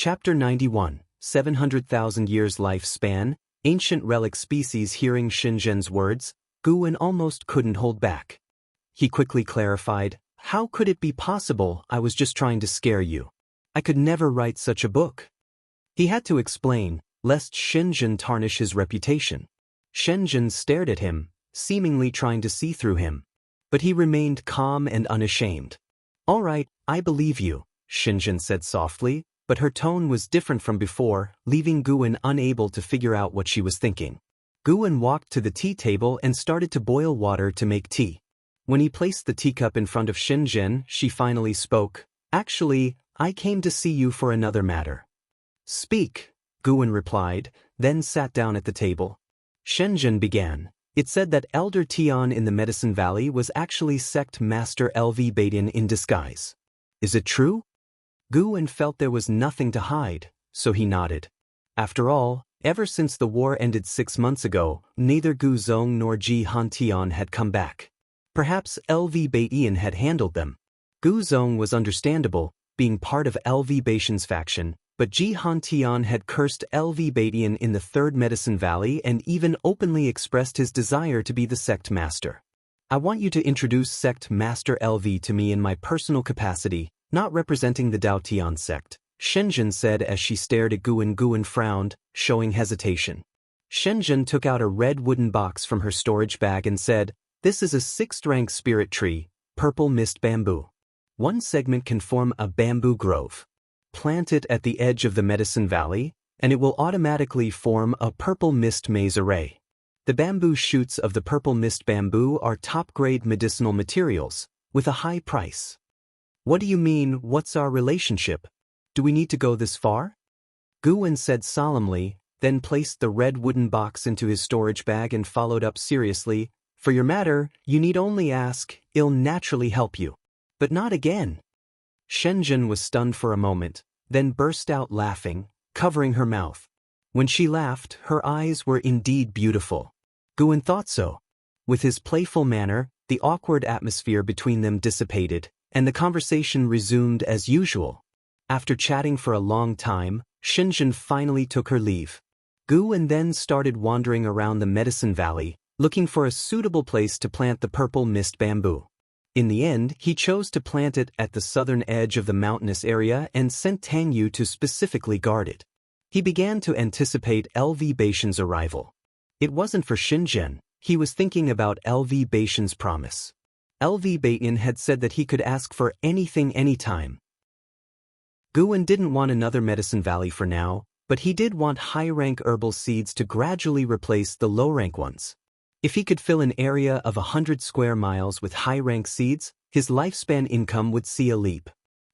Chapter 91, 700,000 Years Lifespan, Ancient Relic Species. Hearing Xianxia's words, Guwen almost couldn't hold back. He quickly clarified, "How could it be possible? I was just trying to scare you. I could never write such a book." He had to explain, lest Xianxia tarnish his reputation. Xianxia stared at him, seemingly trying to see through him. But he remained calm and unashamed. "All right, I believe you," Xianxia said softly, but her tone was different from before, leaving Guwen unable to figure out what she was thinking. Guwen walked to the tea table and started to boil water to make tea. When he placed the teacup in front of Xianxia, she finally spoke. "Actually, I came to see you for another matter." "Speak," Guwen replied, then sat down at the table. Xianxia began. "It said that Elder Tian in the Medicine Valley was actually sect master LV Badian in disguise. Is it true?" Guwen felt there was nothing to hide, so he nodded. After all, ever since the war ended 6 months ago, neither Gu Zong nor Ji Hantian had come back. Perhaps LV Badian had handled them. Gu Zong was understandable, being part of LV Badian's faction, but Ji Hantian had cursed LV Badian in the Third Medicine Valley and even openly expressed his desire to be the sect master. "I want you to introduce sect master LV to me in my personal capacity, not representing the Dao Tian sect," Xianxia said as she stared at Guwen. Guwen frowned, showing hesitation. Xianxia took out a red wooden box from her storage bag and said, "This is a 6th-rank spirit tree, purple mist bamboo. One segment can form a bamboo grove. Plant it at the edge of the Medicine Valley, and it will automatically form a purple mist maze array. The bamboo shoots of the purple mist bamboo are top-grade medicinal materials, with a high price." "What do you mean, what's our relationship? Do we need to go this far?" Guwen said solemnly, then placed the red wooden box into his storage bag and followed up seriously, "For your matter, you need only ask, I'll naturally help you. But not again." Xianxia was stunned for a moment, then burst out laughing, covering her mouth. When she laughed, her eyes were indeed beautiful. Guwen thought so. With his playful manner, the awkward atmosphere between them dissipated, and the conversation resumed as usual. After chatting for a long time, Xianxia finally took her leave. Guwen then started wandering around the Medicine Valley, looking for a suitable place to plant the purple mist bamboo. In the end, he chose to plant it at the southern edge of the mountainous area and sent Tang Yu to specifically guard it. He began to anticipate LV Badian's arrival. It wasn't for Xianxia, he was thinking about LV Badian's promise. LV Badian had said that he could ask for anything anytime. Guwen didn't want another Medicine Valley for now, but he did want high-rank herbal seeds to gradually replace the low-rank ones. If he could fill an area of 100 square miles with high-rank seeds, his lifespan income would see a leap.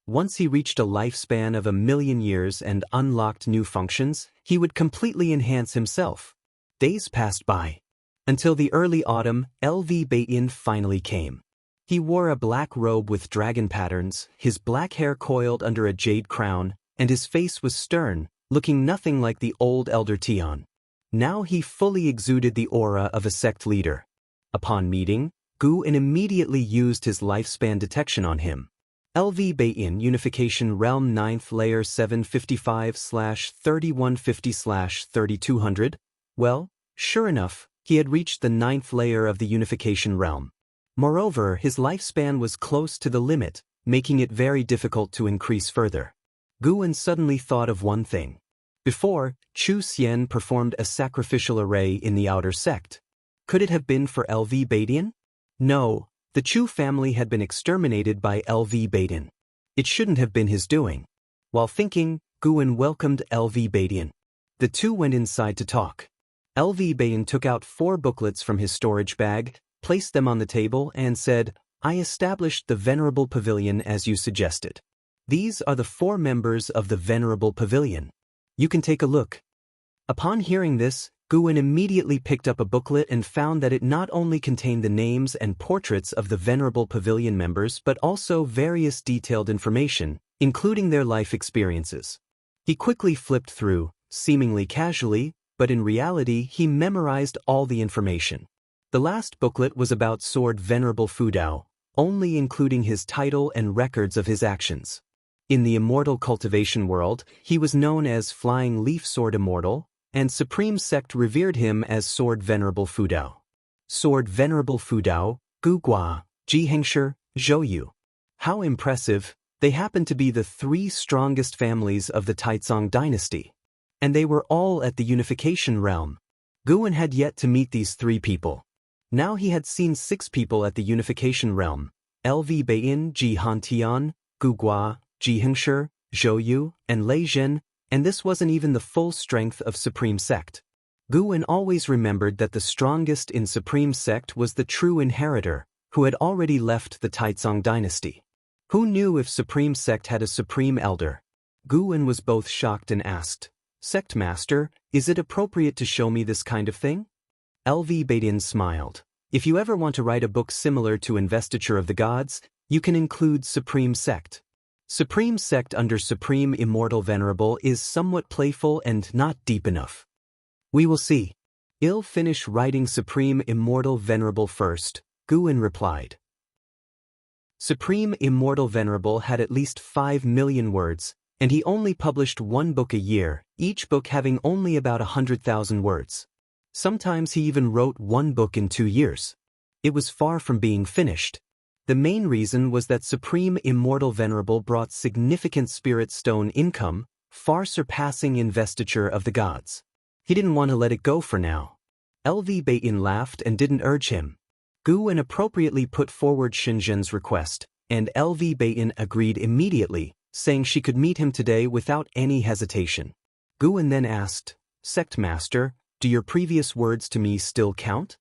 Once he reached a lifespan of 1,000,000 years and unlocked new functions, he would completely enhance himself. Days passed by. Until the early autumn, LV Badian finally came. He wore a black robe with dragon patterns, his black hair coiled under a jade crown, and his face was stern, looking nothing like the old Elder Tian. Now he fully exuded the aura of a sect leader. Upon meeting, Guwen immediately used his lifespan detection on him. LV Badian Unification Realm 9th Layer 755/3150/3200. Well, sure enough, he had reached the 9th layer of the Unification Realm. Moreover, his lifespan was close to the limit, making it very difficult to increase further. Guwen suddenly thought of one thing. Before, Chu Xian performed a sacrificial array in the outer sect. Could it have been for LV Badian? No, the Chu family had been exterminated by LV Badian. It shouldn't have been his doing. While thinking, Guwen welcomed LV Badian. The two went inside to talk. LV Badian took out 4 booklets from his storage bag, placed them on the table, and said, "I established the Venerable Pavilion as you suggested. These are the 4 members of the Venerable Pavilion. You can take a look." Upon hearing this, Guwen immediately picked up a booklet and found that it not only contained the names and portraits of the Venerable Pavilion members but also various detailed information, including their life experiences. He quickly flipped through, seemingly casually, but in reality he memorized all the information. The last booklet was about Sword Venerable Fudao, only including his title and records of his actions. In the Immortal cultivation world, he was known as Flying Leaf Sword Immortal, and Supreme Sect revered him as Sword Venerable Fudao. Sword Venerable Fudao, Gugua, Xianxia, Zhouyu. How impressive! They happened to be the three strongest families of the Taizong dynasty. And they were all at the unification realm. Guwen had yet to meet these three people. Now he had seen 6 people at the unification realm: LV Beiyin, Ji Hantian, Gugua, Xianxia, Zhouyu, and Lei Zhen, and this wasn't even the full strength of Supreme Sect. Guwen always remembered that the strongest in Supreme Sect was the true inheritor, who had already left the Taizong dynasty. Who knew if Supreme Sect had a Supreme Elder? Guwen was both shocked and asked, "Sect Master, is it appropriate to show me this kind of thing?" LV Beiyin smiled. "If you ever want to write a book similar to Investiture of the Gods, you can include Supreme Sect. Supreme Sect under Supreme Immortal Venerable is somewhat playful and not deep enough. We will see. I'll finish writing Supreme Immortal Venerable first," Guwen replied. Supreme Immortal Venerable had at least 5 million words, and he only published 1 book a year, each book having only about 100,000 words. Sometimes he even wrote 1 book in 2 years. It was far from being finished. The main reason was that Supreme Immortal Venerable brought significant Spirit Stone income, far surpassing Investiture of the Gods. He didn't want to let it go for now. LV Beiyin laughed and didn't urge him. Guwen appropriately put forward Xianxia's request, and LV Beiyin agreed immediately, saying she could meet him today without any hesitation. Guwen then asked, "Sect Master, do your previous words to me still count?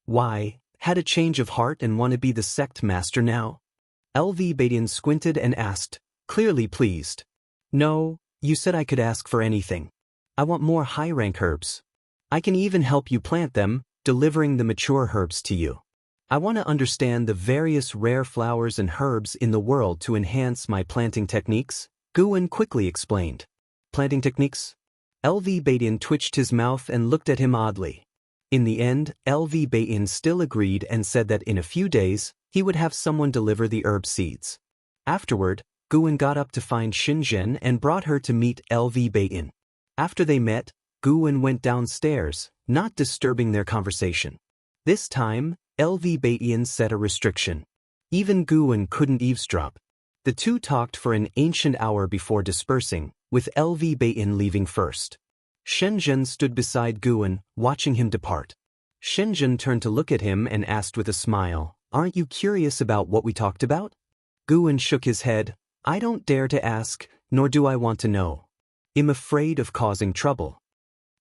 Why, had a change of heart and want to be the Sect Master now?" LV Beiyin squinted and asked, clearly pleased. "No, you said I could ask for anything. I want more high-rank herbs. I can even help you plant them, delivering the mature herbs to you. I want to understand the various rare flowers and herbs in the world to enhance my planting techniques," Guwen quickly explained. "Planting techniques?" LV Beiyin twitched his mouth and looked at him oddly. In the end, LV Beiyin still agreed and said that in a few days, he would have someone deliver the herb seeds. Afterward, Guwen got up to find Xianxia and brought her to meet LV Beiyin. After they met, Guwen went downstairs, not disturbing their conversation. This time, LV Beiyin set a restriction. Even Guwen couldn't eavesdrop. The two talked for an ancient hour before dispersing, with LV Beiyin leaving first. Xianxia stood beside Guwen, watching him depart. Xianxia turned to look at him and asked with a smile, "Aren't you curious about what we talked about?" Guwen shook his head. "I don't dare to ask, nor do I want to know. I'm afraid of causing trouble."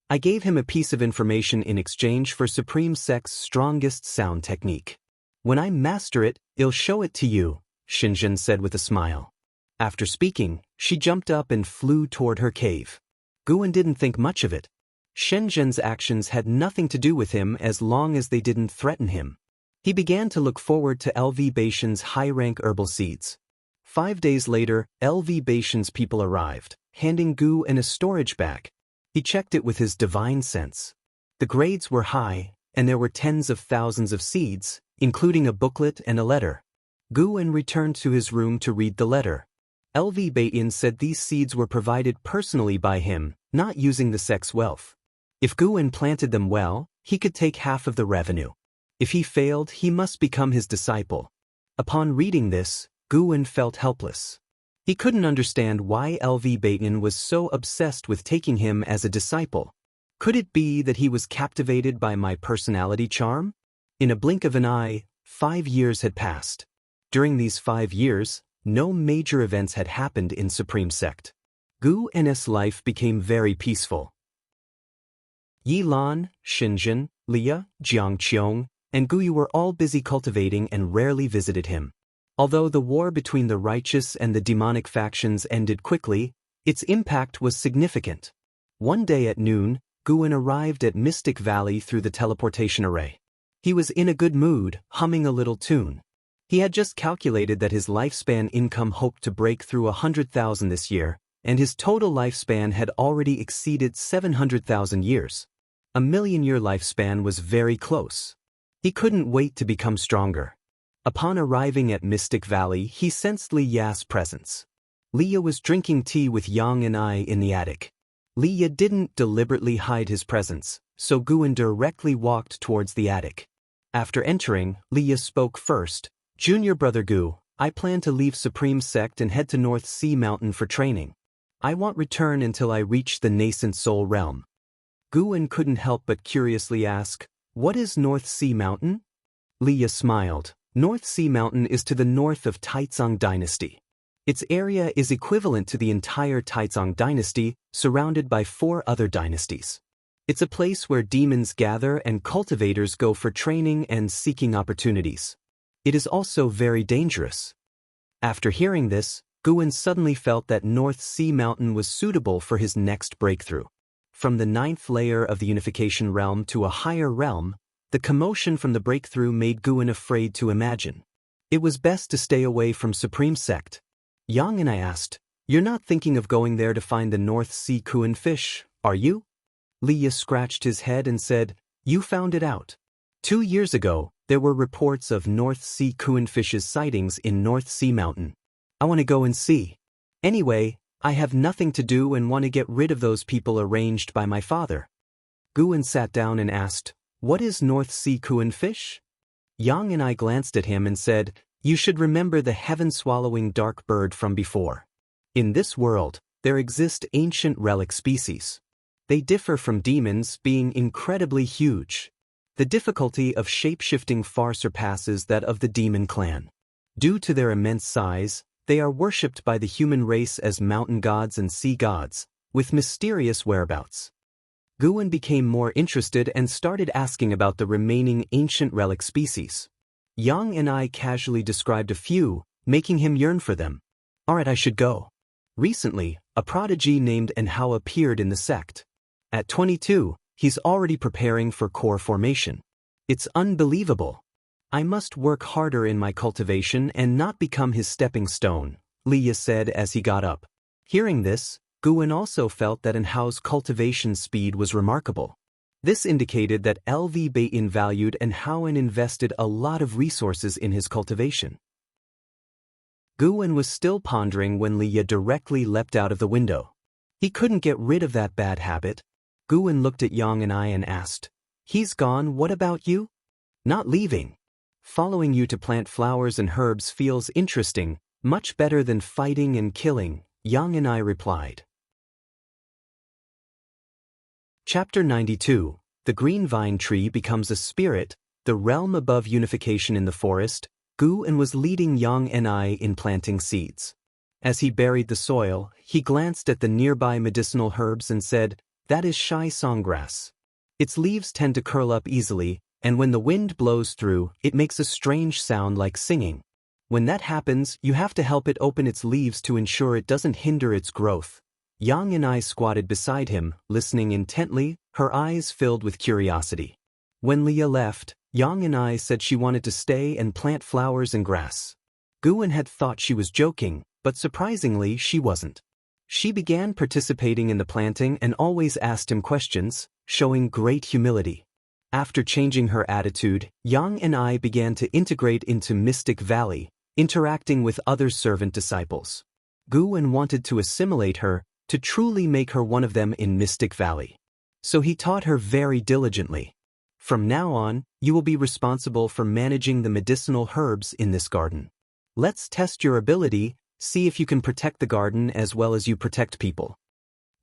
I gave him a piece of information in exchange for Supreme Sect's strongest sound technique. "When I master it, I'll show it to you," Xianxia said with a smile. After speaking, she jumped up and flew toward her cave. Guwen didn't think much of it. Xianxia's actions had nothing to do with him as long as they didn't threaten him. He began to look forward to LV Beiyi's high-rank herbal seeds. 5 days later, LV Beiyi's people arrived, handing Guwen a storage bag. He checked it with his divine sense. The grades were high, and there were tens of thousands of seeds, including a booklet and a letter. Guwen returned to his room to read the letter. LV Beiyin said these seeds were provided personally by him, not using the sect's wealth. If Guwen planted them well, he could take half of the revenue. If he failed, he must become his disciple. Upon reading this, Guwen felt helpless. He couldn't understand why LV Beiyin was so obsessed with taking him as a disciple. Could it be that he was captivated by my personality charm? In a blink of an eye, 5 years had passed. During these 5 years, no major events had happened in Supreme Sect. Guwen's life became very peaceful. Yilan, Xianxia, Lia, Jiangqiong, and Guyu were all busy cultivating and rarely visited him. Although the war between the righteous and the demonic factions ended quickly, its impact was significant. One day at noon, Guwen arrived at Mystic Valley through the teleportation array. He was in a good mood, humming a little tune. He had just calculated that his lifespan income hoped to break through 100,000 this year, and his total lifespan had already exceeded 700,000 years. A million-year lifespan was very close. He couldn't wait to become stronger. Upon arriving at Mystic Valley, he sensed Li Ya's presence. Leah was drinking tea with Yang and I in the attic. Leah didn't deliberately hide his presence, so Guan directly walked towards the attic. After entering, Leah spoke first. Junior brother Gu, I plan to leave Supreme Sect and head to North Sea Mountain for training. I won't return until I reach the nascent soul realm. Guan couldn't help but curiously ask, what is North Sea Mountain? Leah smiled. North Sea Mountain is to the north of Taizong Dynasty. Its area is equivalent to the entire Taizong Dynasty, surrounded by 4 other dynasties. It's a place where demons gather and cultivators go for training and seeking opportunities. It is also very dangerous. After hearing this, Guan suddenly felt that North Sea Mountain was suitable for his next breakthrough. From the 9th layer of the unification realm to a higher realm, the commotion from the breakthrough made Guan afraid to imagine. It was best to stay away from Supreme Sect. Yang and I asked, you're not thinking of going there to find the North Sea Kuan fish, are you? Leah scratched his head and said, you found it out. 2 years ago, there were reports of North Sea Kuan fish's sightings in North Sea Mountain. I want to go and see. Anyway, I have nothing to do and want to get rid of those people arranged by my father. Guan sat down and asked, what is North Sea Kuan fish? Yang and I glanced at him and said, you should remember the heaven-swallowing dark bird from before. In this world, there exist ancient relic species. They differ from demons, being incredibly huge. The difficulty of shape-shifting far surpasses that of the demon clan. Due to their immense size, they are worshipped by the human race as mountain gods and sea gods, with mysterious whereabouts. Guan became more interested and started asking about the remaining ancient relic species. Yang and I casually described a few, making him yearn for them. Alright, I should go. Recently, a prodigy named Enhao appeared in the sect. At 22, he's already preparing for core formation. It's unbelievable. I must work harder in my cultivation and not become his stepping stone, Leah said as he got up. Hearing this, Guan also felt that Enhao's cultivation speed was remarkable. This indicated that LV Baitin valued Enhao and invested a lot of resources in his cultivation. Guan was still pondering when Leah directly leapt out of the window. He couldn't get rid of that bad habit. Guan looked at Yang and I and asked, he's gone, what about you? Not leaving. Following you to plant flowers and herbs feels interesting, much better than fighting and killing, Yang and I replied. Chapter 92. The Green Vine Tree Becomes a Spirit, the realm above unification in the forest. Guan was leading Yang and I in planting seeds. As he buried the soil, he glanced at the nearby medicinal herbs and said, that is Shai songgrass. Its leaves tend to curl up easily, and when the wind blows through, it makes a strange sound like singing. When that happens, you have to help it open its leaves to ensure it doesn't hinder its growth. Yang and I squatted beside him, listening intently, her eyes filled with curiosity. When Leah left, Yang and I said she wanted to stay and plant flowers and grass. Guan had thought she was joking, but surprisingly she wasn't. She began participating in the planting and always asked him questions, showing great humility. After changing her attitude, Yang and I began to integrate into Mystic Valley, interacting with other servant disciples. Guan wanted to assimilate her, to truly make her one of them in Mystic Valley. So he taught her very diligently. From now on, you will be responsible for managing the medicinal herbs in this garden. Let's test your ability, see if you can protect the garden as well as you protect people.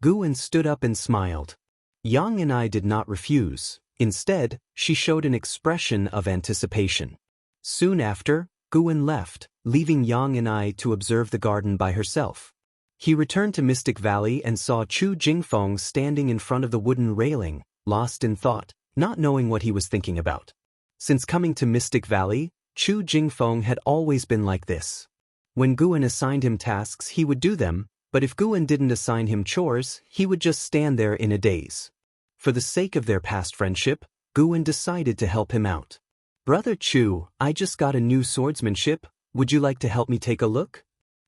Guan stood up and smiled. Yang and I did not refuse. Instead, she showed an expression of anticipation. Soon after, Guan left, leaving Yang and I to observe the garden by herself. He returned to Mystic Valley and saw Chu Jingfeng standing in front of the wooden railing, lost in thought, not knowing what he was thinking about. Since coming to Mystic Valley, Chu Jingfeng had always been like this. When Guan assigned him tasks, he would do them, but if Guan didn't assign him chores, he would just stand there in a daze. For the sake of their past friendship, Guan decided to help him out. Brother Chu, I just got a new swordsmanship, would you like to help me take a look?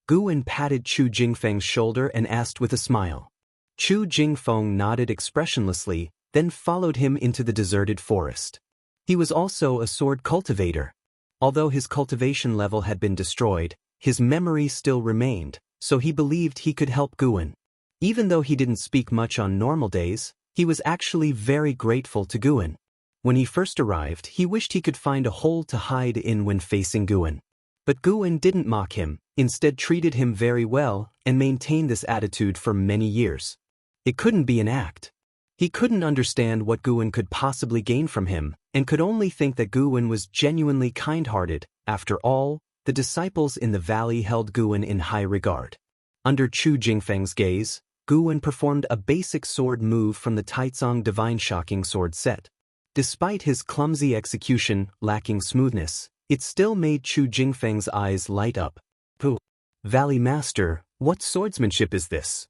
Guan patted Chu Jingfeng's shoulder and asked with a smile. Chu Jingfeng nodded expressionlessly, then followed him into the deserted forest. He was also a sword cultivator. Although his cultivation level had been destroyed, his memory still remained, so he believed he could help Guan. Even though he didn't speak much on normal days, he was actually very grateful to Guan. When he first arrived, he wished he could find a hole to hide in when facing Guan. But Guan didn't mock him, instead treated him very well and maintained this attitude for many years. It couldn't be an act. He couldn't understand what Guan could possibly gain from him, and could only think that Guan was genuinely kind-hearted. After all, the disciples in the valley held Guan in high regard. Under Chu Jingfeng's gaze, Guan performed a basic sword move from the Taizong Divine Shocking Sword set. Despite his clumsy execution lacking smoothness, it still made Chu Jingfeng's eyes light up. "Pooh! Valley Master, what swordsmanship is this?"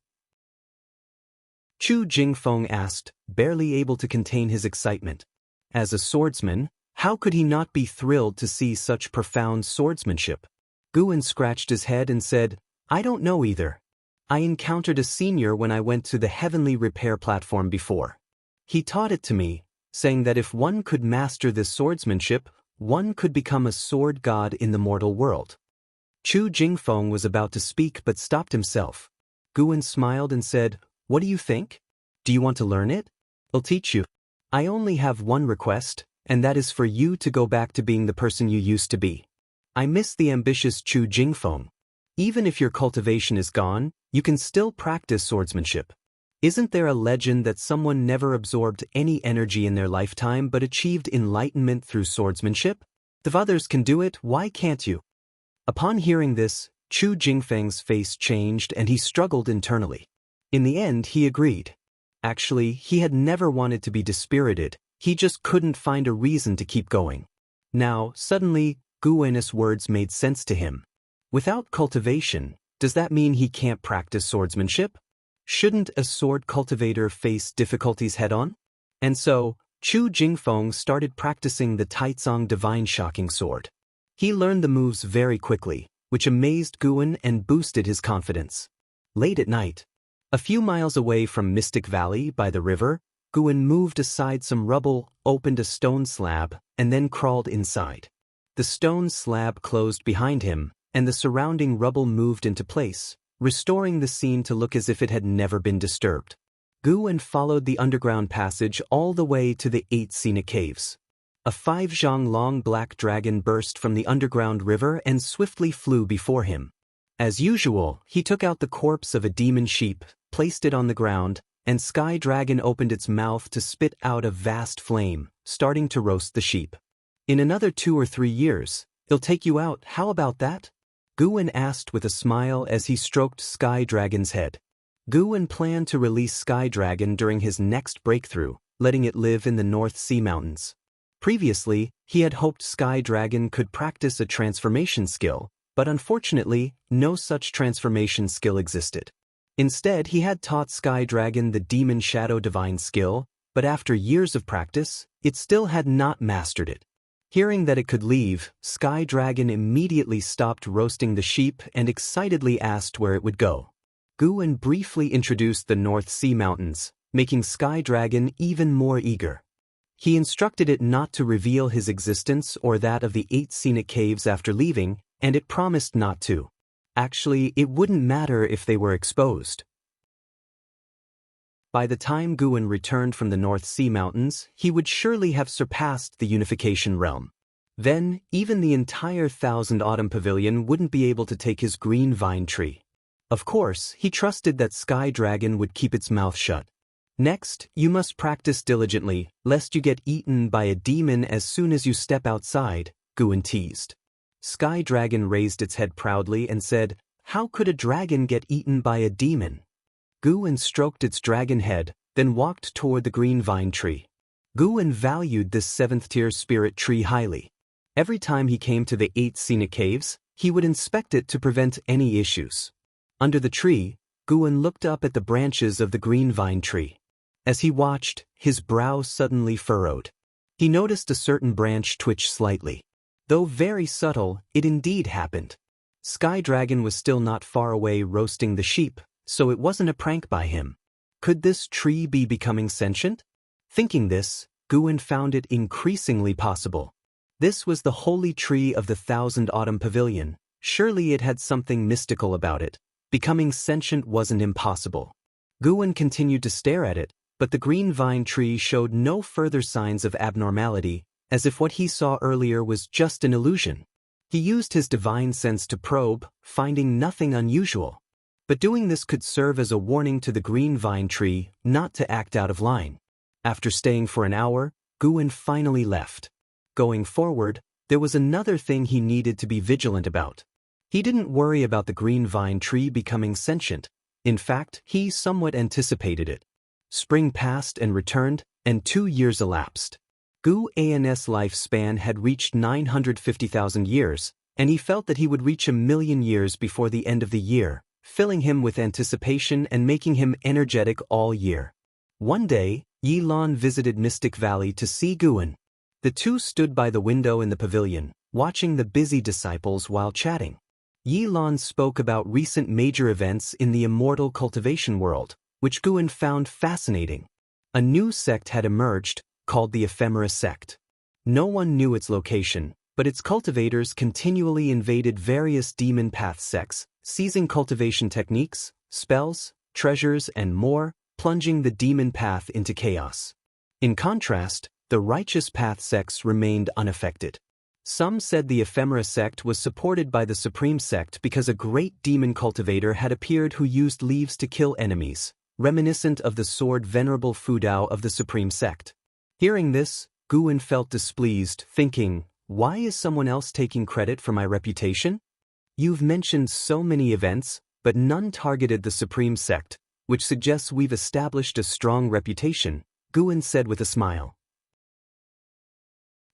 Chu Jingfeng asked, barely able to contain his excitement. As a swordsman, how could he not be thrilled to see such profound swordsmanship? Guan scratched his head and said, "I don't know either. I encountered a senior when I went to the heavenly repair platform before. He taught it to me, saying that if one could master this swordsmanship, one could become a sword god in the mortal world." Chu Jingfeng was about to speak but stopped himself. Guan smiled and said, "What do you think? Do you want to learn it? I'll teach you. I only have one request, and that is for you to go back to being the person you used to be." I miss the ambitious Chu Jingfeng. Even if your cultivation is gone, you can still practice swordsmanship. Isn't there a legend that someone never absorbed any energy in their lifetime but achieved enlightenment through swordsmanship? If others can do it, why can't you? Upon hearing this, Chu Jingfeng's face changed and he struggled internally. In the end, he agreed. Actually, he had never wanted to be dispirited, he just couldn't find a reason to keep going. Now, suddenly, Guan's words made sense to him. Without cultivation, does that mean he can't practice swordsmanship? Shouldn't a sword cultivator face difficulties head-on? And so, Chu Jingfeng started practicing the Taizong Divine Shocking Sword. He learned the moves very quickly, which amazed Guan and boosted his confidence. Late at night, a few miles away from Mystic Valley by the river, Guan moved aside some rubble, opened a stone slab, and then crawled inside. The stone slab closed behind him, and the surrounding rubble moved into place, restoring the scene to look as if it had never been disturbed. Guan followed the underground passage all the way to the 8 scenic caves. A 5-zhang long black dragon burst from the underground river and swiftly flew before him. As usual, he took out the corpse of a demon sheep, placed it on the ground, and Sky Dragon opened its mouth to spit out a vast flame, starting to roast the sheep. "In another 2 or 3 years, it'll take you out, how about that?" Guan asked with a smile as he stroked Sky Dragon's head. Guan planned to release Sky Dragon during his next breakthrough, letting it live in the North Sea Mountains. Previously, he had hoped Sky Dragon could practice a transformation skill, but unfortunately, no such transformation skill existed. Instead, he had taught Sky Dragon the Demon Shadow Divine skill, but after years of practice, it still had not mastered it. Hearing that it could leave, Sky Dragon immediately stopped roasting the sheep and excitedly asked where it would go. Guan briefly introduced the North Sea Mountains, making Sky Dragon even more eager. He instructed it not to reveal his existence or that of the 8 scenic caves after leaving, and it promised not to. Actually, it wouldn't matter if they were exposed. By the time Guan returned from the North Sea Mountains, he would surely have surpassed the Unification Realm. Then, even the entire Thousand Autumn Pavilion wouldn't be able to take his green vine tree. Of course, he trusted that Sky Dragon would keep its mouth shut. "Next, you must practice diligently, lest you get eaten by a demon as soon as you step outside," Guan teased. Sky Dragon raised its head proudly and said, "How could a dragon get eaten by a demon?" Guan stroked its dragon head, then walked toward the green vine tree. Guan valued this 7th-tier spirit tree highly. Every time he came to the 8 scenic caves, he would inspect it to prevent any issues. Under the tree, Guan looked up at the branches of the green vine tree. As he watched, his brow suddenly furrowed. He noticed a certain branch twitch slightly. Though very subtle, it indeed happened. Sky Dragon was still not far away roasting the sheep, so it wasn't a prank by him. Could this tree be becoming sentient? Thinking this, Guan found it increasingly possible. This was the holy tree of the Thousand Autumn Pavilion. Surely it had something mystical about it. Becoming sentient wasn't impossible. Guwen continued to stare at it, but the green vine tree showed no further signs of abnormality, as if what he saw earlier was just an illusion. He used his divine sense to probe, finding nothing unusual. But doing this could serve as a warning to the green vine tree not to act out of line. After staying for an hour, Guwen finally left. Going forward, there was another thing he needed to be vigilant about. He didn't worry about the green vine tree becoming sentient. In fact, he somewhat anticipated it. Spring passed and returned, and 2 years elapsed. Guwen's lifespan had reached 950,000 years, and he felt that he would reach 1,000,000 years before the end of the year, filling him with anticipation and making him energetic all year. One day, Yilan visited Mystic Valley to see Guwen. The two stood by the window in the pavilion, watching the busy disciples while chatting. Yilan spoke about recent major events in the Immortal cultivation world, which Guwen found fascinating. A new sect had emerged, called the Ephemera sect. No one knew its location, but its cultivators continually invaded various demon path sects, seizing cultivation techniques, spells, treasures, and more, plunging the demon path into chaos. In contrast, the righteous path sects remained unaffected. Some said the Ephemera sect was supported by the Supreme sect because a great demon cultivator had appeared who used leaves to kill enemies, reminiscent of the sword Venerable Fudao of the Supreme sect. Hearing this, Guwen felt displeased, thinking, why is someone else taking credit for my reputation? You've mentioned so many events, but none targeted the Supreme sect, which suggests we've established a strong reputation, Guwen said with a smile.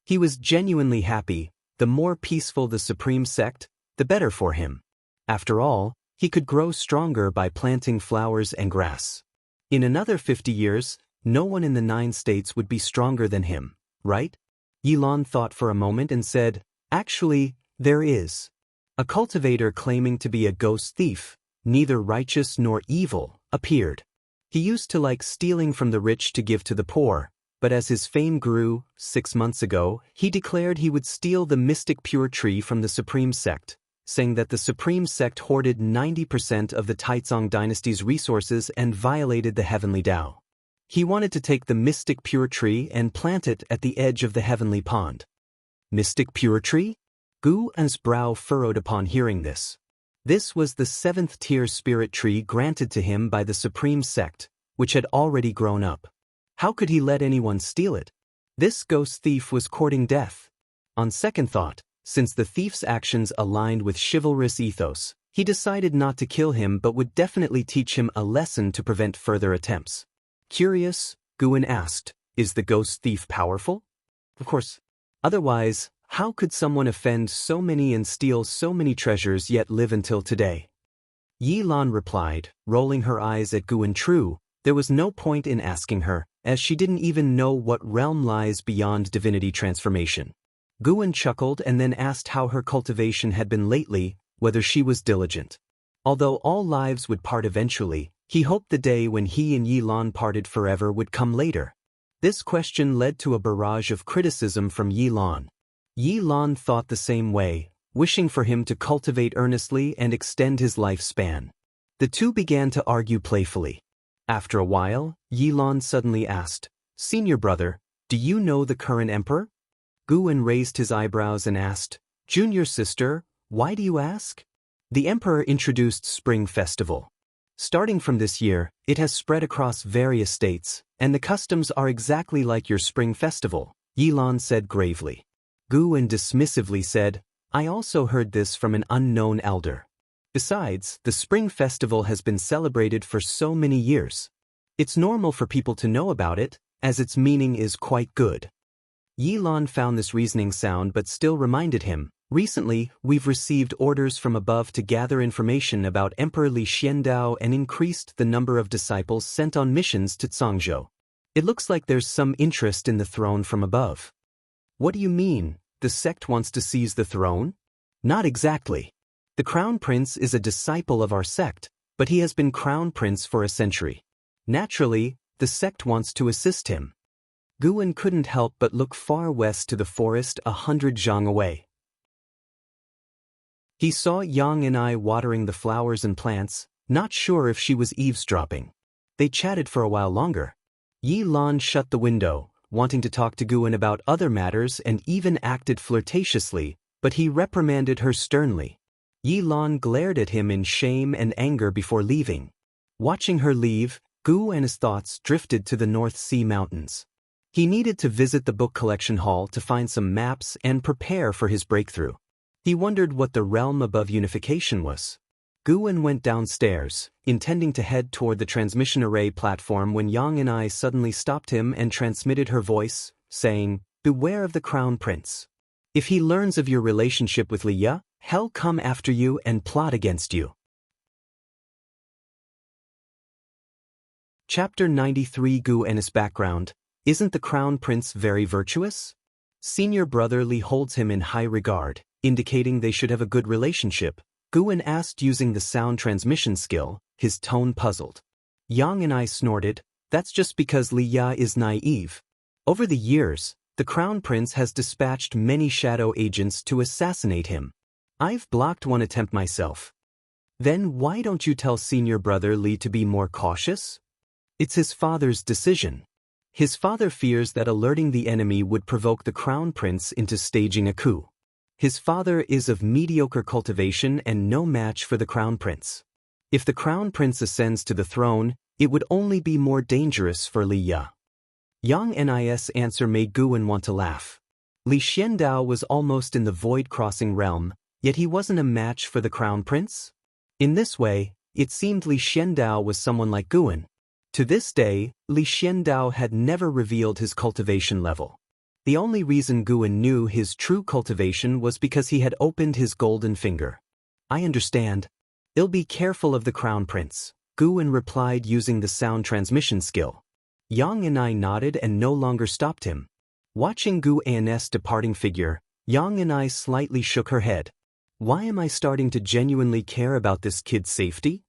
He was genuinely happy. The more peaceful the Supreme sect, the better for him. After all, he could grow stronger by planting flowers and grass. In another 50 years, no one in the 9 states would be stronger than him, right? Yilan thought for a moment and said, actually, there is. A cultivator claiming to be a ghost thief, neither righteous nor evil, appeared. He used to like stealing from the rich to give to the poor, but as his fame grew, 6 months ago, he declared he would steal the mystic pure tree from the Supreme sect, saying that the Supreme sect hoarded 90% of the Taizong dynasty's resources and violated the heavenly Tao. He wanted to take the mystic pure tree and plant it at the edge of the heavenly pond. Mystic pure tree? Guwen's brow furrowed upon hearing this. This was the 7th-tier spirit tree granted to him by the Supreme sect, which had already grown up. How could he let anyone steal it? This ghost thief was courting death. On second thought, since the thief's actions aligned with chivalrous ethos, he decided not to kill him but would definitely teach him a lesson to prevent further attempts. Curious, Guwen asked, is the ghost thief powerful? Of course. Otherwise, how could someone offend so many and steal so many treasures yet live until today? Yilan replied, rolling her eyes at Guwen. True, there was no point in asking her, as she didn't even know what realm lies beyond divinity transformation. Guwen chuckled and then asked how her cultivation had been lately, whether she was diligent. Although all lives would part eventually, he hoped the day when he and Yilan parted forever would come later. This question led to a barrage of criticism from Yilan. Yilan thought the same way, wishing for him to cultivate earnestly and extend his lifespan. The two began to argue playfully. After a while, Yilan suddenly asked, Senior brother, do you know the current emperor? Guwen raised his eyebrows and asked, Junior sister, why do you ask? The emperor introduced Spring Festival. Starting from this year, it has spread across various states, and the customs are exactly like your Spring Festival, Yilan said gravely. Guwen dismissively said, I also heard this from an unknown elder. Besides, the Spring Festival has been celebrated for so many years. It's normal for people to know about it, as its meaning is quite good. Yilan found this reasoning sound but still reminded him, recently, we've received orders from above to gather information about Emperor Li Xiandao and increased the number of disciples sent on missions to Cangzhou. It looks like there's some interest in the throne from above. What do you mean, the sect wants to seize the throne? Not exactly. The Crown Prince is a disciple of our sect, but he has been Crown Prince for a century. Naturally, the sect wants to assist him. Guwen couldn't help but look far west to the forest 100 zhang away. He saw Yang and I watering the flowers and plants, not sure if she was eavesdropping. They chatted for a while longer. Yi Lan shut the window, wanting to talk to Guan about other matters, and even acted flirtatiously, but he reprimanded her sternly. Yi Lan glared at him in shame and anger before leaving. Watching her leave, Gu and his thoughts drifted to the North Sea Mountains. He needed to visit the book collection hall to find some maps and prepare for his breakthrough. He wondered what the realm above unification was. Guan went downstairs, intending to head toward the transmission array platform when Yang and I suddenly stopped him and transmitted her voice, saying, "Beware of the Crown Prince. If he learns of your relationship with Liya, hell come after you and plot against you." Chapter 93. Gu and his background. Isn't the Crown Prince very virtuous? Senior brother Li holds him in high regard, indicating they should have a good relationship. Guan asked using the sound transmission skill, his tone puzzled. Yang and I snorted, "That's just because Liya is naive. Over the years, the Crown Prince has dispatched many shadow agents to assassinate him. I've blocked one attempt myself." "Then why don't you tell senior brother Li to be more cautious?" "It's his father's decision. His father fears that alerting the enemy would provoke the Crown Prince into staging a coup. His father is of mediocre cultivation and no match for the Crown Prince. If the Crown Prince ascends to the throne, it would only be more dangerous for Liya." Yang Nis' answer made Guan want to laugh. Li Xiandao was almost in the void-crossing realm, yet he wasn't a match for the Crown Prince? In this way, it seemed Li Xiandao was someone like Guan. To this day, Li Xiandao had never revealed his cultivation level. The only reason Guan knew his true cultivation was because he had opened his golden finger. "I understand. I'll be careful of the Crown Prince," Guan replied using the sound transmission skill. Yang and I nodded and no longer stopped him. Watching Guan's departing figure, Yang and I slightly shook her head. Why am I starting to genuinely care about this kid's safety?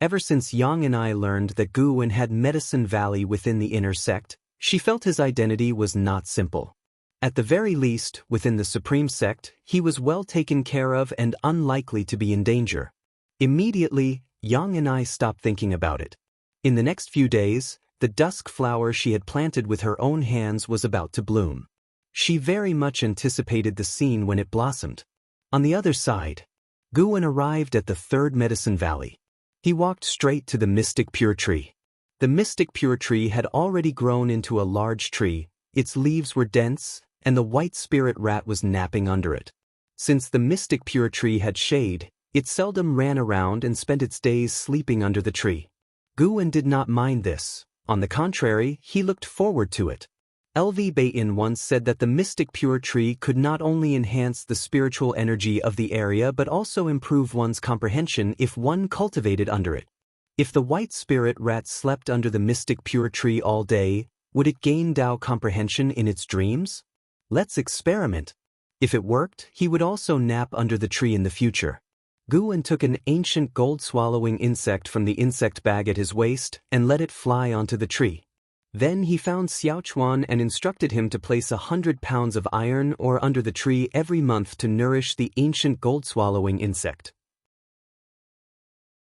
Ever since Yang and I learned that Guan had Medicine Valley within the inner sect, she felt his identity was not simple. At the very least, within the Supreme Sect, he was well taken care of and unlikely to be in danger. Immediately, Yang and I stopped thinking about it. In the next few days, the dusk flower she had planted with her own hands was about to bloom. She very much anticipated the scene when it blossomed. On the other side, Guan arrived at the third Medicine Valley. He walked straight to the Mystic Pure Tree. The Mystic Pure Tree had already grown into a large tree, its leaves were dense, and the white spirit rat was napping under it. Since the Mystic Pure Tree had shade, it seldom ran around and spent its days sleeping under the tree. Guan did not mind this. On the contrary, he looked forward to it. LV Bayin once said that the Mystic Pure Tree could not only enhance the spiritual energy of the area but also improve one's comprehension if one cultivated under it. If the white spirit rat slept under the Mystic Pure Tree all day, would it gain Tao comprehension in its dreams? Let's experiment. If it worked, he would also nap under the tree in the future. Guan took an ancient gold-swallowing insect from the insect bag at his waist and let it fly onto the tree. Then he found Xiaochuan and instructed him to place 100 pounds of iron ore under the tree every month to nourish the ancient gold-swallowing insect.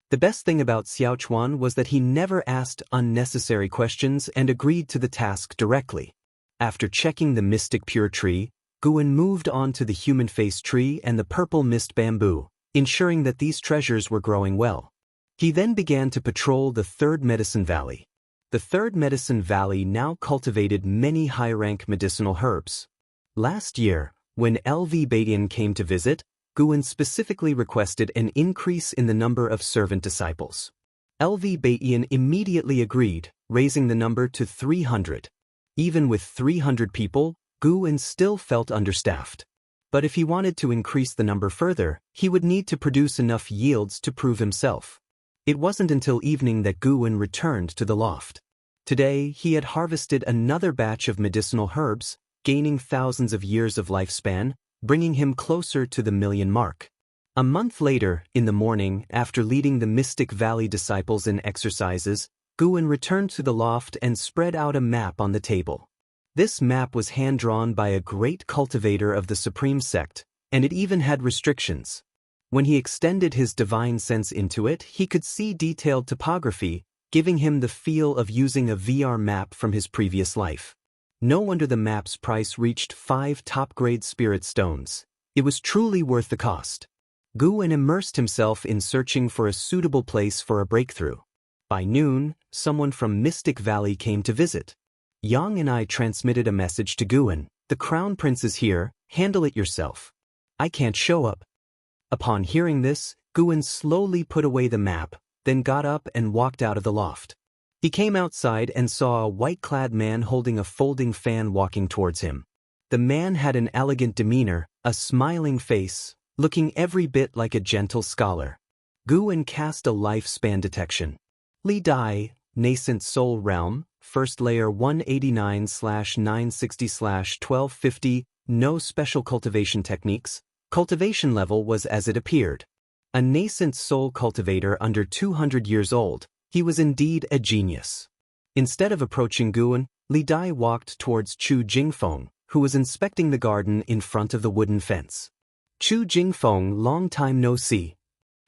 The best thing about Xiaochuan was that he never asked unnecessary questions and agreed to the task directly. After checking the Mystic Pure Tree, Guan moved on to the Human Face Tree and the Purple Mist Bamboo, ensuring that these treasures were growing well. He then began to patrol the Third Medicine Valley. The Third Medicine Valley now cultivated many high-rank medicinal herbs. Last year, when LV Bayin came to visit, Guan specifically requested an increase in the number of servant disciples. LV Bayin immediately agreed, raising the number to 300. Even with 300 people, Guan still felt understaffed. But if he wanted to increase the number further, he would need to produce enough yields to prove himself. It wasn't until evening that Guan returned to the loft. Today, he had harvested another batch of medicinal herbs, gaining thousands of years of lifespan, bringing him closer to the 1,000,000 mark. A month later, in the morning, after leading the Mystic Valley disciples in exercises, Guan returned to the loft and spread out a map on the table. This map was hand-drawn by a great cultivator of the Supreme Sect, and it even had restrictions. When he extended his divine sense into it, he could see detailed topography, giving him the feel of using a VR map from his previous life. No wonder the map's price reached 5 top-grade spirit stones. It was truly worth the cost. Guwen immersed himself in searching for a suitable place for a breakthrough. By noon, someone from Mystic Valley came to visit. Yang and I transmitted a message to Guwen. The Crown Prince is here, handle it yourself. I can't show up. Upon hearing this, Guwen slowly put away the map, then got up and walked out of the loft. He came outside and saw a white-clad man holding a folding fan walking towards him. The man had an elegant demeanor, a smiling face, looking every bit like a gentle scholar. Guwen cast a lifespan detection. Li Dai, Nascent Soul Realm, First Layer 189/960/1250, no special cultivation techniques. Cultivation level was as it appeared. A nascent soul cultivator under 200 years old, he was indeed a genius. Instead of approaching Guwen, Li Dai walked towards Chu Jingfeng, who was inspecting the garden in front of the wooden fence. Chu Jingfeng, long time no see.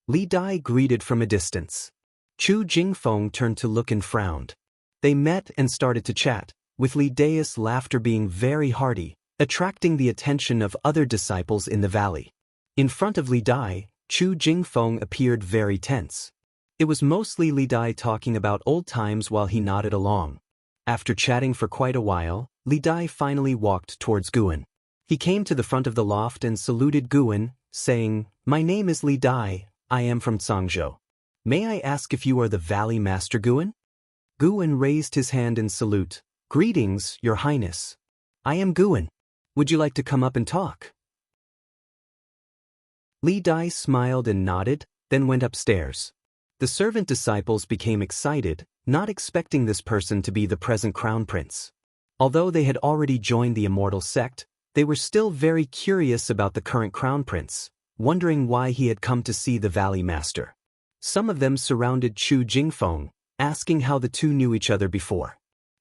Li Dai greeted from a distance. Chu Jingfeng turned to look and frowned. They met and started to chat, with Li Dai's laughter being very hearty, attracting the attention of other disciples in the valley. In front of Li Dai, Chu Jingfeng appeared very tense. It was mostly Li Dai talking about old times while he nodded along. After chatting for quite a while, Li Dai finally walked towards Guwen. He came to the front of the loft and saluted Guwen, saying, "My name is Li Dai, I am from Cangzhou. May I ask if you are the Valley Master Guwen?" Guwen raised his hand in salute. "Greetings, Your Highness. I am Guwen. Would you like to come up and talk?" Li Dai smiled and nodded, then went upstairs. The servant disciples became excited, not expecting this person to be the present crown prince. Although they had already joined the Immortal sect, they were still very curious about the current crown prince, wondering why he had come to see the Valley Master. Some of them surrounded Chu Jingfeng, asking how the two knew each other before.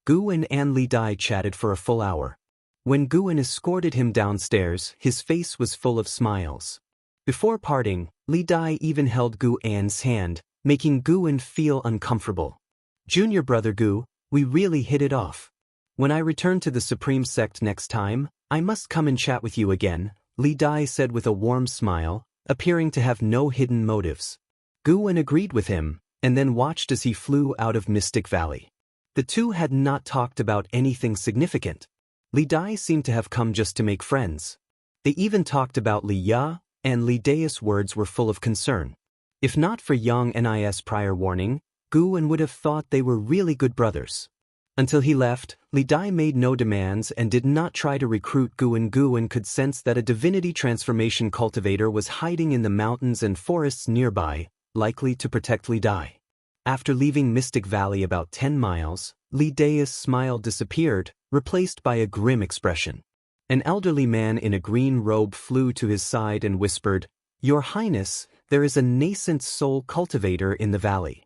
Guwen and Li Dai chatted for a full hour. When Guwen escorted him downstairs, his face was full of smiles. Before parting, Li Dai even held Guwen's hand, making Guwen feel uncomfortable. "Junior brother Gu, we really hit it off. When I return to the Supreme Sect next time, I must come and chat with you again," Li Dai said with a warm smile, appearing to have no hidden motives. Guwen agreed with him, and then watched as he flew out of Mystic Valley. The two had not talked about anything significant. Li Dai seemed to have come just to make friends. They even talked about Li Ya, and Li Dai's words were full of concern. If not for Yang Ni's prior warning, Guwen would have thought they were really good brothers. Until he left, Li Dai made no demands and did not try to recruit Guwen. Guwen could sense that a divinity transformation cultivator was hiding in the mountains and forests nearby, likely to protect Li Dai. After leaving Mystic Valley about 10 miles, Li Dai's smile disappeared, replaced by a grim expression. An elderly man in a green robe flew to his side and whispered, "Your Highness, there is a nascent soul cultivator in the valley."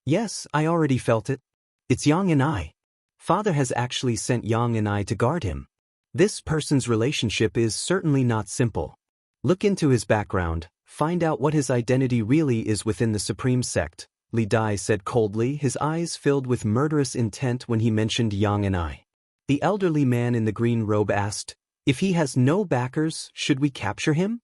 "Yes, I already felt it. It's Yang and I. Father has actually sent Yang and I to guard him. This person's relationship is certainly not simple. Look into his background, find out what his identity really is within the Supreme Sect," Li Dai said coldly, his eyes filled with murderous intent when he mentioned Yang and I. The elderly man in the green robe asked, "If he has no backers, should we capture him?"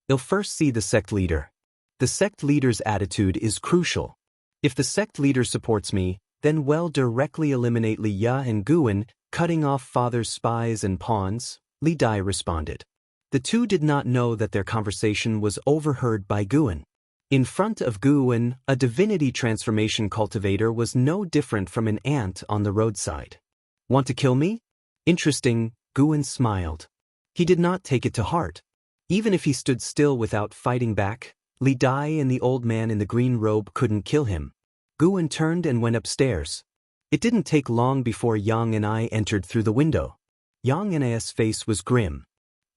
"He'll first see the sect leader. The sect leader's attitude is crucial. If the sect leader supports me, then we'll directly eliminate Li Ya and Guwen, cutting off father's spies and pawns," Li Dai responded. The two did not know that their conversation was overheard by Guwen. In front of Guwen, a divinity transformation cultivator was no different from an ant on the roadside. "Want to kill me?" "Interesting," Guwen smiled. He did not take it to heart. Even if he stood still without fighting back, Li Dai and the old man in the green robe couldn't kill him. Guwen turned and went upstairs. It didn't take long before Yang and I entered through the window. Yang and I's face was grim.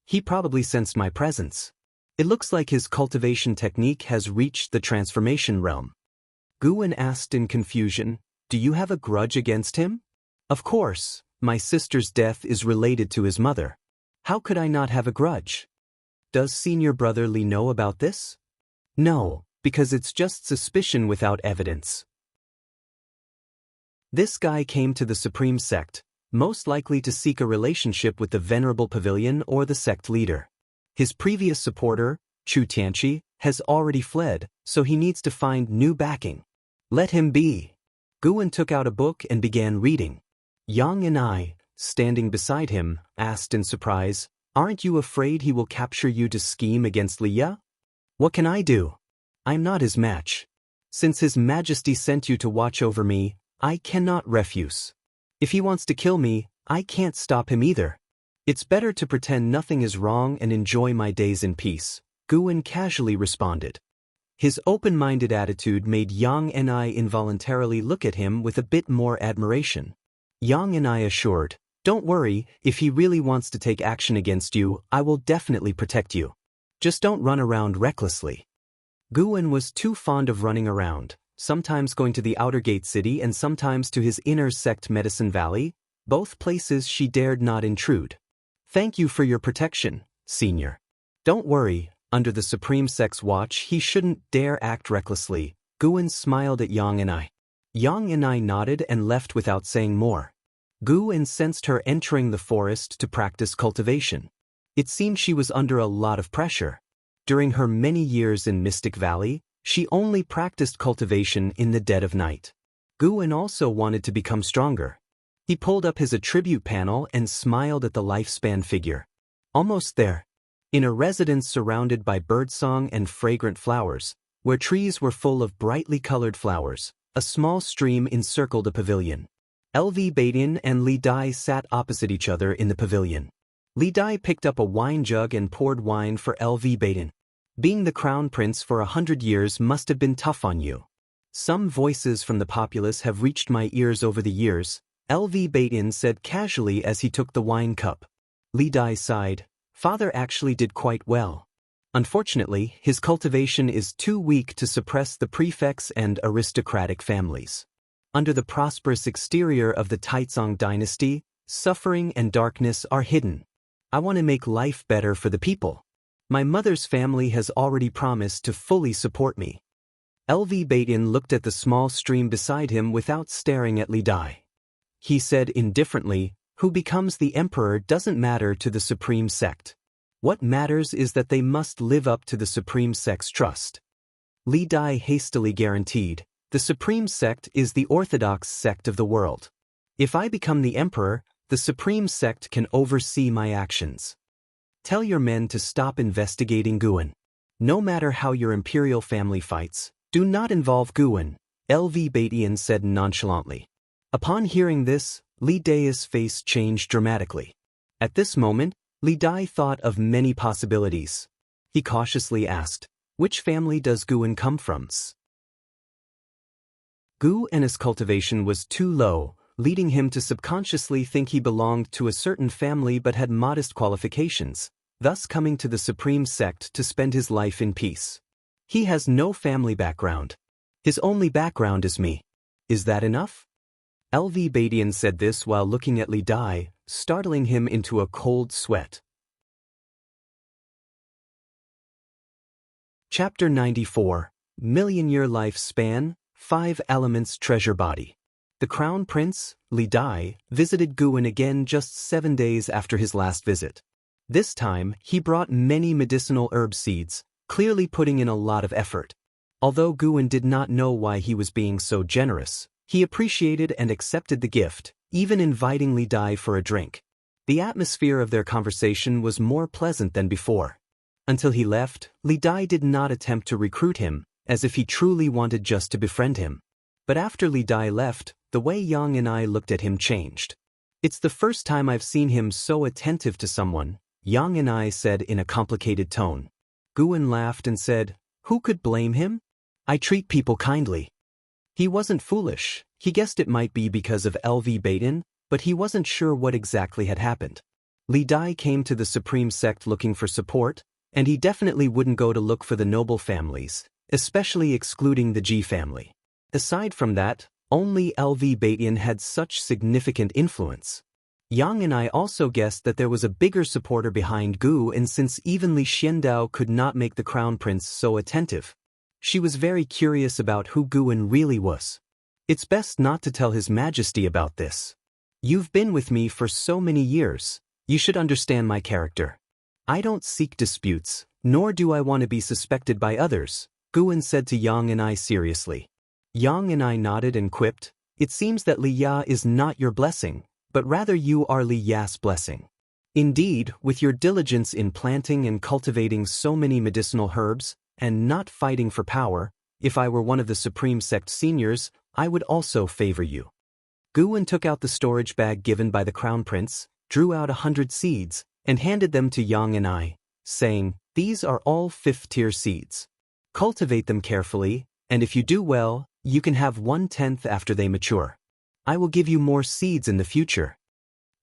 He probably sensed my presence. It looks like his cultivation technique has reached the transformation realm. Guwen asked in confusion, "Do you have a grudge against him?" "Of course, my sister's death is related to his mother. How could I not have a grudge?" "Does senior brother Li know about this?" No, because it's just suspicion without evidence. This guy came to the Supreme Sect, most likely to seek a relationship with the Venerable Pavilion or the sect leader. His previous supporter, Xianxia, has already fled, so he needs to find new backing. Let him be. Guan took out a book and began reading. Yang and I, standing beside him, asked in surprise, "Aren't you afraid he will capture you to scheme against Liya?" "What can I do? I'm not his match. Since His Majesty sent you to watch over me, I cannot refuse. If he wants to kill me, I can't stop him either. It's better to pretend nothing is wrong and enjoy my days in peace," Guan casually responded. His open-minded attitude made Yang and I involuntarily look at him with a bit more admiration. Yang and I assured, "Don't worry, if he really wants to take action against you, I will definitely protect you. Just don't run around recklessly." Guan was too fond of running around, sometimes going to the outer gate city and sometimes to his inner sect Medicine Valley, both places she dared not intrude. "Thank you for your protection, Senior. Don't worry, under the Supreme Sect's watch he shouldn't dare act recklessly." Guan smiled at Yang and I. Yang and I nodded and left without saying more. Guan sensed her entering the forest to practice cultivation. It seemed she was under a lot of pressure. During her many years in Mystic Valley, she only practiced cultivation in the dead of night. Guan also wanted to become stronger. He pulled up his attribute panel and smiled at the lifespan figure. Almost there. In a residence surrounded by birdsong and fragrant flowers, where trees were full of brightly colored flowers, a small stream encircled a pavilion. LV Baidian and Li Dai sat opposite each other in the pavilion. Li Dai picked up a wine jug and poured wine for LV Baidian. "Being the crown prince for 100 years must have been tough on you. Some voices from the populace have reached my ears over the years," LV Baidian said casually as he took the wine cup. Li Dai sighed. "Father actually did quite well. Unfortunately, his cultivation is too weak to suppress the prefects and aristocratic families. Under the prosperous exterior of the Taizong dynasty, suffering and darkness are hidden. I want to make life better for the people. My mother's family has already promised to fully support me." LV Baidian looked at the small stream beside him without staring at Li Dai. He said indifferently, "Who becomes the emperor doesn't matter to the Supreme Sect. What matters is that they must live up to the Supreme Sect's trust." Li Dai hastily guaranteed, "The Supreme Sect is the orthodox sect of the world. If I become the emperor, the Supreme Sect can oversee my actions. Tell your men to stop investigating Guan. No matter how your imperial family fights, do not involve Guan," LV Baidian said nonchalantly. Upon hearing this, Li Dai's face changed dramatically. At this moment, Li Dai thought of many possibilities. He cautiously asked, "Which family does Guan come from?" Guan's cultivation was too low, leading him to subconsciously think he belonged to a certain family but had modest qualifications, thus coming to the Supreme Sect to spend his life in peace. He has no family background. His only background is me. Is that enough? LV Baidian said this while looking at Li Dai, startling him into a cold sweat. Chapter 94, Million-Year Life Span, 5 Elements Treasure Body. The Crown Prince, Li Dai, visited Guan again just 7 days after his last visit. This time, he brought many medicinal herb seeds, clearly putting in a lot of effort. Although Guan did not know why he was being so generous, he appreciated and accepted the gift, even inviting Li Dai for a drink. The atmosphere of their conversation was more pleasant than before. Until he left, Li Dai did not attempt to recruit him, as if he truly wanted just to befriend him. But after Li Dai left, the way Yang and I looked at him changed. "It's the first time I've seen him so attentive to someone," Yang and I said in a complicated tone. Guan laughed and said, "Who could blame him? I treat people kindly." He wasn't foolish. He guessed it might be because of LV Baidian, but he wasn't sure what exactly had happened. Li Dai came to the Supreme Sect looking for support, and he definitely wouldn't go to look for the noble families, especially excluding the Ji family. Aside from that, only LV Baidian had such significant influence. Yang and I also guessed that there was a bigger supporter behind Gu, and since even Li Xiandao could not make the Crown Prince so attentive, She was very curious about who Guwen really was. It's best not to tell His Majesty about this. You've been with me for so many years. You should understand my character. I don't seek disputes, nor do I want to be suspected by others, Guwen said to Yang and I seriously. Yang and I nodded and quipped, it seems that Li Ya is not your blessing, but rather you are Li Ya's blessing. Indeed, with your diligence in planting and cultivating so many medicinal herbs, and not fighting for power, if I were one of the Supreme Sect seniors, I would also favor you. Guwen took out the storage bag given by the Crown Prince, drew out 100 seeds, and handed them to Yang and I, saying, these are all 5th-tier seeds. Cultivate them carefully, and if you do well, you can have 1/10 after they mature. I will give you more seeds in the future.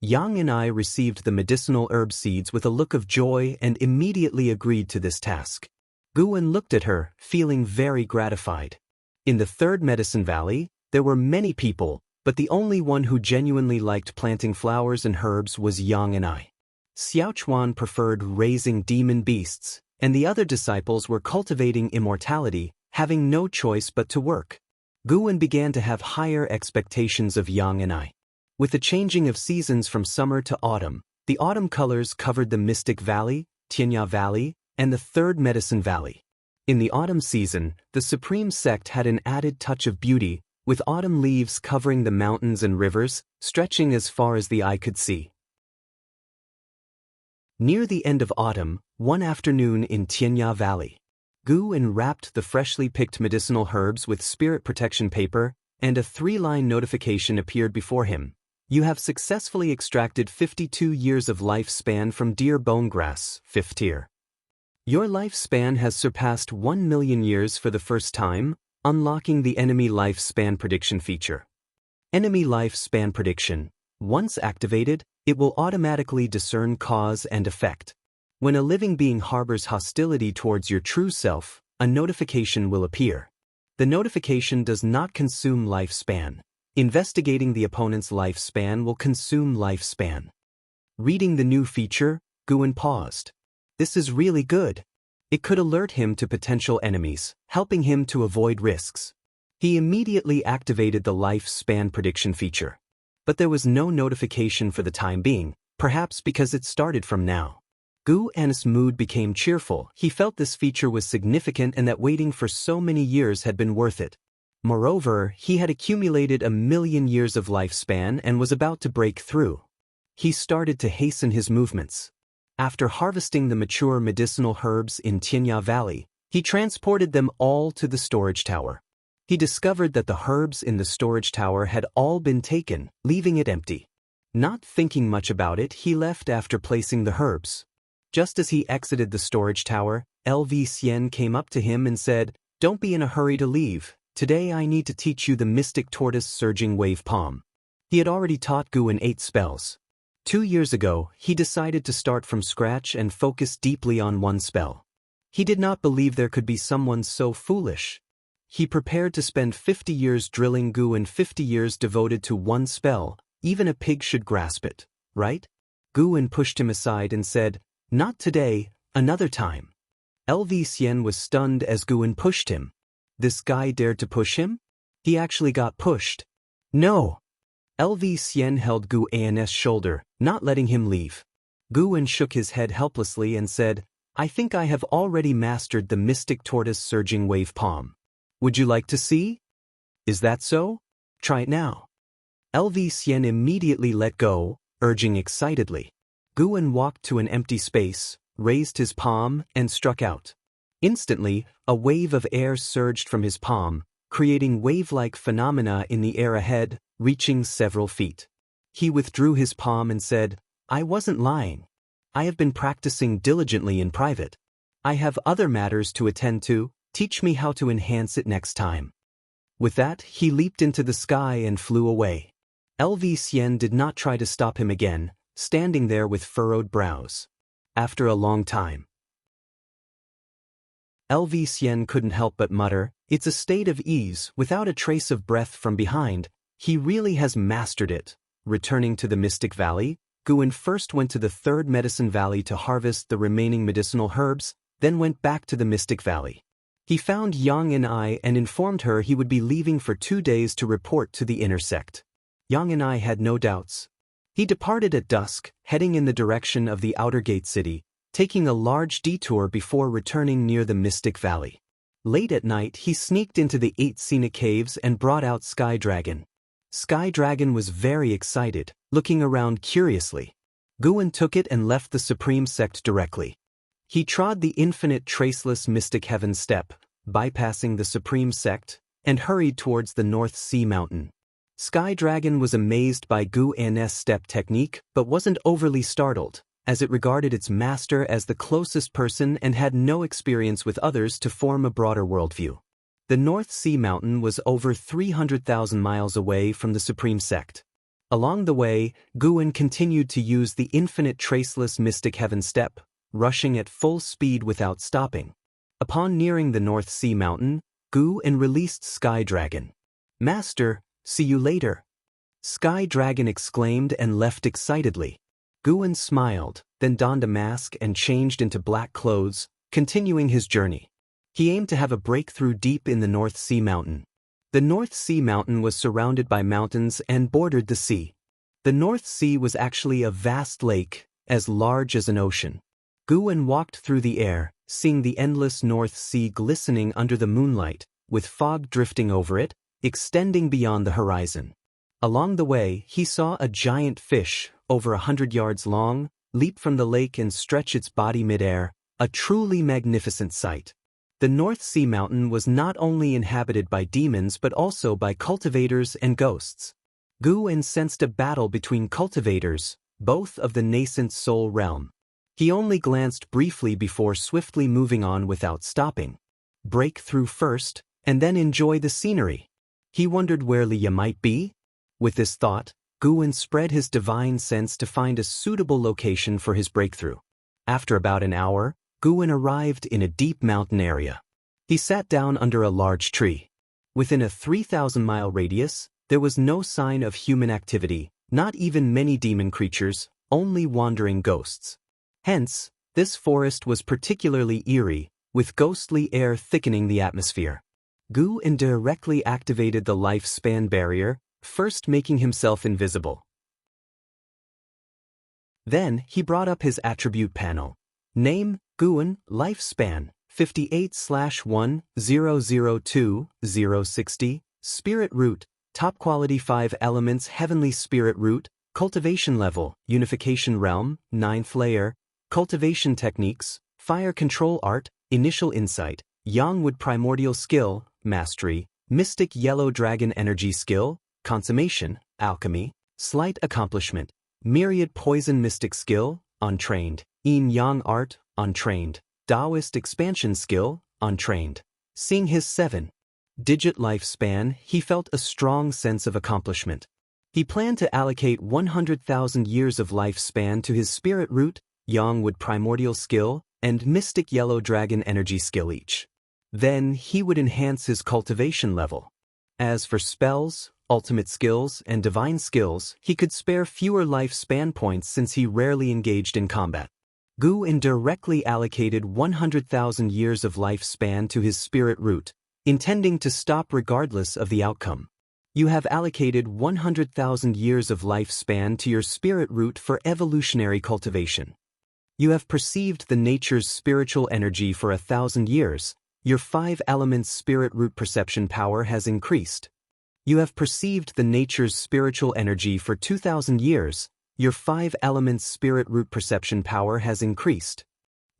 Yang and I received the medicinal herb seeds with a look of joy and immediately agreed to this task. Guwen looked at her, feeling very gratified. In the 3rd Medicine Valley, there were many people, but the only one who genuinely liked planting flowers and herbs was Yang and I. Xiaochuan preferred raising demon beasts, and the other disciples were cultivating immortality, having no choice but to work. Guwen began to have higher expectations of Yang and I. With the changing of seasons from summer to autumn, the autumn colors covered the Mystic Valley, Xianxia Valley, and the 3rd Medicine Valley. In the autumn season, the Supreme Sect had an added touch of beauty, with autumn leaves covering the mountains and rivers, stretching as far as the eye could see. Near the end of autumn, one afternoon in Xianxia Valley, Guwen wrapped the freshly picked medicinal herbs with spirit protection paper, and a 3-line notification appeared before him. You have successfully extracted 52 years of lifespan from deer bone grass, 5th tier. Your lifespan has surpassed 1 million years for the first time, unlocking the enemy lifespan prediction feature. Enemy lifespan prediction. Once activated, it will automatically discern cause and effect. When a living being harbors hostility towards your true self, a notification will appear. The notification does not consume lifespan. Investigating the opponent's lifespan will consume lifespan. Reading the new feature, Guwen paused. This is really good. It could alert him to potential enemies, helping him to avoid risks. He immediately activated the lifespan prediction feature. But there was no notification for the time being, perhaps because it started from now. Guwen's mood became cheerful. He felt this feature was significant and that waiting for so many years had been worth it. Moreover, he had accumulated 1 million years of lifespan and was about to break through. He started to hasten his movements. After harvesting the mature medicinal herbs in Xianxia Valley, he transported them all to the storage tower. He discovered that the herbs in the storage tower had all been taken, leaving it empty. Not thinking much about it, he left after placing the herbs. Just as he exited the storage tower, LV Xian came up to him and said, "Don't be in a hurry to leave. Today I need to teach you the Mystic Tortoise Surging Wave Palm." He had already taught Guwen 8 spells. 2 years ago, he decided to start from scratch and focus deeply on one spell. He did not believe there could be someone so foolish. He prepared to spend 50 years drilling Guwen, 50 years devoted to one spell. Even a pig should grasp it, right? Guwen pushed him aside and said, "Not today, another time." LV Xian was stunned as Guwen pushed him. This guy dared to push him? He actually got pushed. No! LV Xian held Guwen's shoulder, not letting him leave. Guwen shook his head helplessly and said, "I think I have already mastered the Mystic Tortoise Surging Wave Palm. Would you like to see? Is that so? Try it now." LV Xian immediately let go, urging excitedly. Guwen walked to an empty space, raised his palm, and struck out. Instantly, a wave of air surged from his palm, creating wave-like phenomena in the air ahead, reaching several feet. He withdrew his palm and said, "I wasn't lying. I have been practicing diligently in private. I have other matters to attend to. Teach me how to enhance it next time." With that, he leaped into the sky and flew away. LV Xian did not try to stop him again, standing there with furrowed brows. After a long time, LV Xian couldn't help but mutter, "It's a state of ease, without a trace of breath from behind. He really has mastered it." Returning to the Mystic Valley, Guwen first went to the 3rd Medicine Valley to harvest the remaining medicinal herbs, then went back to the Mystic Valley. He found Yang and I and informed her he would be leaving for 2 days to report to the inner sect. Yang and I had no doubts. He departed at dusk, heading in the direction of the outer gate city, taking a large detour before returning near the Mystic Valley. Late at night, he sneaked into the 8 scenic caves and brought out Sky Dragon. Sky Dragon was very excited, looking around curiously. Guan took it and left the Supreme Sect directly. He trod the infinite traceless Mystic Heaven step, bypassing the Supreme Sect, and hurried towards the North Sea Mountain. Sky Dragon was amazed by Guan's step technique but wasn't overly startled, as it regarded its master as the closest person and had no experience with others to form a broader worldview. The North Sea Mountain was over 300,000 miles away from the Supreme Sect. Along the way, Guan continued to use the infinite traceless Mystic Heaven step, rushing at full speed without stopping. Upon nearing the North Sea Mountain, Guan released Sky Dragon. "Master, see you later," Sky Dragon exclaimed and left excitedly. Guan smiled, then donned a mask and changed into black clothes, continuing his journey. He aimed to have a breakthrough deep in the North Sea Mountain. The North Sea Mountain was surrounded by mountains and bordered the sea. The North Sea was actually a vast lake, as large as an ocean. Guan walked through the air, seeing the endless North Sea glistening under the moonlight, with fog drifting over it, extending beyond the horizon. Along the way, he saw a giant fish, over 100 yards long, leap from the lake and stretch its body midair, a truly magnificent sight. The North Sea Mountain was not only inhabited by demons but also by cultivators and ghosts. Guan sensed a battle between cultivators, both of the nascent soul realm. He only glanced briefly before swiftly moving on without stopping. Break through first, and then enjoy the scenery. He wondered where Liya might be. With this thought, Guan spread his divine sense to find a suitable location for his breakthrough. After about an hour, Guan arrived in a deep mountain area. He sat down under a large tree. Within a 3,000-mile radius, there was no sign of human activity, not even many demon creatures, only wandering ghosts. Hence, this forest was particularly eerie, with ghostly air thickening the atmosphere. Guan directly activated the lifespan barrier, first making himself invisible. Then, he brought up his attribute panel. Name, Guan, lifespan, 58/1002060, spirit root, top quality 5 elements heavenly spirit root, cultivation level, unification realm, 9th layer, cultivation techniques, fire control art, initial insight, Yangwood primordial skill, mastery, mystic yellow dragon energy skill, consummation, alchemy, slight accomplishment, myriad poison mystic skill, untrained, yin yang art, untrained, Taoist expansion skill, untrained. Seeing his 7-digit lifespan, he felt a strong sense of accomplishment. He planned to allocate 100,000 years of lifespan to his spirit root, Yangwood primordial skill, and mystic yellow dragon energy skill each. Then he would enhance his cultivation level. As for spells, ultimate skills, and divine skills, he could spare fewer lifespan points since he rarely engaged in combat. Guan directly allocated 100,000 years of lifespan to his spirit root, intending to stop regardless of the outcome. You have allocated 100,000 years of lifespan to your spirit root for evolutionary cultivation. You have perceived the nature's spiritual energy for 1,000 years. Your 5 elements spirit root perception power has increased. You have perceived the nature's spiritual energy for 2,000 years. Your 5 elements spirit root perception power has increased.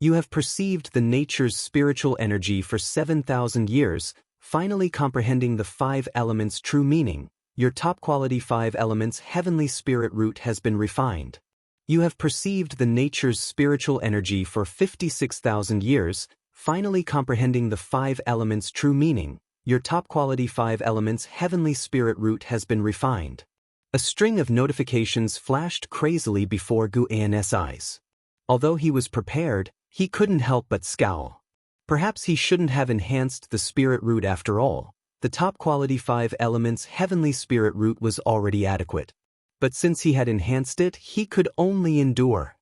You have perceived the nature's spiritual energy for 7,000 years, finally comprehending the 5 elements' true meaning. Your top quality 5 elements heavenly spirit root has been refined. You have perceived the nature's spiritual energy for 56,000 years, finally comprehending the 5 elements' true meaning. Your top quality 5 elements heavenly spirit root has been refined. A string of notifications flashed crazily before Guan's eyes. Although he was prepared, he couldn't help but scowl. Perhaps he shouldn't have enhanced the spirit root after all. The top quality 5 elements heavenly spirit root was already adequate. But since he had enhanced it, he could only endure.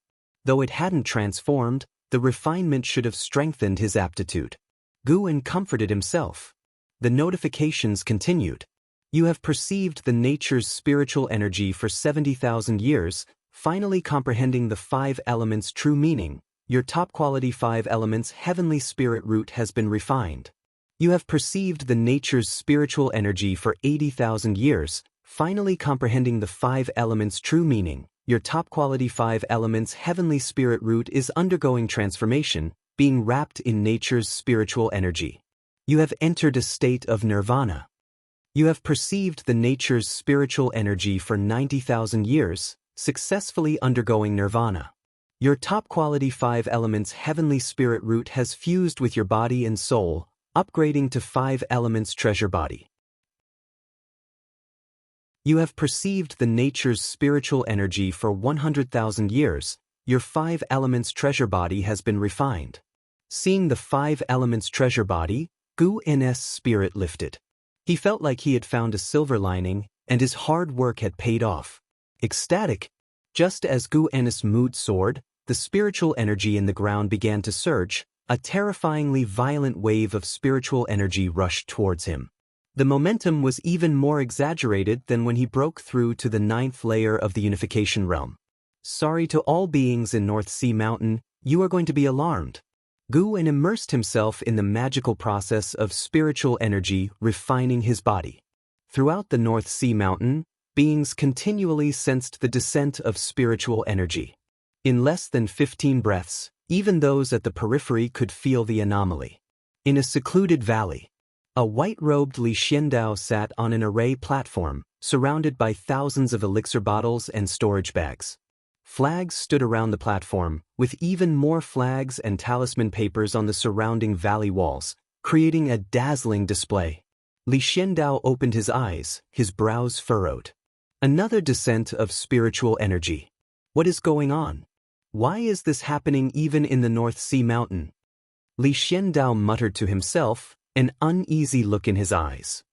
Though it hadn't transformed, the refinement should have strengthened his aptitude. Guan comforted himself. The notifications continued. You have perceived the nature's spiritual energy for 70,000 years, finally comprehending the 5 elements' true meaning. Your top-quality 5 elements heavenly spirit root has been refined. You have perceived the nature's spiritual energy for 80,000 years, finally comprehending the 5 elements' true meaning. Your top-quality 5 elements heavenly spirit root is undergoing transformation, being wrapped in nature's spiritual energy. You have entered a state of nirvana. You have perceived the nature's spiritual energy for 90,000 years, successfully undergoing nirvana. Your top-quality 5 elements heavenly spirit root has fused with your body and soul, upgrading to 5 elements treasure body. You have perceived the nature's spiritual energy for 100,000 years, your 5 elements treasure body has been refined. Seeing the 5 elements treasure body, Guan's spirit lifted. He felt like he had found a silver lining, and his hard work had paid off. Ecstatic, just as Guan's mood soared, the spiritual energy in the ground began to surge, a terrifyingly violent wave of spiritual energy rushed towards him. The momentum was even more exaggerated than when he broke through to the 9th layer of the unification realm. Sorry to all beings in North Sea Mountain, you are going to be alarmed. Guan immersed himself in the magical process of spiritual energy refining his body. Throughout the North Sea Mountain, beings continually sensed the descent of spiritual energy. In less than 15 breaths, even those at the periphery could feel the anomaly. In a secluded valley, a white-robed Li Xiandao sat on an array platform, surrounded by thousands of elixir bottles and storage bags. Flags stood around the platform, with even more flags and talisman papers on the surrounding valley walls, creating a dazzling display. Li Xiandao opened his eyes, his brows furrowed. Another descent of spiritual energy. What is going on? Why is this happening even in the North Sea Mountain? Li Xiandao muttered to himself, an uneasy look in his eyes.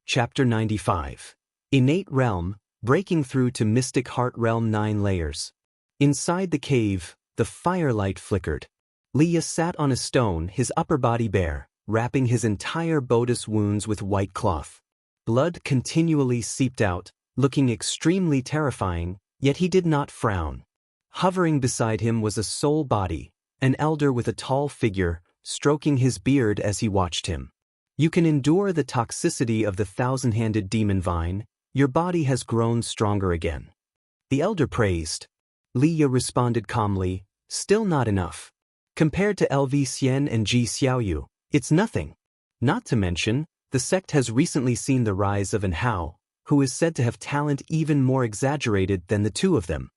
Chapter 95. Innate Realm, Breaking Through to Mystic Heart Realm 9 Layers. Inside the cave, the firelight flickered. Leah sat on a stone, his upper body bare, wrapping his entire bodice wounds with white cloth. Blood continually seeped out, looking extremely terrifying, yet he did not frown. Hovering beside him was a soul body, an elder with a tall figure, stroking his beard as he watched him. You can endure the toxicity of the 1,000-handed demon vine, your body has grown stronger again. The elder praised. Leah responded calmly, still not enough. Compared to LV Xian and Ji Xiaoyu, it's nothing. Not to mention, the sect has recently seen the rise of an Hao, who is said to have talent even more exaggerated than the two of them.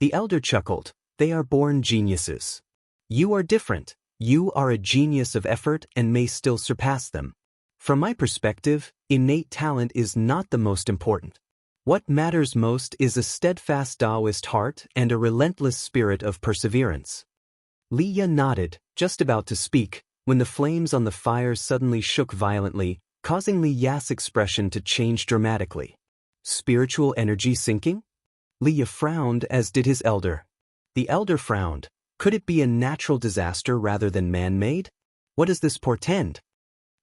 The elder chuckled, they are born geniuses. You are different, you are a genius of effort and may still surpass them. From my perspective, innate talent is not the most important. What matters most is a steadfast Taoist heart and a relentless spirit of perseverance. Leah nodded, just about to speak, when the flames on the fire suddenly shook violently, causing Li Ya's expression to change dramatically. Spiritual energy sinking? Leah frowned, as did his elder. The elder frowned. Could it be a natural disaster rather than man-made? What does this portend?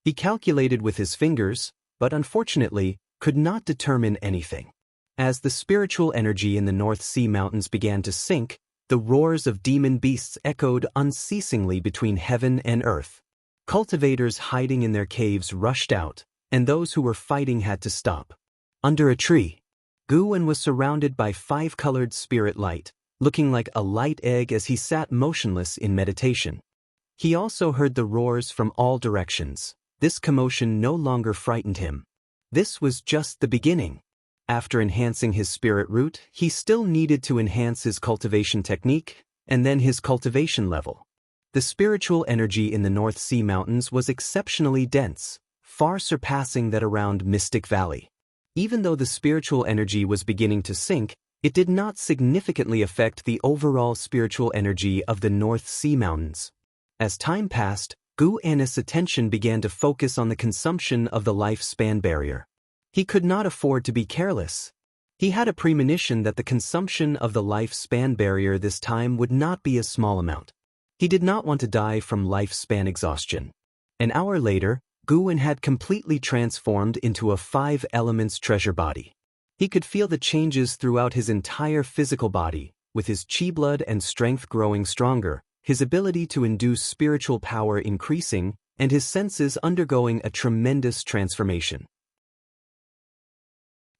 He calculated with his fingers, but unfortunately, could not determine anything. As the spiritual energy in the North Sea Mountains began to sink, the roars of demon beasts echoed unceasingly between heaven and earth. Cultivators hiding in their caves rushed out, and those who were fighting had to stop. Under a tree, Guan was surrounded by 5-colored spirit light, looking like a light egg as he sat motionless in meditation. He also heard the roars from all directions. This commotion no longer frightened him. This was just the beginning. After enhancing his spirit root, he still needed to enhance his cultivation technique, and then his cultivation level. The spiritual energy in the North Sea Mountains was exceptionally dense, far surpassing that around Mystic Valley. Even though the spiritual energy was beginning to sink, it did not significantly affect the overall spiritual energy of the North Sea Mountains. As time passed, Guan's attention began to focus on the consumption of the lifespan barrier. He could not afford to be careless. He had a premonition that the consumption of the lifespan barrier this time would not be a small amount. He did not want to die from lifespan exhaustion. An hour later, Guwen had completely transformed into a 5 elements treasure body. He could feel the changes throughout his entire physical body, with his chi blood and strength growing stronger, his ability to induce spiritual power increasing, and his senses undergoing a tremendous transformation.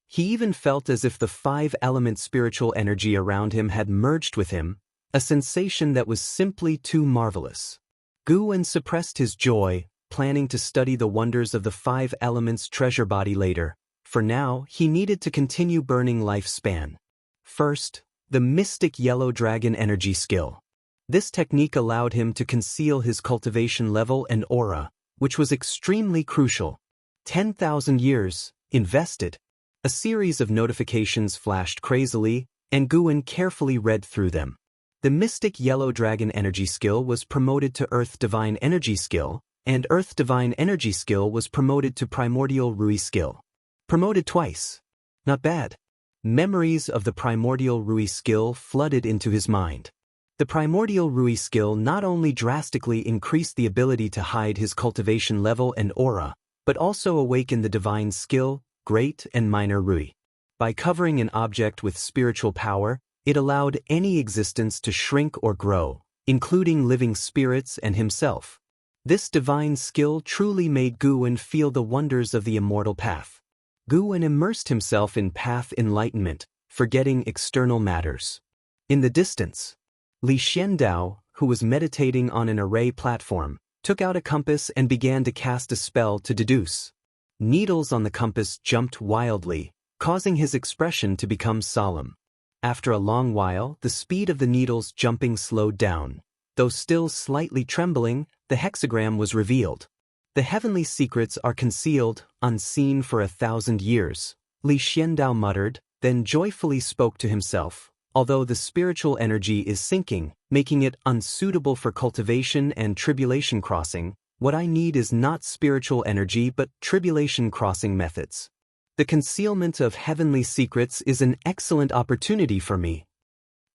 He even felt as if the 5-element spiritual energy around him had merged with him, a sensation that was simply too marvelous. Guwen suppressed his joy, planning to study the wonders of the 5 elements treasure body later. For now, he needed to continue burning lifespan. First, the Mystic Yellow Dragon Energy Skill. This technique allowed him to conceal his cultivation level and aura, which was extremely crucial. 10,000 years, invested. A series of notifications flashed crazily, and Guwen carefully read through them. The Mystic Yellow Dragon Energy Skill was promoted to Earth Divine Energy Skill, and Earth Divine Energy Skill was promoted to Primordial Rui Skill. Promoted twice. Not bad. Memories of the Primordial Rui Skill flooded into his mind. The Primordial Rui Skill not only drastically increased the ability to hide his cultivation level and aura, but also awakened the Divine Skill, Great and Minor Rui. By covering an object with spiritual power, it allowed any existence to shrink or grow, including living spirits and himself. This divine skill truly made Guwen feel the wonders of the immortal path. Guwen immersed himself in path enlightenment, forgetting external matters. In the distance, Li Xiandao, who was meditating on an array platform, took out a compass and began to cast a spell to deduce. Needles on the compass jumped wildly, causing his expression to become solemn. After a long while, the speed of the needles jumping slowed down. Though still slightly trembling, the hexagram was revealed. The heavenly secrets are concealed, unseen for 1,000 years, Li Xiandao muttered, then joyfully spoke to himself. Although the spiritual energy is sinking, making it unsuitable for cultivation and tribulation crossing, what I need is not spiritual energy but tribulation crossing methods. The concealment of heavenly secrets is an excellent opportunity for me.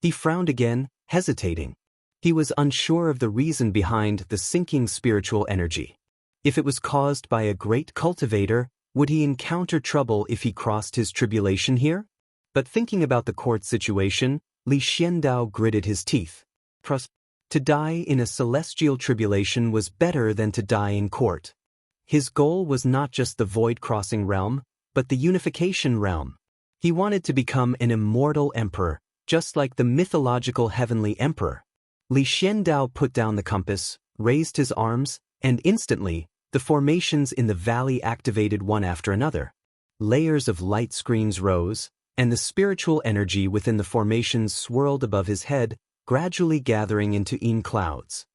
He frowned again, hesitating. He was unsure of the reason behind the sinking spiritual energy. If it was caused by a great cultivator, would he encounter trouble if he crossed his tribulation here? But thinking about the court situation, Li Xiandao gritted his teeth. To die in a celestial tribulation was better than to die in court. His goal was not just the void-crossing realm, but the unification realm. He wanted to become an immortal emperor, just like the mythological heavenly emperor. Li Xiandao put down the compass, raised his arms, and instantly, the formations in the valley activated one after another. Layers of light screens rose, and the spiritual energy within the formations swirled above his head, gradually gathering into clouds.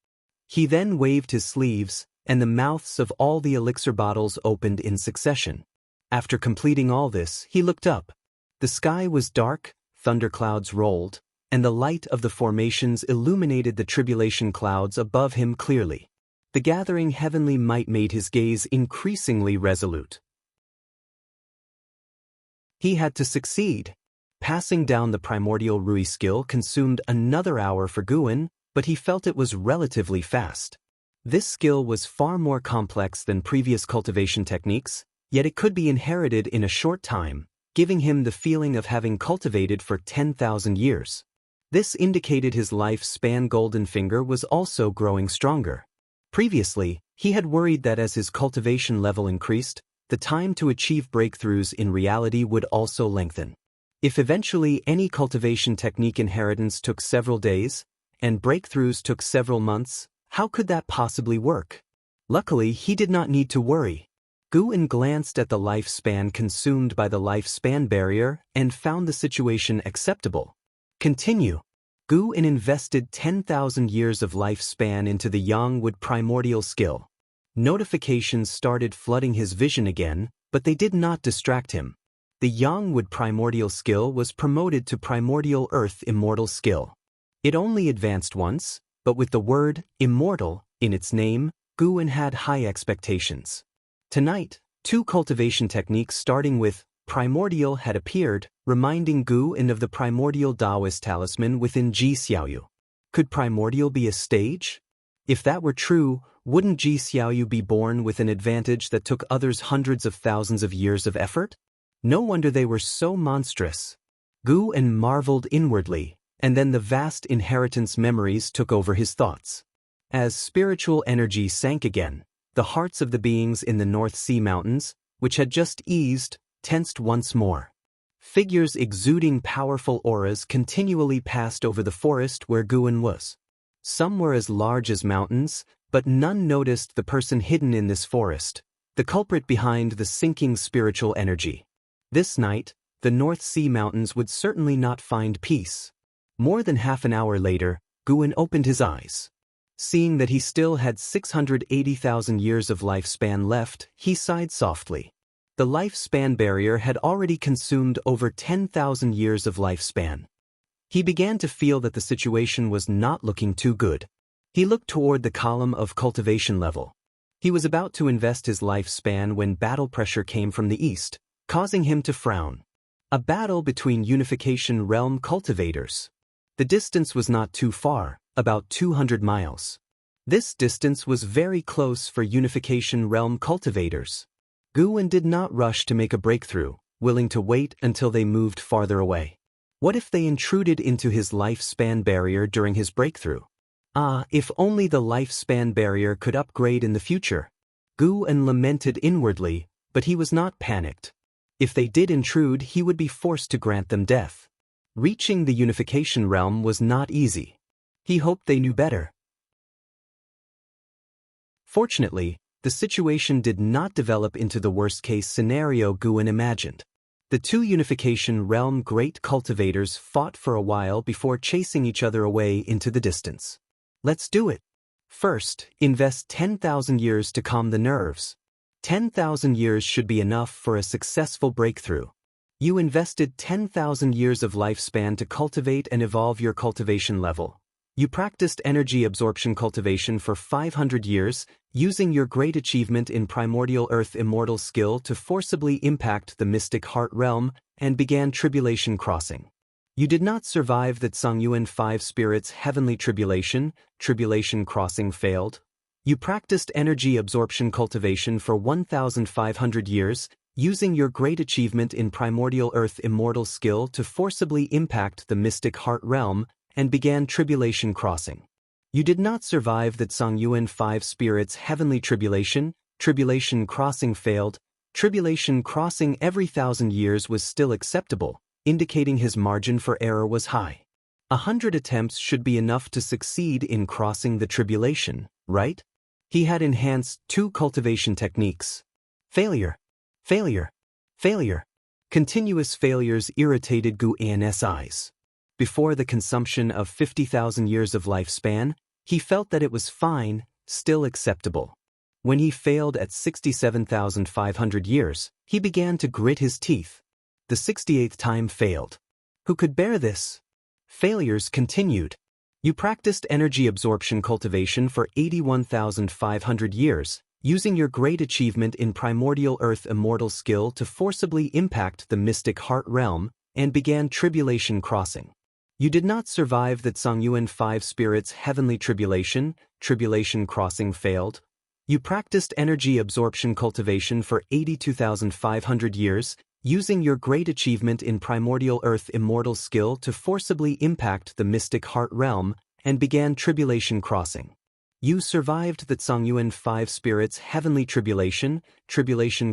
He then waved his sleeves, and the mouths of all the elixir bottles opened in succession. After completing all this, he looked up. The sky was dark, thunderclouds rolled, and the light of the formations illuminated the tribulation clouds above him clearly. The gathering heavenly might made his gaze increasingly resolute. He had to succeed. Passing down the Primordial Rui skill consumed another hour for Guwen, but he felt it was relatively fast. This skill was far more complex than previous cultivation techniques, yet it could be inherited in a short time, giving him the feeling of having cultivated for 10,000 years. This indicated his lifespan golden finger was also growing stronger. Previously, he had worried that as his cultivation level increased, the time to achieve breakthroughs in reality would also lengthen. If eventually any cultivation technique inheritance took several days, and breakthroughs took several months, how could that possibly work? Luckily, he did not need to worry. Guwen glanced at the lifespan consumed by the lifespan barrier and found the situation acceptable. Continue. Guwen invested 10,000 years of lifespan into the Yangwood primordial skill. Notifications started flooding his vision again, but they did not distract him. The Yangwood primordial skill was promoted to Primordial Earth Immortal skill. It only advanced once, but with the word Immortal in its name, Guwen had high expectations. Tonight, 2 cultivation techniques starting with Primordial had appeared, reminding Gu of the primordial Taoist talisman within Xiaoyu. Could primordial be a stage? If that were true, wouldn't Xiaoyu be born with an advantage that took others hundreds of thousands of years of effort? No wonder they were so monstrous. Gu marveled inwardly, and then the vast inheritance memories took over his thoughts. As spiritual energy sank again, the hearts of the beings in the North Sea Mountains, which had just eased, tensed once more. Figures exuding powerful auras continually passed over the forest where Guan was. Some were as large as mountains, but none noticed the person hidden in this forest, the culprit behind the sinking spiritual energy. This night, the North Sea Mountains would certainly not find peace. More than half an hour later, Guan opened his eyes. Seeing that he still had 680,000 years of lifespan left, he sighed softly. The lifespan barrier had already consumed over 10,000 years of lifespan. He began to feel that the situation was not looking too good. He looked toward the column of cultivation level. He was about to invest his lifespan when battle pressure came from the east, causing him to frown. A battle between Unification Realm cultivators. The distance was not too far, about 200 miles. This distance was very close for Unification Realm cultivators. Guan did not rush to make a breakthrough, willing to wait until they moved farther away. What if they intruded into his lifespan barrier during his breakthrough? If only the lifespan barrier could upgrade in the future. Guan lamented inwardly, but he was not panicked. If they did intrude, he would be forced to grant them death. Reaching the Unification Realm was not easy. He hoped they knew better. Fortunately, the situation did not develop into the worst-case scenario Guan imagined. The two Unification Realm great cultivators fought for a while before chasing each other away into the distance. Let's do it. First, invest 10,000 years to calm the nerves. 10,000 years should be enough for a successful breakthrough. You invested 10,000 years of lifespan to cultivate and evolve your cultivation level. You practiced energy absorption cultivation for 500 years, using your great achievement in Primordial Earth Immortal skill to forcibly impact the Mystic Heart Realm, and began Tribulation Crossing. You did not survive the Tsongyuan 5 Spirits Heavenly Tribulation Crossing failed. You practiced energy absorption cultivation for 1,500 years, using your great achievement in Primordial Earth Immortal skill to forcibly impact the Mystic Heart Realm, and began Tribulation Crossing. You did not survive the Tsongyuan 5 Spirits Heavenly Tribulation Crossing failed. Tribulation Crossing every 1,000 years was still acceptable, indicating his margin for error was high. 100 attempts should be enough to succeed in crossing the tribulation, right? He had enhanced 2 cultivation techniques. Failure. Continuous failures irritated Guan's eyes. Before the consumption of 50,000 years of lifespan, he felt that it was fine, still acceptable. When he failed at 67,500 years, he began to grit his teeth. The 68th time failed. Who could bear this? Failures continued. You practiced energy absorption cultivation for 81,500 years, using your great achievement in Primordial Earth Immortal skill to forcibly impact the Mystic Heart Realm, and began Tribulation Crossing. You did not survive the Tsongyuan 5 Spirits Heavenly Tribulation Crossing failed. You practiced energy absorption cultivation for 82,500 years, using your great achievement in Primordial Earth Immortal skill to forcibly impact the Mystic Heart Realm, and began Tribulation Crossing. You survived the Tsongyuan 5 Spirits Heavenly Tribulation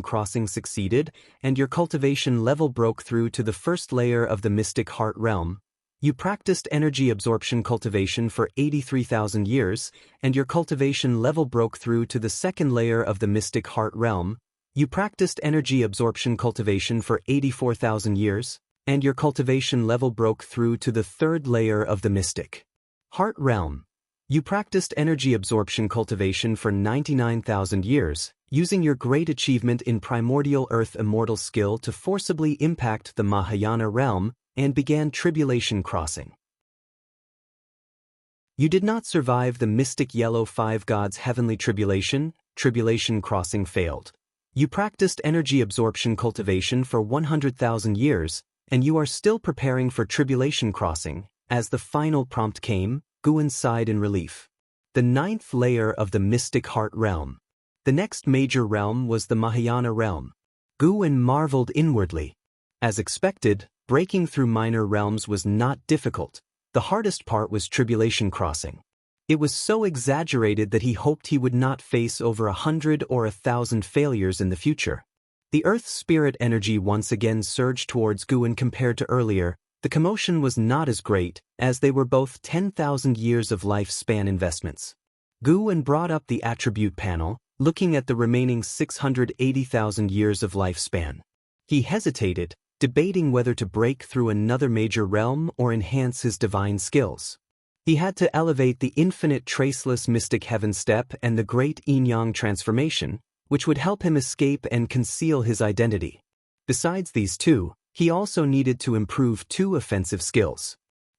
Crossing succeeded, and your cultivation level broke through to the first layer of the Mystic Heart Realm. You practiced energy absorption cultivation for 83,000 years, and your cultivation level broke through to the second layer of the Mystic Heart Realm. You practiced energy absorption cultivation for 84,000 years, and your cultivation level broke through to the third layer of the Mystic Heart Realm. You practiced energy absorption cultivation for 99,000 years, using your great achievement in Primordial Earth Immortal skill to forcibly impact the Mahayana Realm, and began Tribulation Crossing. You did not survive the Mystic Yellow 5 Gods Heavenly Tribulation Crossing failed. You practiced energy absorption cultivation for 100,000 years, and you are still preparing for tribulation crossing. As the final prompt came, Guwen sighed in relief. The 9th layer of the Mystic Heart Realm. The next major realm was the Mahayana realm. Guwen marveled inwardly. As expected, breaking through minor realms was not difficult. The hardest part was tribulation crossing. It was so exaggerated that he hoped he would not face over 100 or 1,000 failures in the future. The Earth's spirit energy once again surged towards Guwen compared to earlier. The commotion was not as great, as they were both 10,000 years of lifespan investments. Guwen brought up the attribute panel, looking at the remaining 680,000 years of lifespan. He hesitated, debating whether to break through another major realm or enhance his divine skills. He had to elevate the infinite traceless mystic heaven step and the great yin-yang transformation, which would help him escape and conceal his identity. Besides these two, he also needed to improve 2 offensive skills.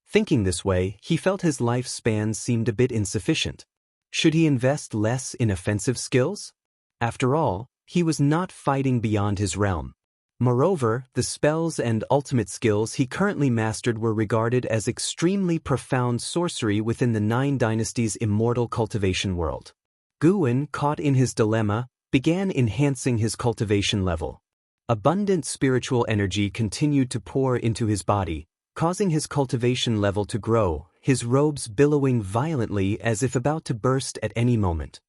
Thinking this way, he felt his lifespan seemed a bit insufficient. Should he invest less in offensive skills? After all, he was not fighting beyond his realm. Moreover, the spells and ultimate skills he currently mastered were regarded as extremely profound sorcery within the 9 Dynasties' Immortal cultivation world. Guwen, caught in his dilemma, began enhancing his cultivation level. Abundant spiritual energy continued to pour into his body, causing his cultivation level to grow, his robes billowing violently as if about to burst at any moment.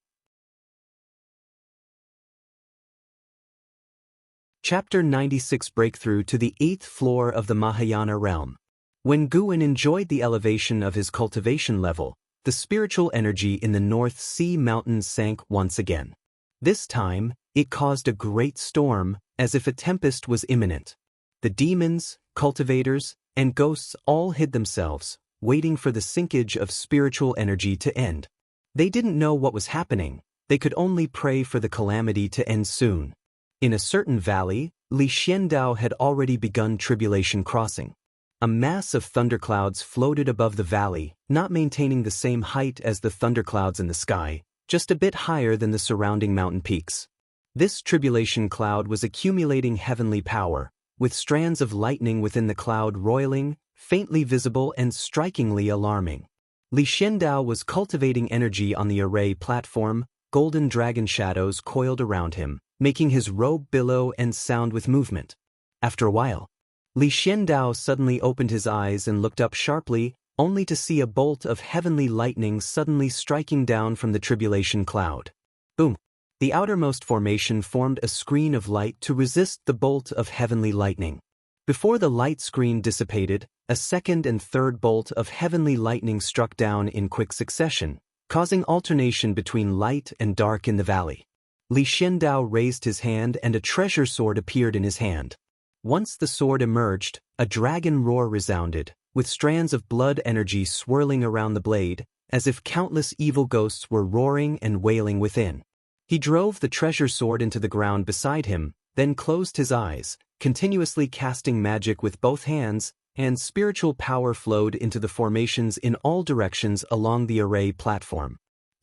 Chapter 96 Breakthrough to the 8th floor of the Mahayana realm. When Guwen enjoyed the elevation of his cultivation level, the spiritual energy in the North Sea Mountains sank once again. This time, it caused a great storm, as if a tempest was imminent. The demons, cultivators, and ghosts all hid themselves, waiting for the sinkage of spiritual energy to end. They didn't know what was happening, they could only pray for the calamity to end soon. In a certain valley, Li Xiandao had already begun tribulation crossing. A mass of thunderclouds floated above the valley, not maintaining the same height as the thunderclouds in the sky, just a bit higher than the surrounding mountain peaks. This tribulation cloud was accumulating heavenly power, with strands of lightning within the cloud roiling, faintly visible and strikingly alarming. Li Xiandao was cultivating energy on the array platform, golden dragon shadows coiled around him, making his robe billow and sound with movement. After a while, Li Xiandao suddenly opened his eyes and looked up sharply, only to see a bolt of heavenly lightning suddenly striking down from the tribulation cloud. Boom! The outermost formation formed a screen of light to resist the bolt of heavenly lightning. Before the light screen dissipated, a second and third bolt of heavenly lightning struck down in quick succession, causing alternation between light and dark in the valley. Li Xiandao raised his hand and a treasure sword appeared in his hand. Once the sword emerged, a dragon roar resounded, with strands of blood energy swirling around the blade, as if countless evil ghosts were roaring and wailing within. He drove the treasure sword into the ground beside him, then closed his eyes, continuously casting magic with both hands, and spiritual power flowed into the formations in all directions along the array platform.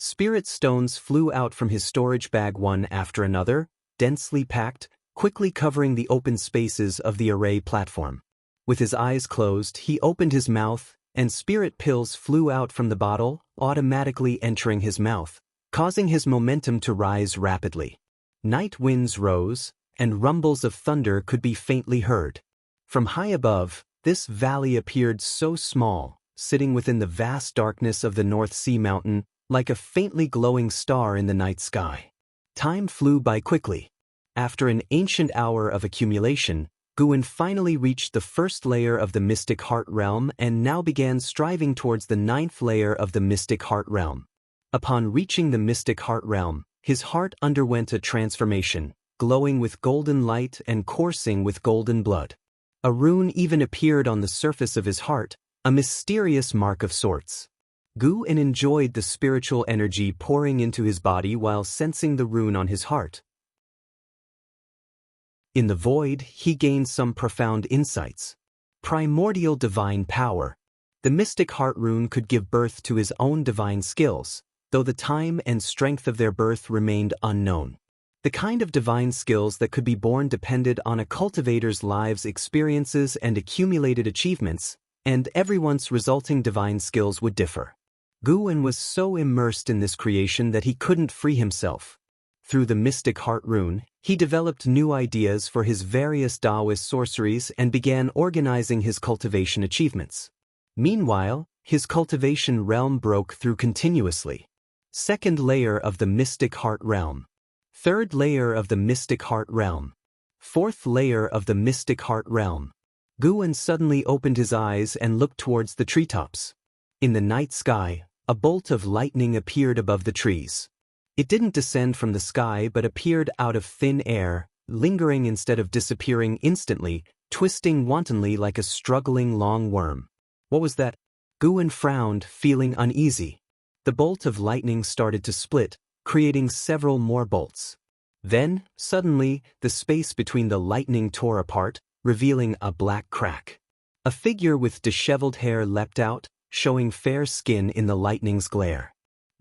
Spirit stones flew out from his storage bag one after another, densely packed, quickly covering the open spaces of the array platform. With his eyes closed, he opened his mouth, and spirit pills flew out from the bottle, automatically entering his mouth, causing his momentum to rise rapidly. Night winds rose, and rumbles of thunder could be faintly heard. From high above, this valley appeared so small, sitting within the vast darkness of the North Sea Mountain, like a faintly glowing star in the night sky. Time flew by quickly. After an ancient hour of accumulation, Guwen finally reached the first layer of the Mystic Heart Realm and now began striving towards the 9th layer of the Mystic Heart Realm. Upon reaching the Mystic Heart Realm, his heart underwent a transformation, glowing with golden light and coursing with golden blood. A rune even appeared on the surface of his heart, a mysterious mark of sorts. Guwen enjoyed the spiritual energy pouring into his body while sensing the rune on his heart. In the void, he gained some profound insights. Primordial divine power. The Mystic Heart rune could give birth to his own divine skills, though the time and strength of their birth remained unknown. The kind of divine skills that could be born depended on a cultivator's lives, experiences, and accumulated achievements, and everyone's resulting divine skills would differ. Guwen was so immersed in this creation that he couldn't free himself. Through the mystic heart rune, he developed new ideas for his various Taoist sorceries and began organizing his cultivation achievements. Meanwhile, his cultivation realm broke through continuously. Second layer of the mystic heart realm. Third layer of the mystic heart realm. Fourth layer of the mystic heart realm. Guwen suddenly opened his eyes and looked towards the treetops. In the night sky, a bolt of lightning appeared above the trees. It didn't descend from the sky but appeared out of thin air, lingering instead of disappearing instantly, twisting wantonly like a struggling long worm. What was that? Guwen frowned, feeling uneasy. The bolt of lightning started to split, creating several more bolts. Then, suddenly, the space between the lightning tore apart, revealing a black crack. A figure with disheveled hair leapt out, showing fair skin in the lightning's glare.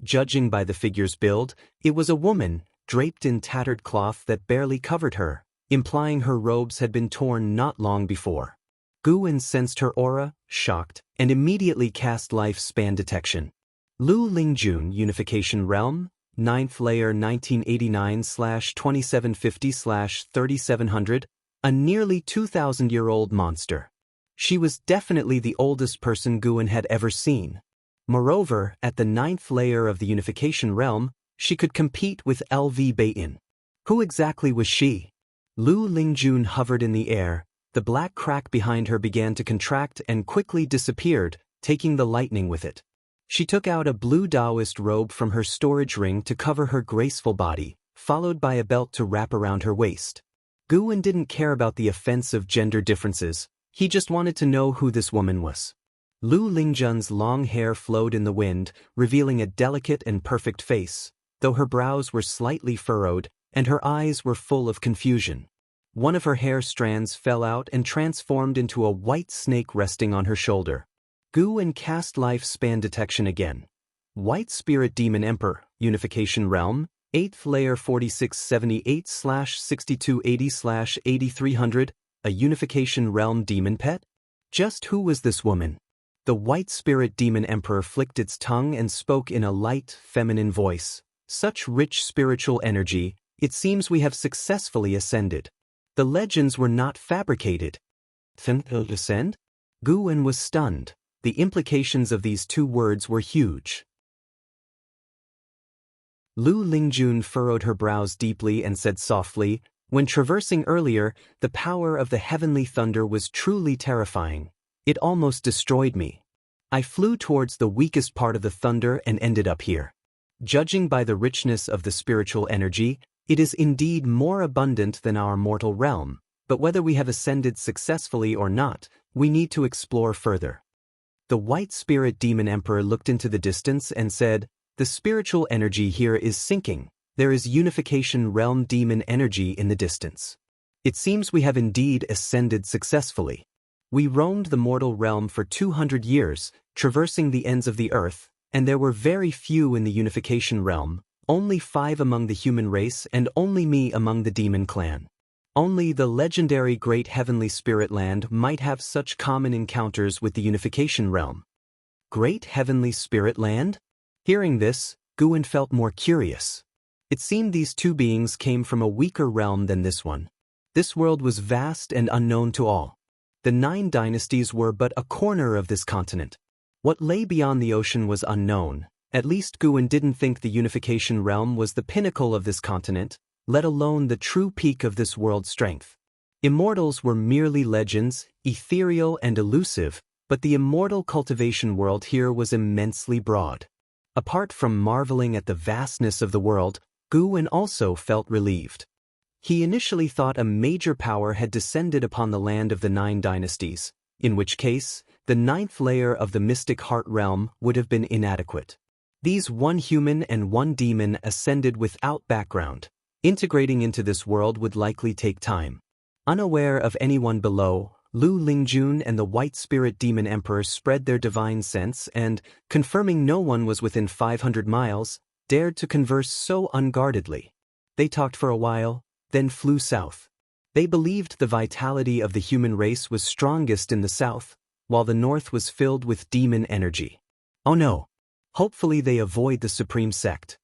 Judging by the figure's build, it was a woman, draped in tattered cloth that barely covered her, implying her robes had been torn not long before. Guwen sensed her aura, shocked, and immediately cast life span detection. Lu Lingjun Unification Realm, 9th layer 1989/2750/3700, a nearly 2,000-year-old monster. She was definitely the oldest person Guwen had ever seen. Moreover, at the 9th layer of the Unification Realm, she could compete with LV Baitin. Who exactly was she? Lu Lingjun hovered in the air. The black crack behind her began to contract and quickly disappeared, taking the lightning with it. She took out a blue Taoist robe from her storage ring to cover her graceful body, followed by a belt to wrap around her waist. Guwen didn't care about the offensive gender differences, he just wanted to know who this woman was. Lu Lingjun's long hair flowed in the wind, revealing a delicate and perfect face, though her brows were slightly furrowed, and her eyes were full of confusion. One of her hair strands fell out and transformed into a white snake resting on her shoulder. Guwen cast life span detection again. White Spirit Demon Emperor, Unification Realm, 8th layer 4678/6280/8300, a Unification Realm demon pet? Just who was this woman? The White Spirit Demon Emperor flicked its tongue and spoke in a light, feminine voice. Such rich spiritual energy, it seems we have successfully ascended. The legends were not fabricated. Ascend? Guwen was stunned. The implications of these two words were huge. Lu Lingjun furrowed her brows deeply and said softly, "When traversing earlier, the power of the heavenly thunder was truly terrifying. It almost destroyed me. I flew towards the weakest part of the thunder and ended up here. Judging by the richness of the spiritual energy, it is indeed more abundant than our mortal realm, but whether we have ascended successfully or not, we need to explore further." The White Spirit Demon Emperor looked into the distance and said, "The spiritual energy here is sinking. There is Unification Realm demon energy in the distance. It seems we have indeed ascended successfully. We roamed the mortal realm for 200 years, traversing the ends of the earth, and there were very few in the Unification Realm, only 5 among the human race and only me among the demon clan. Only the legendary Great Heavenly Spirit Land might have such common encounters with the Unification Realm." Great Heavenly Spirit Land? Hearing this, Guwen felt more curious. It seemed these two beings came from a weaker realm than this one. This world was vast and unknown to all. The 9 dynasties were but a corner of this continent. What lay beyond the ocean was unknown. At least Guwen didn't think the Unification Realm was the pinnacle of this continent, let alone the true peak of this world's strength. Immortals were merely legends, ethereal and elusive, but the immortal cultivation world here was immensely broad. Apart from marveling at the vastness of the world, Guwen also felt relieved. He initially thought a major power had descended upon the land of the 9 dynasties, in which case, the 9th layer of the mystic heart realm would have been inadequate. These 1 human and 1 demon ascended without background. Integrating into this world would likely take time. Unaware of anyone below, Lu Lingjun and the White Spirit Demon Emperor spread their divine sense and, confirming no one was within 500 miles, dared to converse so unguardedly. They talked for a while, then flew south. They believed the vitality of the human race was strongest in the south, while the north was filled with demon energy. Oh no! Hopefully they avoid the supreme sect.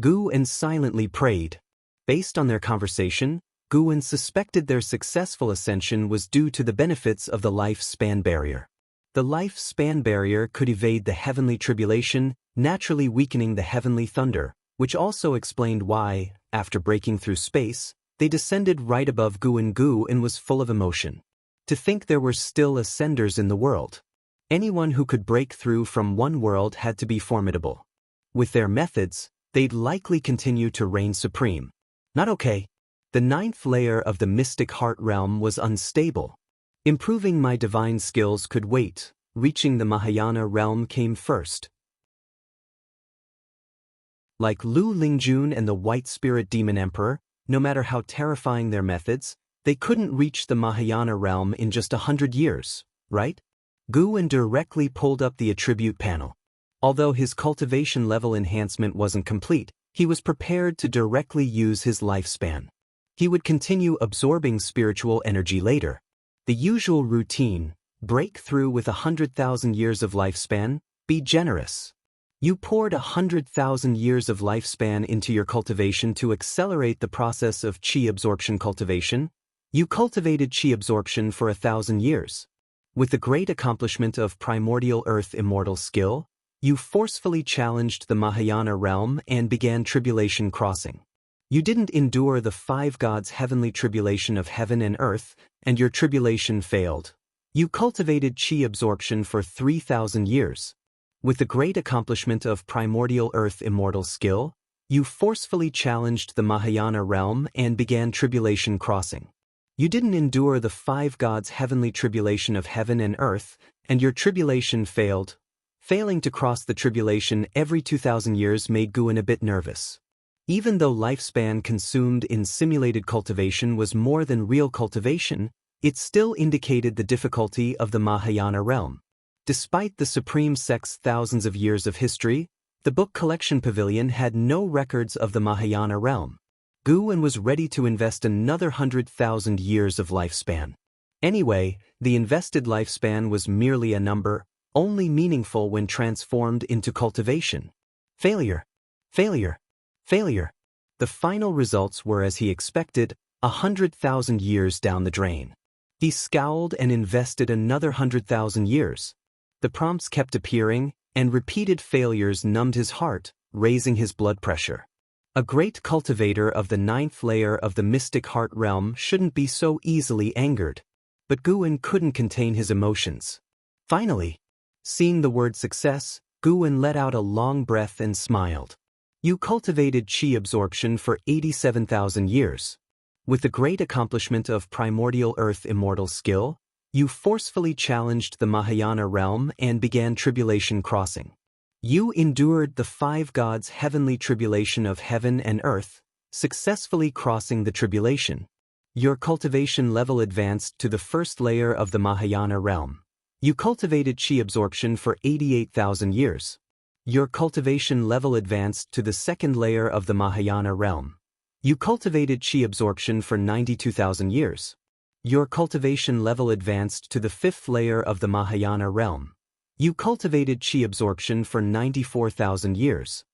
Guwen silently prayed. Based on their conversation, Guwen suspected their successful ascension was due to the benefits of the life-span barrier. The life-span barrier could evade the heavenly tribulation, naturally weakening the heavenly thunder, which also explained why, after breaking through space, they descended right above Guwen and was full of emotion. To think there were still ascenders in the world. Anyone who could break through from one world had to be formidable. With their methods, they'd likely continue to reign supreme. Not okay. The 9th layer of the mystic heart realm was unstable. Improving my divine skills could wait. Reaching the Mahayana realm came first. Like Lu Lingjun and the White Spirit Demon Emperor, no matter how terrifying their methods, they couldn't reach the Mahayana realm in just 100 years, right? Guwen directly pulled up the attribute panel. Although his cultivation level enhancement wasn't complete, he was prepared to directly use his lifespan. He would continue absorbing spiritual energy later. The usual routine: break through with 100,000 years of lifespan, be generous. You poured 100,000 years of lifespan into your cultivation to accelerate the process of chi absorption cultivation. You cultivated chi absorption for 1,000 years. With the great accomplishment of primordial earth immortal skill, you forcefully challenged the Mahayana realm and began tribulation crossing. You didn't endure the 5 gods' heavenly tribulation of heaven and earth, and your tribulation failed. You cultivated chi absorption for 3,000 years. With the great accomplishment of primordial earth immortal skill, you forcefully challenged the Mahayana realm and began tribulation crossing. You didn't endure the 5 gods' heavenly tribulation of heaven and earth, and your tribulation failed. Failing to cross the tribulation every 2,000 years made Guwen a bit nervous. Even though lifespan consumed in simulated cultivation was more than real cultivation, it still indicated the difficulty of the Mahayana realm. Despite the Supreme Sect's thousands of years of history, the book collection pavilion had no records of the Mahayana realm. Guwen was ready to invest another 100,000 years of lifespan. Anyway, the invested lifespan was merely a number, only meaningful when transformed into cultivation. Failure. Failure. Failure. The final results were as he expected, 100,000 years down the drain. He scowled and invested another 100,000 years. The prompts kept appearing, and repeated failures numbed his heart, raising his blood pressure. A great cultivator of the 9th layer of the mystic heart realm shouldn't be so easily angered. But Guwen couldn't contain his emotions. Finally, seeing the word success, Guwen let out a long breath and smiled. You cultivated chi absorption for 87,000 years. With the great accomplishment of primordial earth immortal skill, you forcefully challenged the Mahayana realm and began tribulation crossing. You endured the 5 gods' heavenly tribulation of heaven and earth, successfully crossing the tribulation. Your cultivation level advanced to the 1st layer of the Mahayana realm. You cultivated chi absorption for 88,000 years. Your cultivation level advanced to the 2nd layer of the Mahayana realm. You cultivated chi absorption for 92,000 years. Your cultivation level advanced to the 5th layer of the Mahayana realm. You cultivated chi absorption for 94,000 years.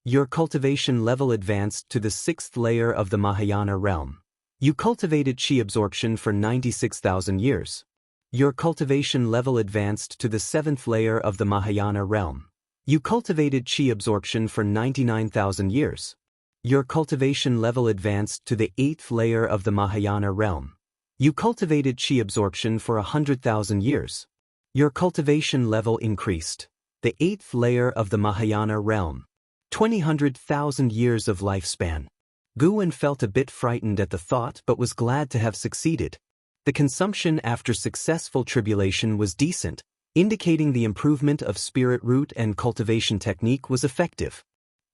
Your cultivation level advanced to the 6th layer of the Mahayana realm. You cultivated chi absorption for 96,000 years. Your cultivation level advanced to the 7th layer of the Mahayana realm. You cultivated chi absorption for 99,000 years. Your cultivation level advanced to the 8th layer of the Mahayana realm. You cultivated chi absorption for 100,000 years. Your cultivation level increased. The 8th layer of the Mahayana realm. 200,000 years of lifespan. Guwen felt a bit frightened at the thought but was glad to have succeeded. The consumption after successful tribulation was decent, indicating the improvement of spirit root and cultivation technique was effective.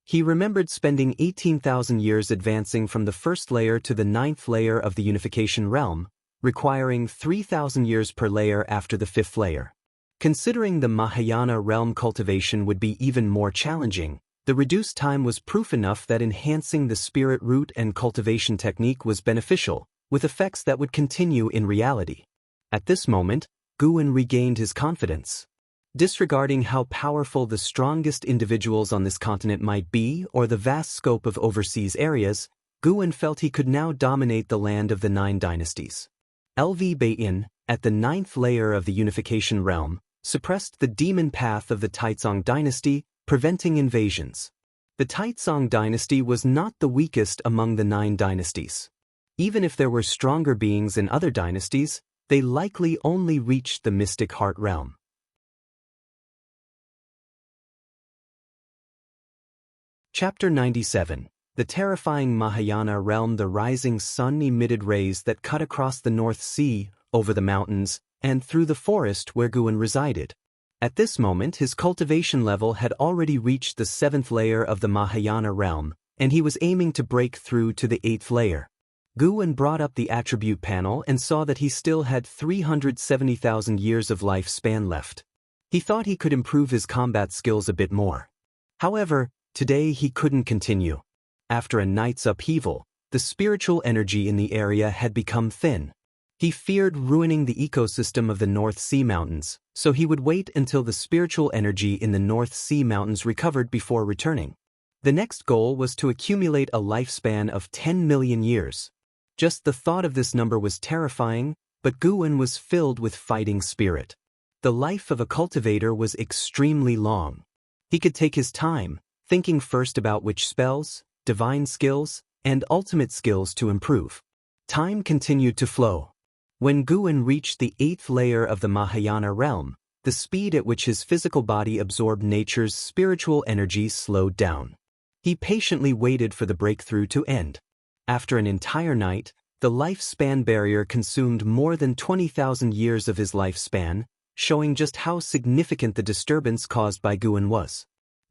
He remembered spending 18,000 years advancing from the 1st layer to the 9th layer of the unification realm, requiring 3,000 years per layer after the 5th layer. Considering the Mahayana realm cultivation would be even more challenging, The reduced time was proof enough that enhancing the spirit root and cultivation technique was beneficial, with effects that would continue in reality. At this moment, Guwen regained his confidence. Disregarding how powerful the strongest individuals on this continent might be or the vast scope of overseas areas, Guwen felt he could now dominate the land of the 9 dynasties. LV Bayin, at the 9th layer of the unification realm, suppressed the demon path of the Taizong dynasty, preventing invasions. The Taizong dynasty was not the weakest among the 9 dynasties. Even if there were stronger beings in other dynasties, they likely only reached the mystic heart realm. Chapter 97. The terrifying Mahayana realm. The rising sun emitted rays that cut across the North Sea, over the mountains, and through the forest where Guwen resided. At this moment his cultivation level had already reached the 7th layer of the Mahayana realm, and he was aiming to break through to the 8th layer. Guwen brought up the attribute panel and saw that he still had 370,000 years of lifespan left. He thought he could improve his combat skills a bit more. However, today he couldn't continue. After a night's upheaval, the spiritual energy in the area had become thin. He feared ruining the ecosystem of the North Sea Mountains, so he would wait until the spiritual energy in the North Sea Mountains recovered before returning. The next goal was to accumulate a lifespan of 10 million years. Just the thought of this number was terrifying, but Guwen was filled with fighting spirit. The life of a cultivator was extremely long. He could take his time, thinking first about which spells, divine skills, and ultimate skills to improve. Time continued to flow. When Guwen reached the 8th layer of the Mahayana realm, the speed at which his physical body absorbed nature's spiritual energy slowed down. He patiently waited for the breakthrough to end. After an entire night, the lifespan barrier consumed more than 20,000 years of his lifespan, showing just how significant the disturbance caused by Guwen was.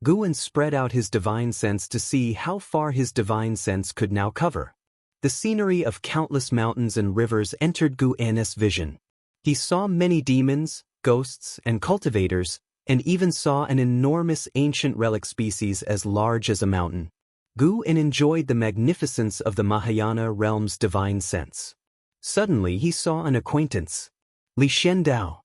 Guwen spread out his divine sense to see how far his divine sense could now cover. The scenery of countless mountains and rivers entered Guwen's vision. He saw many demons, ghosts, and cultivators, and even saw an enormous ancient relic species as large as a mountain. Guwen enjoyed the magnificence of the Mahayana realm's divine sense. Suddenly he saw an acquaintance. Li Shendao.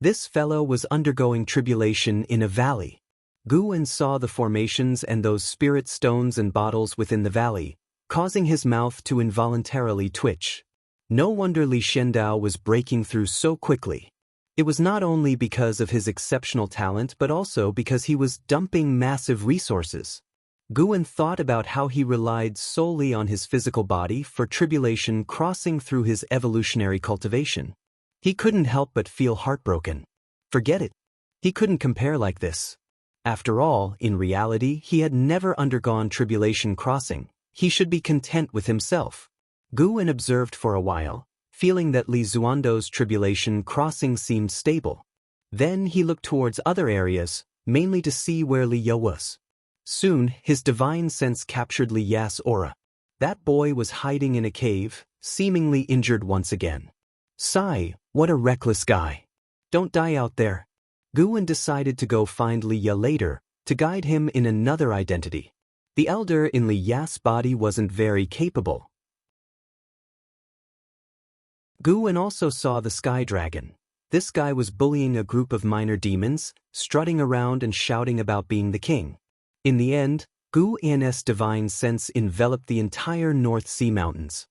This fellow was undergoing tribulation in a valley. Guwen saw the formations and those spirit stones and bottles within the valley, causing his mouth to involuntarily twitch. No wonder Li Shendao was breaking through so quickly. It was not only because of his exceptional talent but also because he was dumping massive resources. Guwen thought about how he relied solely on his physical body for tribulation crossing through his evolutionary cultivation. He couldn't help but feel heartbroken. Forget it. He couldn't compare like this. After all, in reality, he had never undergone tribulation crossing. He should be content with himself. Guwen observed for a while, feeling that Li Xuando's tribulation crossing seemed stable. Then he looked towards other areas, mainly to see where Li Yo was. Soon, his divine sense captured Li Ya's aura. That boy was hiding in a cave, seemingly injured once again. Sigh, what a reckless guy. Don't die out there. Guwen decided to go find Li Ya later, to guide him in another identity. The elder in Li Ya's body wasn't very capable. Guwen also saw the Sky Dragon. This guy was bullying a group of minor demons, strutting around and shouting about being the king. In the end, Guwen's divine sense enveloped the entire North Sea Mountains.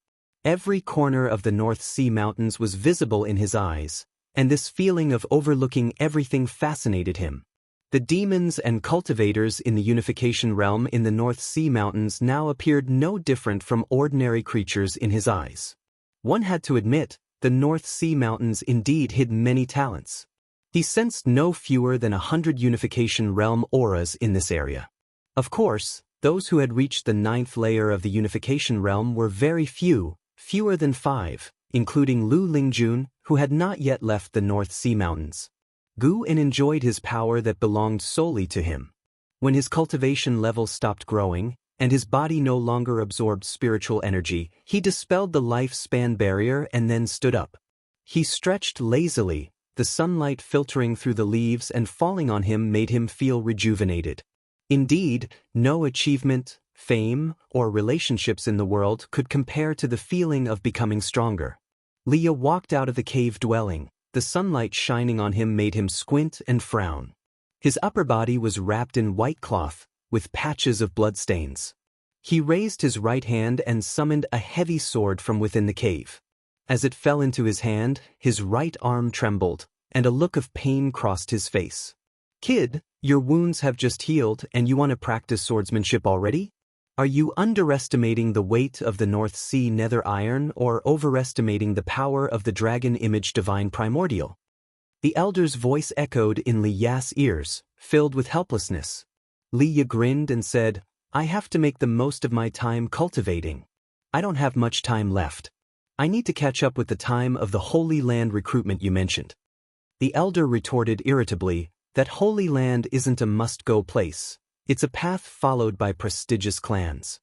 Every corner of the North Sea Mountains was visible in his eyes, and this feeling of overlooking everything fascinated him. The demons and cultivators in the unification realm in the North Sea Mountains now appeared no different from ordinary creatures in his eyes. One had to admit, the North Sea Mountains indeed hid many talents. He sensed no fewer than 100 unification realm auras in this area. Of course, those who had reached the 9th layer of the unification realm were very few, fewer than 5, including Lu Lingjun, who had not yet left the North Sea Mountains. Guwen enjoyed his power that belonged solely to him. When his cultivation level stopped growing, and his body no longer absorbed spiritual energy, he dispelled the lifespan barrier and then stood up. He stretched lazily, the sunlight filtering through the leaves and falling on him made him feel rejuvenated. Indeed, no achievement, fame, or relationships in the world could compare to the feeling of becoming stronger. Leah walked out of the cave dwelling. The sunlight shining on him made him squint and frown. His upper body was wrapped in white cloth, with patches of bloodstains. He raised his right hand and summoned a heavy sword from within the cave. As it fell into his hand, his right arm trembled, and a look of pain crossed his face. "Kid, your wounds have just healed and you want to practice swordsmanship already? Are you underestimating the weight of the North Sea nether iron or overestimating the power of the dragon image divine primordial?" The elder's voice echoed in Li Ya's ears, filled with helplessness. Li Ya grinned and said, "I have to make the most of my time cultivating. I don't have much time left. I need to catch up with the time of the Holy Land recruitment you mentioned." The elder retorted irritably that Holy Land isn't a must-go place. It's a path followed by prestigious clans.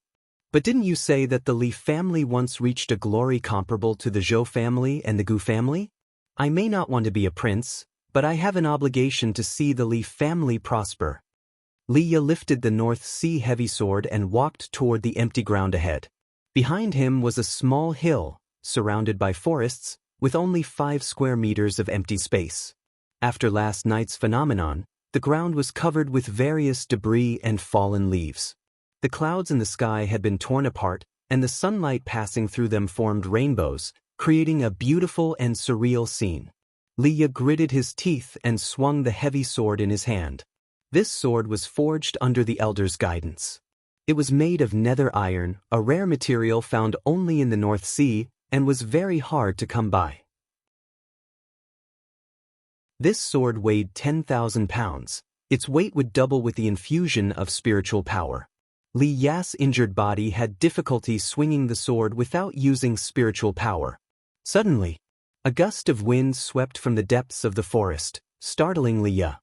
"But didn't you say that the Li family once reached a glory comparable to the Zhou family and the Gu family? I may not want to be a prince, but I have an obligation to see the Li family prosper." Li Ya lifted the North Sea heavy sword and walked toward the empty ground ahead. Behind him was a small hill, surrounded by forests, with only 5 square meters of empty space. After last night's phenomenon, the ground was covered with various debris and fallen leaves. The clouds in the sky had been torn apart, and the sunlight passing through them formed rainbows, creating a beautiful and surreal scene. Li Ya gritted his teeth and swung the heavy sword in his hand. This sword was forged under the elder's guidance. It was made of nether iron, a rare material found only in the North Sea, and was very hard to come by. This sword weighed 10,000 pounds. Its weight would double with the infusion of spiritual power. Li Ya's injured body had difficulty swinging the sword without using spiritual power. Suddenly, a gust of wind swept from the depths of the forest, startling Li Ya.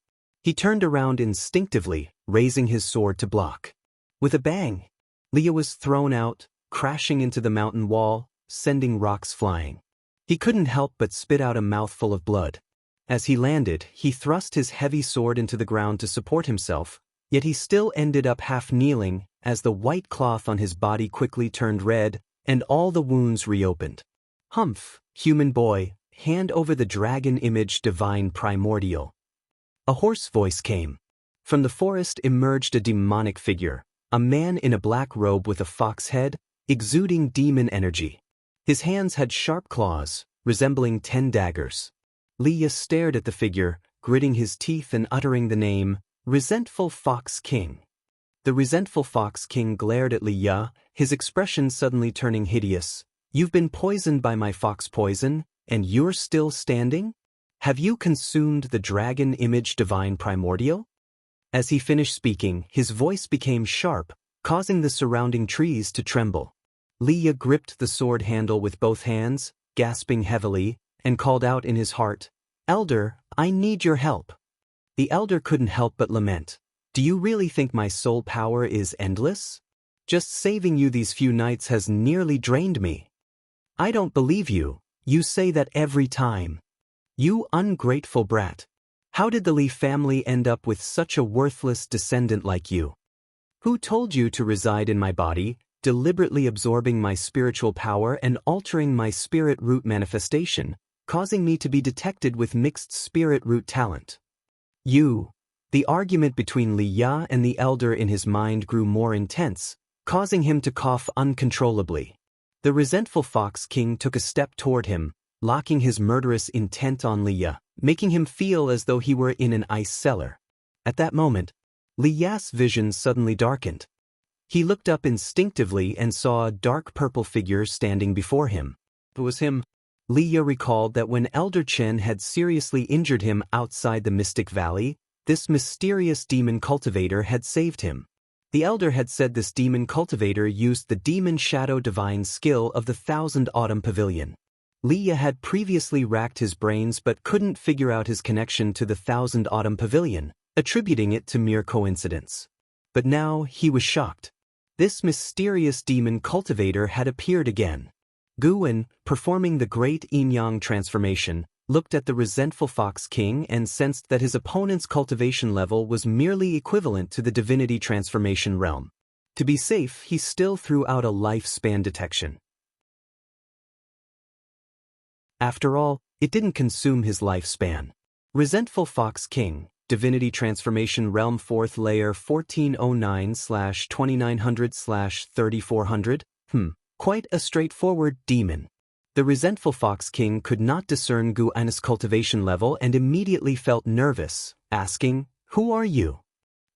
He turned around instinctively, raising his sword to block. With a bang, Li Ya was thrown out, crashing into the mountain wall, sending rocks flying. He couldn't help but spit out a mouthful of blood. As he landed, he thrust his heavy sword into the ground to support himself, yet he still ended up half kneeling as the white cloth on his body quickly turned red and all the wounds reopened. "Humph, human boy, hand over the dragon image divine primordial." A hoarse voice came. From the forest emerged a demonic figure, a man in a black robe with a fox head, exuding demon energy. His hands had sharp claws, resembling 10 daggers. Li Ya stared at the figure, gritting his teeth and uttering the name, Resentful Fox King. The resentful Fox King glared at Li Ya, his expression suddenly turning hideous. "You've been poisoned by my fox poison, and you're still standing? Have you consumed the dragon image divine primordial?" As he finished speaking, his voice became sharp, causing the surrounding trees to tremble. Li Ya gripped the sword handle with both hands, gasping heavily, and called out in his heart, "Elder, I need your help." The elder couldn't help but lament. "Do you really think my soul power is endless? Just saving you these few nights has nearly drained me." "I don't believe you. You say that every time. You ungrateful brat. How did the Li family end up with such a worthless descendant like you? Who told you to reside in my body, deliberately absorbing my spiritual power and altering my spirit root manifestation, causing me to be detected with mixed spirit root talent? You." The argument between Li Ya and the elder in his mind grew more intense, causing him to cough uncontrollably. The resentful Fox King took a step toward him, locking his murderous intent on Li Ya, making him feel as though he were in an ice cellar. At that moment, Li Ya's vision suddenly darkened. He looked up instinctively and saw a dark purple figure standing before him. It was him. Li Ya recalled that when Elder Chen had seriously injured him outside the Mystic Valley, this mysterious demon cultivator had saved him. The elder had said this demon cultivator used the demon shadow divine skill of the Thousand Autumn Pavilion. Li Ya had previously racked his brains but couldn't figure out his connection to the Thousand Autumn Pavilion, attributing it to mere coincidence. But now he was shocked. This mysterious demon cultivator had appeared again. Guwen, performing the great yin-yang transformation, looked at the resentful Fox King and sensed that his opponent's cultivation level was merely equivalent to the divinity transformation realm. To be safe, he still threw out a lifespan detection. After all, it didn't consume his lifespan. Resentful Fox King, Divinity Transformation Realm 4th Layer 1409/2900/3400? Quite a straightforward demon. The resentful Fox King could not discern Guan's cultivation level and immediately felt nervous, asking, "Who are you?"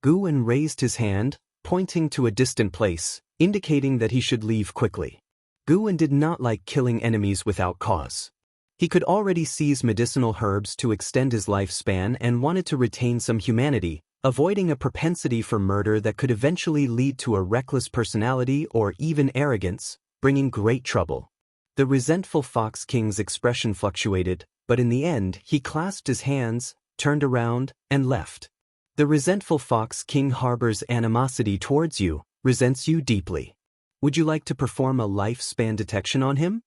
Guan raised his hand, pointing to a distant place, indicating that he should leave quickly. Guan did not like killing enemies without cause. He could already seize medicinal herbs to extend his lifespan and wanted to retain some humanity, avoiding a propensity for murder that could eventually lead to a reckless personality or even arrogance, bringing great trouble. The resentful Fox King's expression fluctuated, but in the end he clasped his hands, turned around, and left. The resentful Fox King harbors animosity towards you, resents you deeply. Would you like to perform a lifespan detection on him?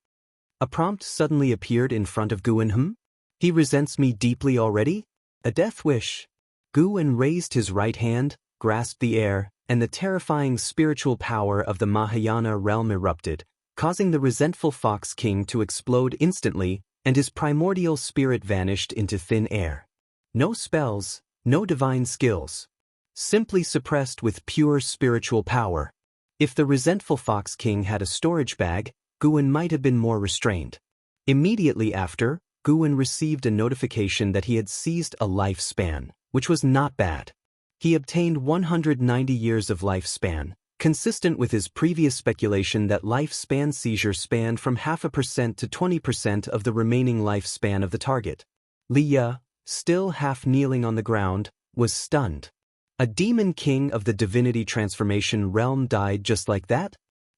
A prompt suddenly appeared in front of Guan. He resents me deeply already? A death wish. Guan raised his right hand, grasped the air, and the terrifying spiritual power of the Mahayana realm erupted, causing the resentful Fox King to explode instantly, and his primordial spirit vanished into thin air. No spells, no divine skills. Simply suppressed with pure spiritual power. If the resentful Fox King had a storage bag, Guan might have been more restrained. Immediately after, Guan received a notification that he had seized a lifespan, which was not bad. He obtained 190 years of lifespan, consistent with his previous speculation that lifespan seizure spanned from 0.5% to 20% of the remaining lifespan of the target. Liya, still half kneeling on the ground, was stunned. A demon king of the divinity transformation realm died just like that?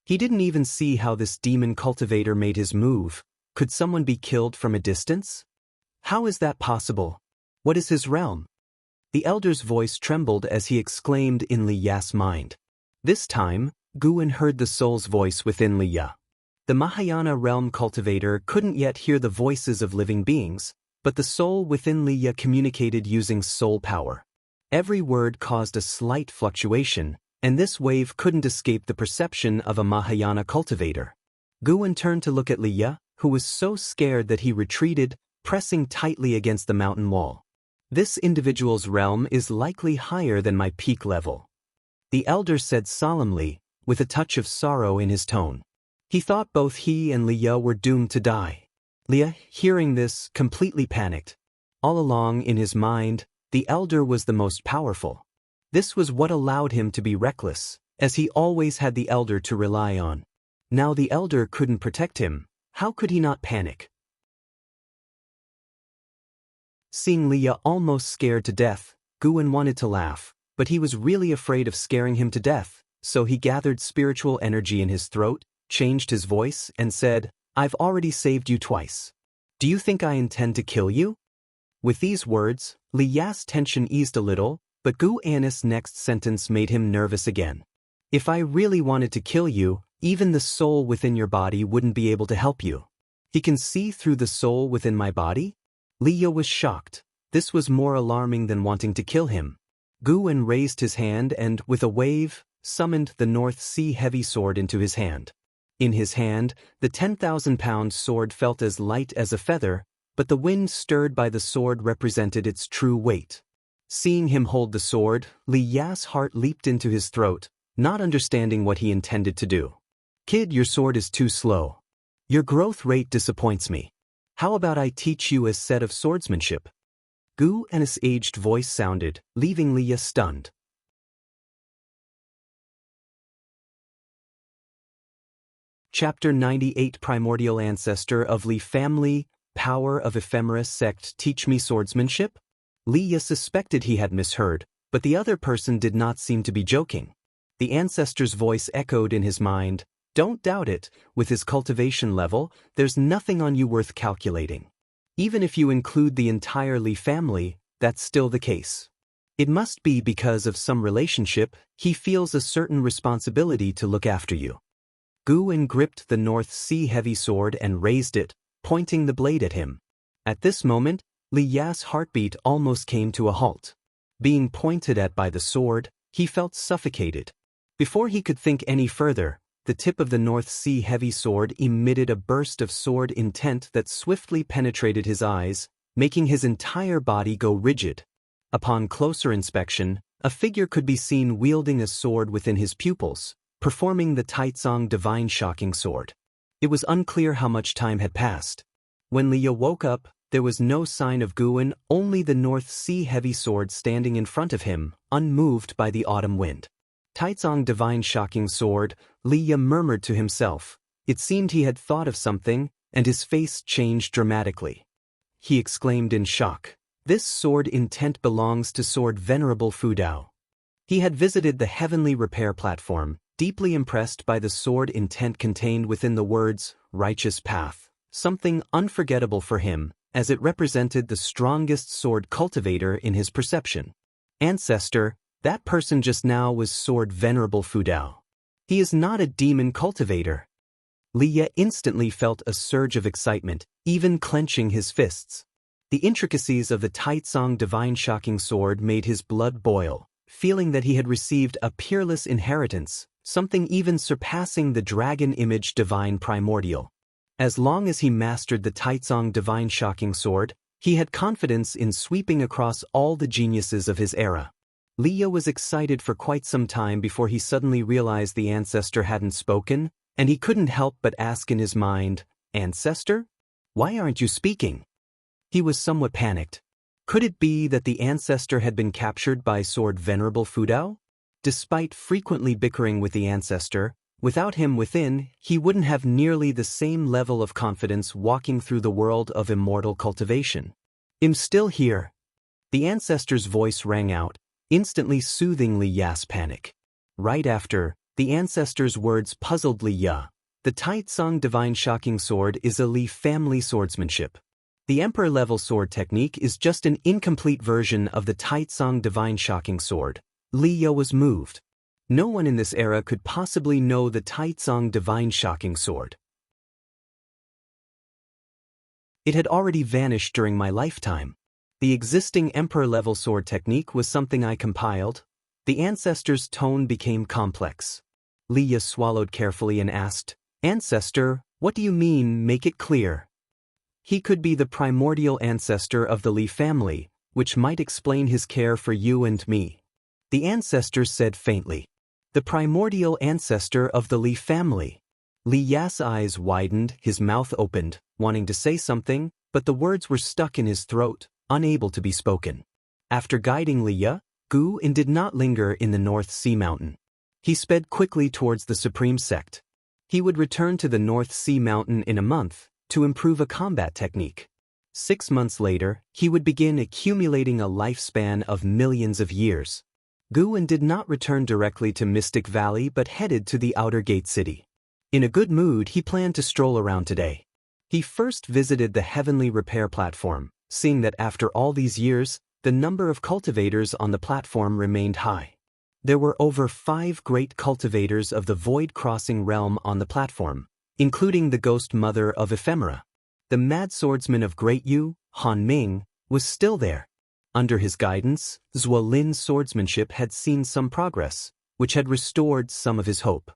He didn't even see how this demon cultivator made his move. Could someone be killed from a distance? How is that possible? What is his realm? The elder's voice trembled as he exclaimed in Liya's mind. This time, Guan heard the soul's voice within Liya. The Mahayana realm cultivator couldn't yet hear the voices of living beings, but the soul within Liya communicated using soul power. Every word caused a slight fluctuation, and this wave couldn't escape the perception of a Mahayana cultivator. Guan turned to look at Liya, who was so scared that he retreated, pressing tightly against the mountain wall. This individual's realm is likely higher than my peak level. The elder said solemnly, with a touch of sorrow in his tone. He thought both he and Liya were doomed to die. Liya, hearing this, completely panicked. All along in his mind, the elder was the most powerful. This was what allowed him to be reckless, as he always had the elder to rely on. Now the elder couldn't protect him. How could he not panic? Seeing Liya almost scared to death, Guan wanted to laugh, but he was really afraid of scaring him to death, so he gathered spiritual energy in his throat, changed his voice, and said, "I've already saved you twice. Do you think I intend to kill you?" With these words, Liya's tension eased a little, but Guan's next sentence made him nervous again. "If I really wanted to kill you, even the soul within your body wouldn't be able to help you. He can see through the soul within my body?" Liya was shocked. This was more alarming than wanting to kill him. Guan raised his hand and, with a wave, summoned the North Sea heavy sword into his hand. In his hand, the 10,000-pound sword felt as light as a feather, but the wind stirred by the sword represented its true weight. Seeing him hold the sword, Liya's heart leaped into his throat, not understanding what he intended to do. "Kid, your sword is too slow. Your growth rate disappoints me. How about I teach you a set of swordsmanship?" Guan's aged voice sounded, leaving Liya stunned. Chapter 98 Primordial Ancestor of Li Family, Power of Ephemera Sect Teach Me Swordsmanship? Liya suspected he had misheard, but the other person did not seem to be joking. The ancestor's voice echoed in his mind, "Don't doubt it, with his cultivation level, there's nothing on you worth calculating. Even if you include the entire Li family, that's still the case. It must be because of some relationship, he feels a certain responsibility to look after you." Guan gripped the North Sea heavy sword and raised it, pointing the blade at him. At this moment, Li Ya's heartbeat almost came to a halt. Being pointed at by the sword, he felt suffocated. Before he could think any further, the tip of the North Sea heavy sword emitted a burst of sword intent that swiftly penetrated his eyes, making his entire body go rigid. Upon closer inspection, a figure could be seen wielding a sword within his pupils, performing the Taizong Divine Shocking Sword. It was unclear how much time had passed. When Liya woke up, there was no sign of Guan, only the North Sea heavy sword standing in front of him, unmoved by the autumn wind. Taizong Divine Shocking Sword, Liya murmured to himself. It seemed he had thought of something, and his face changed dramatically. He exclaimed in shock. This sword intent belongs to Sword Venerable Fudao. He had visited the heavenly repair platform, deeply impressed by the sword intent contained within the words, righteous path, something unforgettable for him, as it represented the strongest sword cultivator in his perception. Ancestor, that person just now was Sword Venerable Fudao. He is not a demon cultivator. Liya instantly felt a surge of excitement, even clenching his fists. The intricacies of the Taizong Divine Shocking Sword made his blood boil, feeling that he had received a peerless inheritance, something even surpassing the dragon image Divine Primordial. As long as he mastered the Taizong Divine Shocking Sword, he had confidence in sweeping across all the geniuses of his era. Liya was excited for quite some time before he suddenly realized the ancestor hadn't spoken, and he couldn't help but ask in his mind, Ancestor? Why aren't you speaking? He was somewhat panicked. Could it be that the ancestor had been captured by Sword Venerable Fudao? Despite frequently bickering with the ancestor, without him within, he wouldn't have nearly the same level of confidence walking through the world of immortal cultivation. I'm still here. The ancestor's voice rang out, instantly soothing Li Ya's panic. Right after, the ancestor's words puzzled Li Ya. The Taizong Divine Shocking Sword is a Li family swordsmanship. The Emperor-level sword technique is just an incomplete version of the Taizong Divine Shocking Sword. Liya was moved. No one in this era could possibly know the Taizong Divine Shocking Sword. It had already vanished during my lifetime. The existing Emperor-level sword technique was something I compiled. The ancestor's tone became complex. Liya swallowed carefully and asked, Ancestor, what do you mean, make it clear? He could be the primordial ancestor of the Li family, which might explain his care for you and me. The ancestor said faintly. The primordial ancestor of the Li family. Li Ya's eyes widened, his mouth opened, wanting to say something, but the words were stuck in his throat, unable to be spoken. After guiding Liya, Guan did not linger in the North Sea Mountain. He sped quickly towards the Supreme Sect. He would return to the North Sea Mountain in a month, to improve a combat technique. 6 months later, he would begin accumulating a lifespan of millions of years. Guan did not return directly to Mystic Valley but headed to the Outer Gate City. In a good mood, he planned to stroll around today. He first visited the Heavenly Repair Platform, seeing that after all these years, the number of cultivators on the platform remained high. There were over 5 great cultivators of the Void Crossing realm on the platform, including the Ghost Mother of Ephemera. The Mad Swordsman of Great Yu, Han Ming, was still there. Under his guidance, Zhuo Lin's swordsmanship had seen some progress, which had restored some of his hope.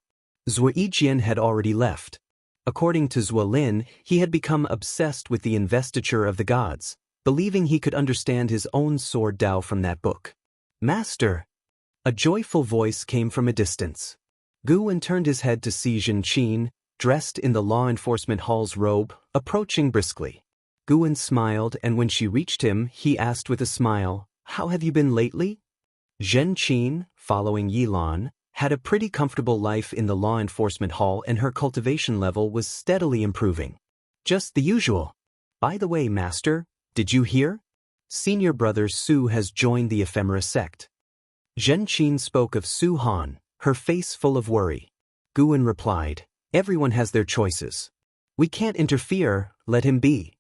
Zhuo Yijian had already left. According to Zhuo Lin, he had become obsessed with the investiture of the gods, believing he could understand his own sword Dao from that book. Master! A joyful voice came from a distance. Guan turned his head to see Xianxia, dressed in the law enforcement hall's robe, approaching briskly. Guan smiled, and when she reached him, he asked with a smile, How have you been lately? Xianxia, following Yilan, had a pretty comfortable life in the law enforcement hall, and her cultivation level was steadily improving. Just the usual. By the way, Master, did you hear? Senior brother Su has joined the Ephemera sect. Xianxia spoke of Su Han, her face full of worry. Guan replied, Everyone has their choices. We can't interfere, let him be.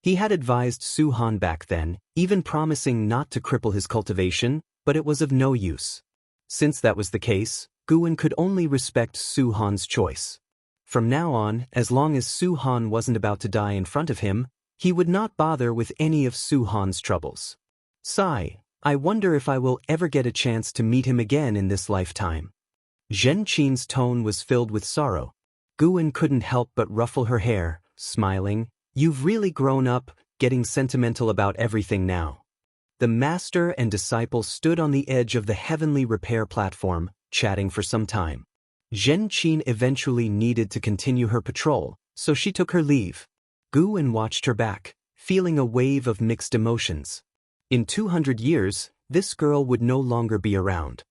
He had advised Su Han back then, even promising not to cripple his cultivation, but it was of no use. Since that was the case, Guan could only respect Su Han's choice. From now on, as long as Su Han wasn't about to die in front of him, He would not bother with any of Su Han's troubles. Sigh, I wonder if I will ever get a chance to meet him again in this lifetime. Zhen Qin's tone was filled with sorrow. Guan couldn't help but ruffle her hair, smiling. You've really grown up, getting sentimental about everything now. The master and disciple stood on the edge of the heavenly repair platform, chatting for some time. Zhen Qin eventually needed to continue her patrol, so she took her leave. Guan watched her back, feeling a wave of mixed emotions. In 200 years, this girl would no longer be around.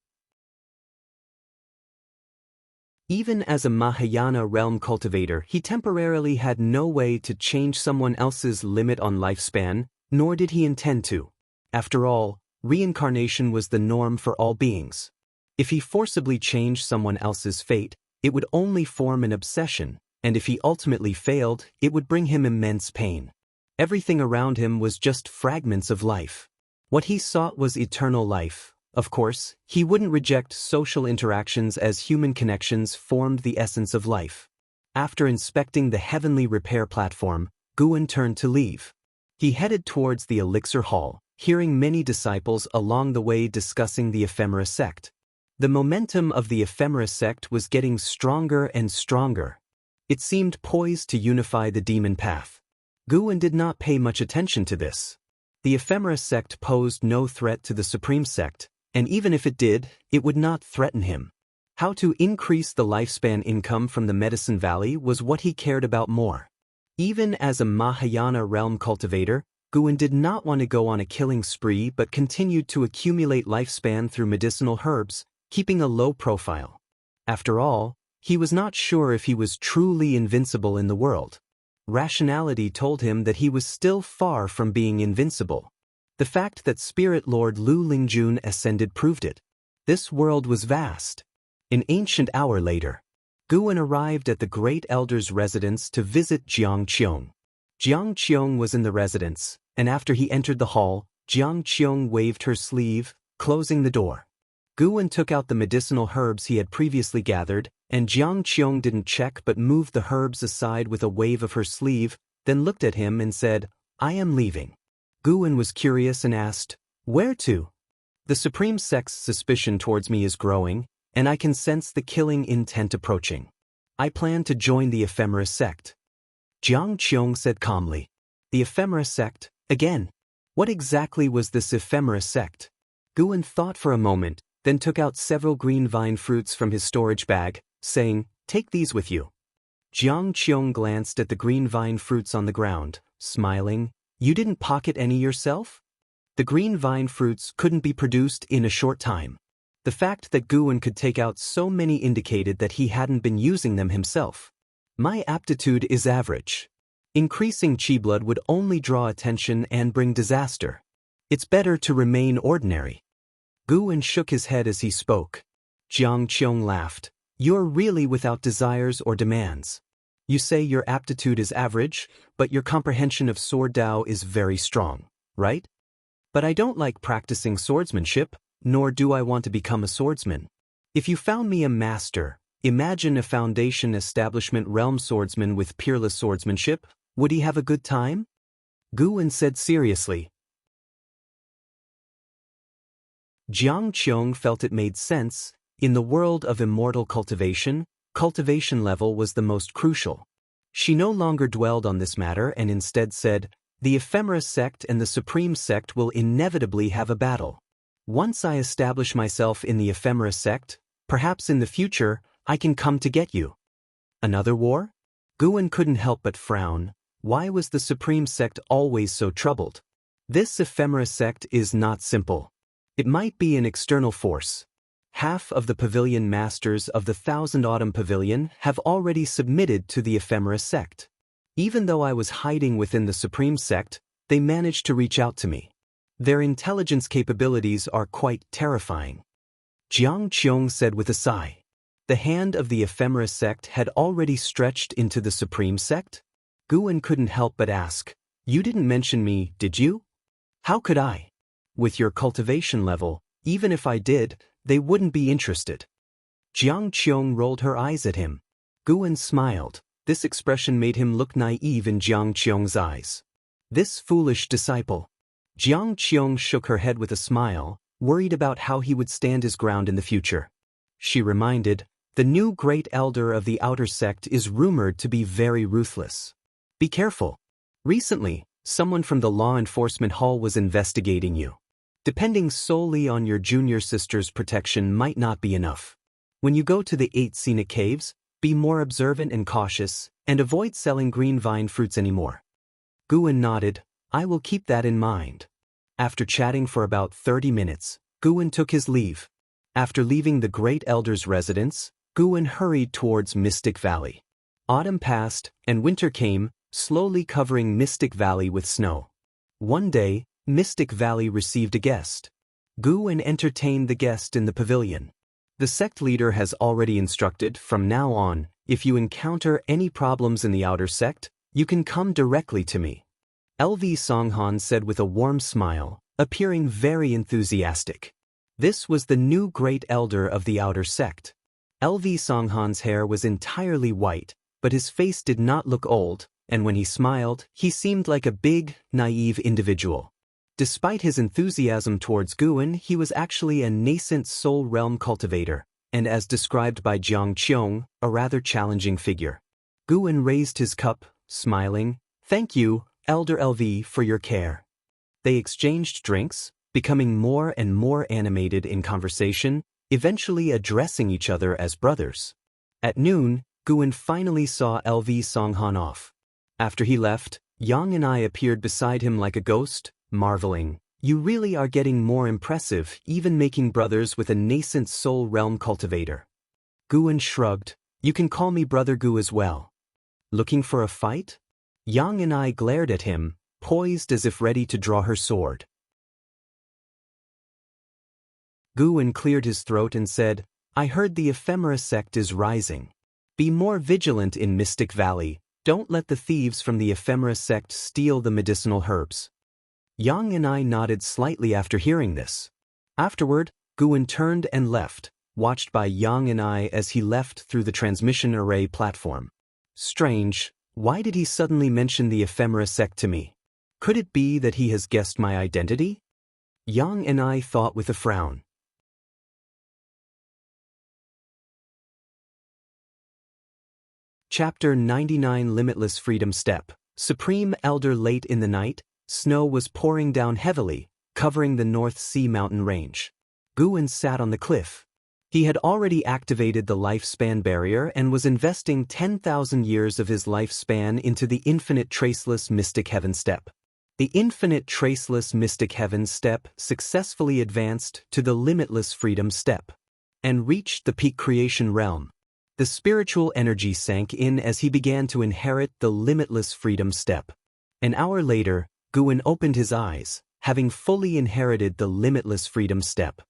Even as a Mahayana realm cultivator, he temporarily had no way to change someone else's limit on lifespan, nor did he intend to. After all, reincarnation was the norm for all beings. If he forcibly changed someone else's fate, it would only form an obsession, and if he ultimately failed, it would bring him immense pain. Everything around him was just fragments of life. What he sought was eternal life. Of course, he wouldn't reject social interactions as human connections formed the essence of life. After inspecting the heavenly repair platform, Guan turned to leave. He headed towards the elixir hall, hearing many disciples along the way discussing the ephemera sect. The momentum of the ephemera sect was getting stronger and stronger. It seemed poised to unify the demon path. Guan did not pay much attention to this. The ephemera sect posed no threat to the supreme sect, and even if it did, it would not threaten him. How to increase the lifespan income from the Medicine Valley was what he cared about more. Even as a Mahayana realm cultivator, Guan did not want to go on a killing spree but continued to accumulate lifespan through medicinal herbs, keeping a low profile. After all, he was not sure if he was truly invincible in the world. Rationality told him that he was still far from being invincible. The fact that Spirit Lord Lu Lingjun ascended proved it. This world was vast. An ancient hour later, Guan arrived at the Great Elder's residence to visit Jiang Qiong. Jiang Qiong was in the residence, and after he entered the hall, Jiang Qiong waved her sleeve, closing the door. Guan took out the medicinal herbs he had previously gathered, and Jiang Qiong didn't check but moved the herbs aside with a wave of her sleeve, then looked at him and said, I am leaving. Guan was curious and asked, Where to? The Supreme Sect's suspicion towards me is growing, and I can sense the killing intent approaching. I plan to join the ephemera sect. Jiang Qiong said calmly. The ephemera sect, again? What exactly was this ephemera sect? Guan thought for a moment, then took out several green vine fruits from his storage bag, saying, Take these with you. Jiang Qiong glanced at the green vine fruits on the ground, smiling. You didn't pocket any yourself? The green vine fruits couldn't be produced in a short time. The fact that Guan could take out so many indicated that he hadn't been using them himself. My aptitude is average. Increasing chi blood would only draw attention and bring disaster. It's better to remain ordinary. Guan shook his head as he spoke. Jiang Qiong laughed. You're really without desires or demands. You say your aptitude is average, but your comprehension of sword Dao is very strong, right? But I don't like practicing swordsmanship, nor do I want to become a swordsman. If you found me a master, imagine a foundation establishment realm swordsman with peerless swordsmanship, would he have a good time? Guan said seriously. Jiang Qiong felt it made sense. In the world of immortal cultivation, cultivation level was the most crucial. She no longer dwelled on this matter and instead said, the ephemera sect and the supreme sect will inevitably have a battle. Once I establish myself in the ephemera sect, perhaps in the future, I can come to get you. Another war? Guan couldn't help but frown. Why was the supreme sect always so troubled? This ephemera sect is not simple. It might be an external force. Half of the pavilion masters of the Thousand Autumn Pavilion have already submitted to the ephemera sect. Even though I was hiding within the supreme sect, they managed to reach out to me. Their intelligence capabilities are quite terrifying. Jiang Qiong said with a sigh. The hand of the ephemera sect had already stretched into the supreme sect? Guan couldn't help but ask, You didn't mention me, did you? How could I? With your cultivation level, even if I did, they wouldn't be interested. Jiang Qiong rolled her eyes at him. Guan smiled. This expression made him look naive in Jiang Qiong's eyes. This foolish disciple. Xianxia shook her head with a smile, worried about how he would stand his ground in the future. She reminded, the new great elder of the outer sect is rumored to be very ruthless. Be careful. Recently, someone from the law enforcement hall was investigating you. Depending solely on your junior sister's protection might not be enough. When you go to the 8 scenic caves, be more observant and cautious, and avoid selling green vine fruits anymore. Guwen nodded, I will keep that in mind. After chatting for about 30 minutes, Guwen took his leave. After leaving the great elder's residence, Guwen hurried towards Mystic Valley. Autumn passed, and winter came, slowly covering Mystic Valley with snow. One day, Mystic Valley received a guest. Guwen entertained the guest in the pavilion. The sect leader has already instructed, from now on, if you encounter any problems in the outer sect, you can come directly to me. LV Songhan said with a warm smile, appearing very enthusiastic. This was the new great elder of the outer sect. LV Songhan's hair was entirely white, but his face did not look old, and when he smiled, he seemed like a big, naive individual. Despite his enthusiasm towards Guwen, he was actually a nascent soul realm cultivator, and as described by Jiang Qiong, a rather challenging figure. Guwen raised his cup, smiling, Thank you, Elder LV, for your care. They exchanged drinks, becoming more and more animated in conversation, eventually addressing each other as brothers. At noon, Guwen finally saw LV Songhan off. After he left, Yang and I appeared beside him like a ghost, marveling, You really are getting more impressive, even making brothers with a nascent soul realm cultivator. Guwen shrugged, You can call me Brother Gu as well. Looking for a fight? Yang and I glared at him, poised as if ready to draw her sword. Guwen cleared his throat and said, I heard the ephemera sect is rising. Be more vigilant in Mystic Valley, don't let the thieves from the ephemera sect steal the medicinal herbs. Yang and I nodded slightly after hearing this. Afterward, Guwen turned and left, watched by Yang and I as he left through the transmission array platform. Strange, why did he suddenly mention the ephemera sect to me? Could it be that he has guessed my identity? Yang and I thought with a frown. Chapter 99 Limitless Freedom Step. Supreme Elder. Late in the night, snow was pouring down heavily, covering the North Sea mountain range. Guwen sat on the cliff. He had already activated the lifespan barrier and was investing 10,000 years of his lifespan into the Infinite Traceless Mystic Heaven Step. The Infinite Traceless Mystic Heaven Step successfully advanced to the Limitless Freedom Step and reached the peak creation realm. The spiritual energy sank in as he began to inherit the Limitless Freedom Step. An hour later, Guwen opened his eyes, having fully inherited the Limitless Freedom Step.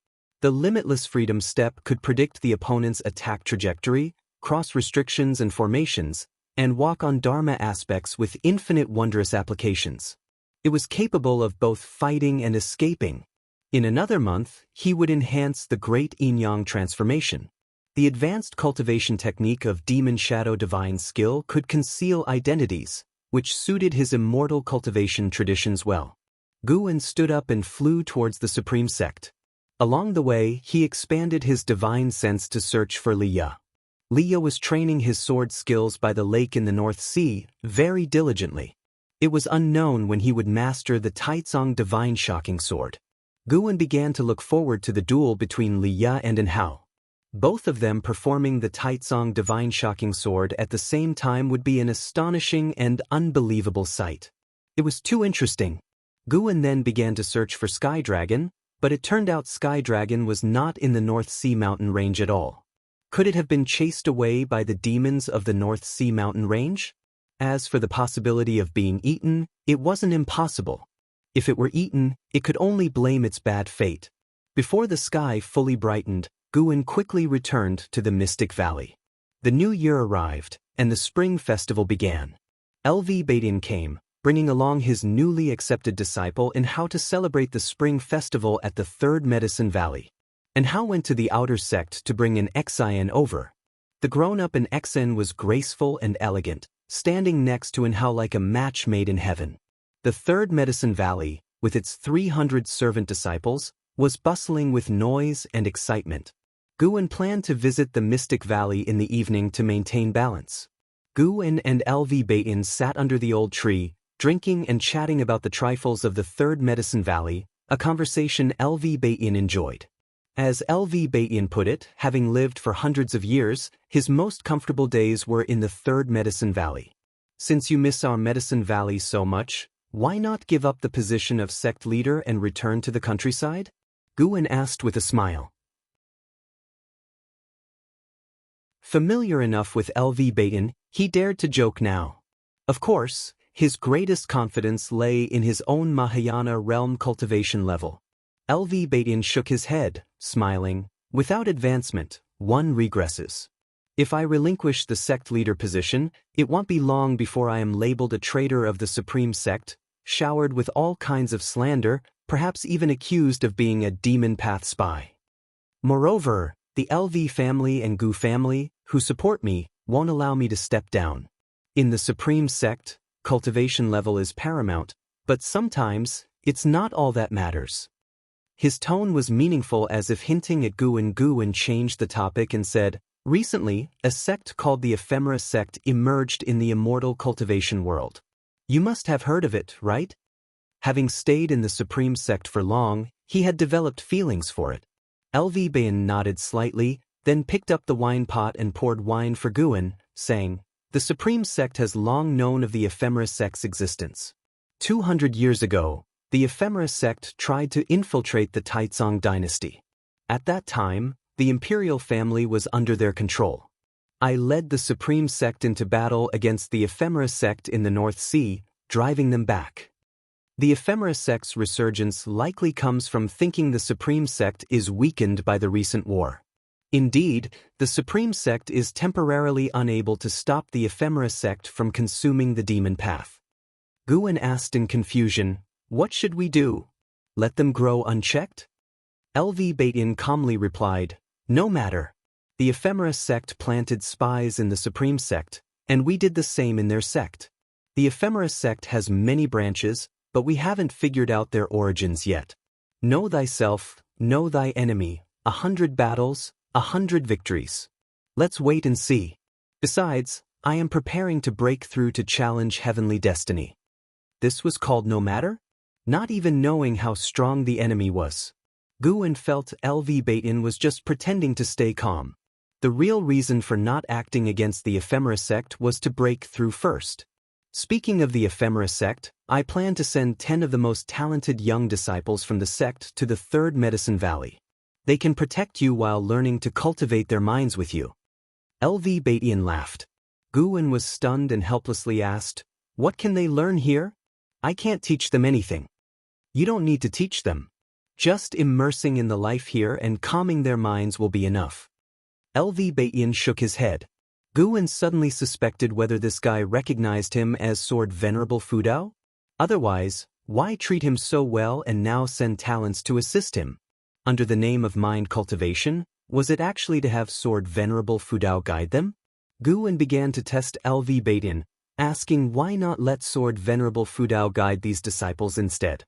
The Limitless Freedom Step could predict the opponent's attack trajectory, cross restrictions and formations, and walk on Dharma aspects with infinite wondrous applications. It was capable of both fighting and escaping. In another month, he would enhance the Great Yin-Yang transformation. The advanced cultivation technique of Demon Shadow Divine Skill could conceal identities, which suited his immortal cultivation traditions well. Guwen stood up and flew towards the Supreme Sect. Along the way, he expanded his divine sense to search for Liya. Liya was training his sword skills by the lake in the North Sea very diligently. It was unknown when he would master the Taizong Divine Shocking Sword. Guwen began to look forward to the duel between Liya and Anhao. Both of them performing the Taizong Divine Shocking Sword at the same time would be an astonishing and unbelievable sight. It was too interesting. Guwen then began to search for Sky Dragon, but it turned out Sky Dragon was not in the North Sea mountain range at all. Could it have been chased away by the demons of the North Sea mountain range? As for the possibility of being eaten, it wasn't impossible. If it were eaten, it could only blame its bad fate. Before the sky fully brightened, Guwen quickly returned to the Mystic Valley. The new year arrived, and the spring festival began. LV Badian came, bringing along his newly accepted disciple in how to celebrate the spring festival at the Third Medicine Valley. And how went to the outer sect to bring an Xian over. The grown-up in Xian was graceful and elegant, standing next to Anhao like a match made in heaven. The third Medicine Valley, with its 300 servant disciples, was bustling with noise and excitement. Guwen planned to visit the Mystic Valley in the evening to maintain balance. Guwen and LV Baitin sat under the old tree, drinking and chatting about the trifles of the third Medicine Valley, a conversation LV Baitin enjoyed. As LV Baitin put it, having lived for hundreds of years, his most comfortable days were in the third Medicine Valley. Since you miss our Medicine Valley so much, why not give up the position of sect leader and return to the countryside? Guwen asked with a smile. Familiar enough with LV Baitin, he dared to joke now. Of course, his greatest confidence lay in his own Mahayana realm cultivation level. LV Baitin shook his head, smiling. Without advancement, one regresses. If I relinquish the sect leader position, it won't be long before I am labeled a traitor of the supreme sect, showered with all kinds of slander, perhaps even accused of being a demon path spy. Moreover, the LV family and Gu family, who support me, won't allow me to step down. In the supreme sect, cultivation level is paramount, but sometimes, it's not all that matters. His tone was meaningful, as if hinting at Guwen. Guwen changed the topic and said, recently, a sect called the Ephemera sect emerged in the Immortal cultivation world. You must have heard of it, right? Having stayed in the supreme sect for long, he had developed feelings for it. LV Baitin nodded slightly, then picked up the wine pot and poured wine for Guwen, saying, the supreme sect has long known of the Ephemera sect's existence. 200 years ago, the Ephemera sect tried to infiltrate the Taizong dynasty. At that time, the imperial family was under their control. I led the supreme sect into battle against the Ephemera sect in the North Sea, driving them back. The Ephemera sect's resurgence likely comes from thinking the supreme sect is weakened by the recent war. Indeed, the supreme sect is temporarily unable to stop the Ephemera sect from consuming the demon path. Guwen asked in confusion, what should we do? Let them grow unchecked? LV Baitin calmly replied, no matter. The Ephemera sect planted spies in the supreme sect, and we did the same in their sect. The Ephemera sect has many branches, but we haven't figured out their origins yet. Know thyself, know thy enemy, 100 battles, 100 victories. Let's wait and see. Besides, I am preparing to break through to challenge heavenly destiny. This was called no matter? Not even knowing how strong the enemy was. Guwen felt LV Baitin was just pretending to stay calm. The real reason for not acting against the Ephemera sect was to break through first. Speaking of the Ephemera sect, I plan to send 10 of the most talented young disciples from the sect to the third Medicine Valley. They can protect you while learning to cultivate their minds with you. LV Baitin laughed. Guwen was stunned and helplessly asked, what can they learn here? I can't teach them anything. You don't need to teach them. Just immersing in the life here and calming their minds will be enough. LV Baitin shook his head. Guwen suddenly suspected whether this guy recognized him as Sword Venerable Fudao. Otherwise, why treat him so well and now send talents to assist him? Under the name of mind cultivation, was it actually to have Sword Venerable Fudao guide them? Guwen began to test LV Baitin, asking why not let Sword Venerable Fudao guide these disciples instead.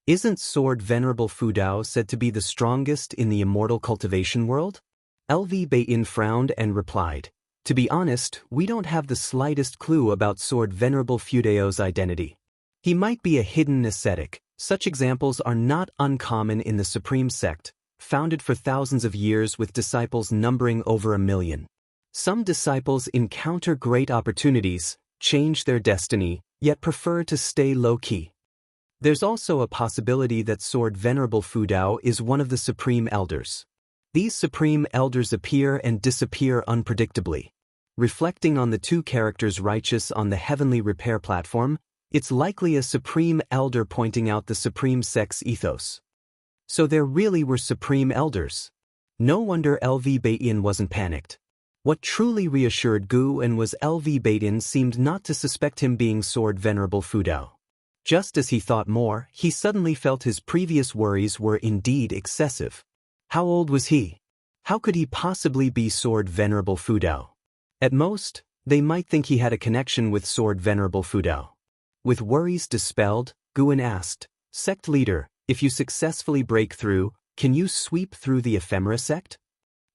Isn't Sword Venerable Fudao said to be the strongest in the Immortal cultivation world? LV Baitin frowned and replied, to be honest, we don't have the slightest clue about Sword Venerable Fudao's identity. He might be a hidden ascetic. Such examples are not uncommon in the Supreme Sect, founded for thousands of years with disciples numbering over 1 million. Some disciples encounter great opportunities, change their destiny, yet prefer to stay low-key. There's also a possibility that Sword Venerable Fudao is one of the Supreme Elders. These Supreme Elders appear and disappear unpredictably. Reflecting on the two characters righteous on the heavenly repair platform, it's likely a Supreme Elder pointing out the Supreme Sect's ethos. So there really were Supreme Elders. No wonder LV Baitin wasn't panicked. What truly reassured Guwen was LV Baitin seemed not to suspect him being Sword Venerable Fudao. Just as he thought more, he suddenly felt his previous worries were indeed excessive. How old was he? How could he possibly be Sword Venerable Fudao? At most, They might think he had a connection with Sword Venerable Fudao. With worries dispelled, Guan asked, "Sect leader, if you successfully break through, can you sweep through the Ephemera sect?"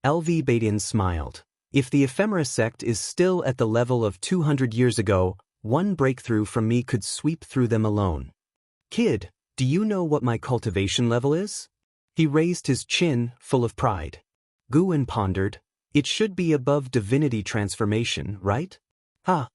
LV Baitin smiled. "If the Ephemera sect is still at the level of 200 years ago, one breakthrough from me could sweep through them alone." "Kid, do you know what my cultivation level is?" He raised his chin, full of pride. Guan pondered. "It should be above divinity transformation, right?" "Ha!"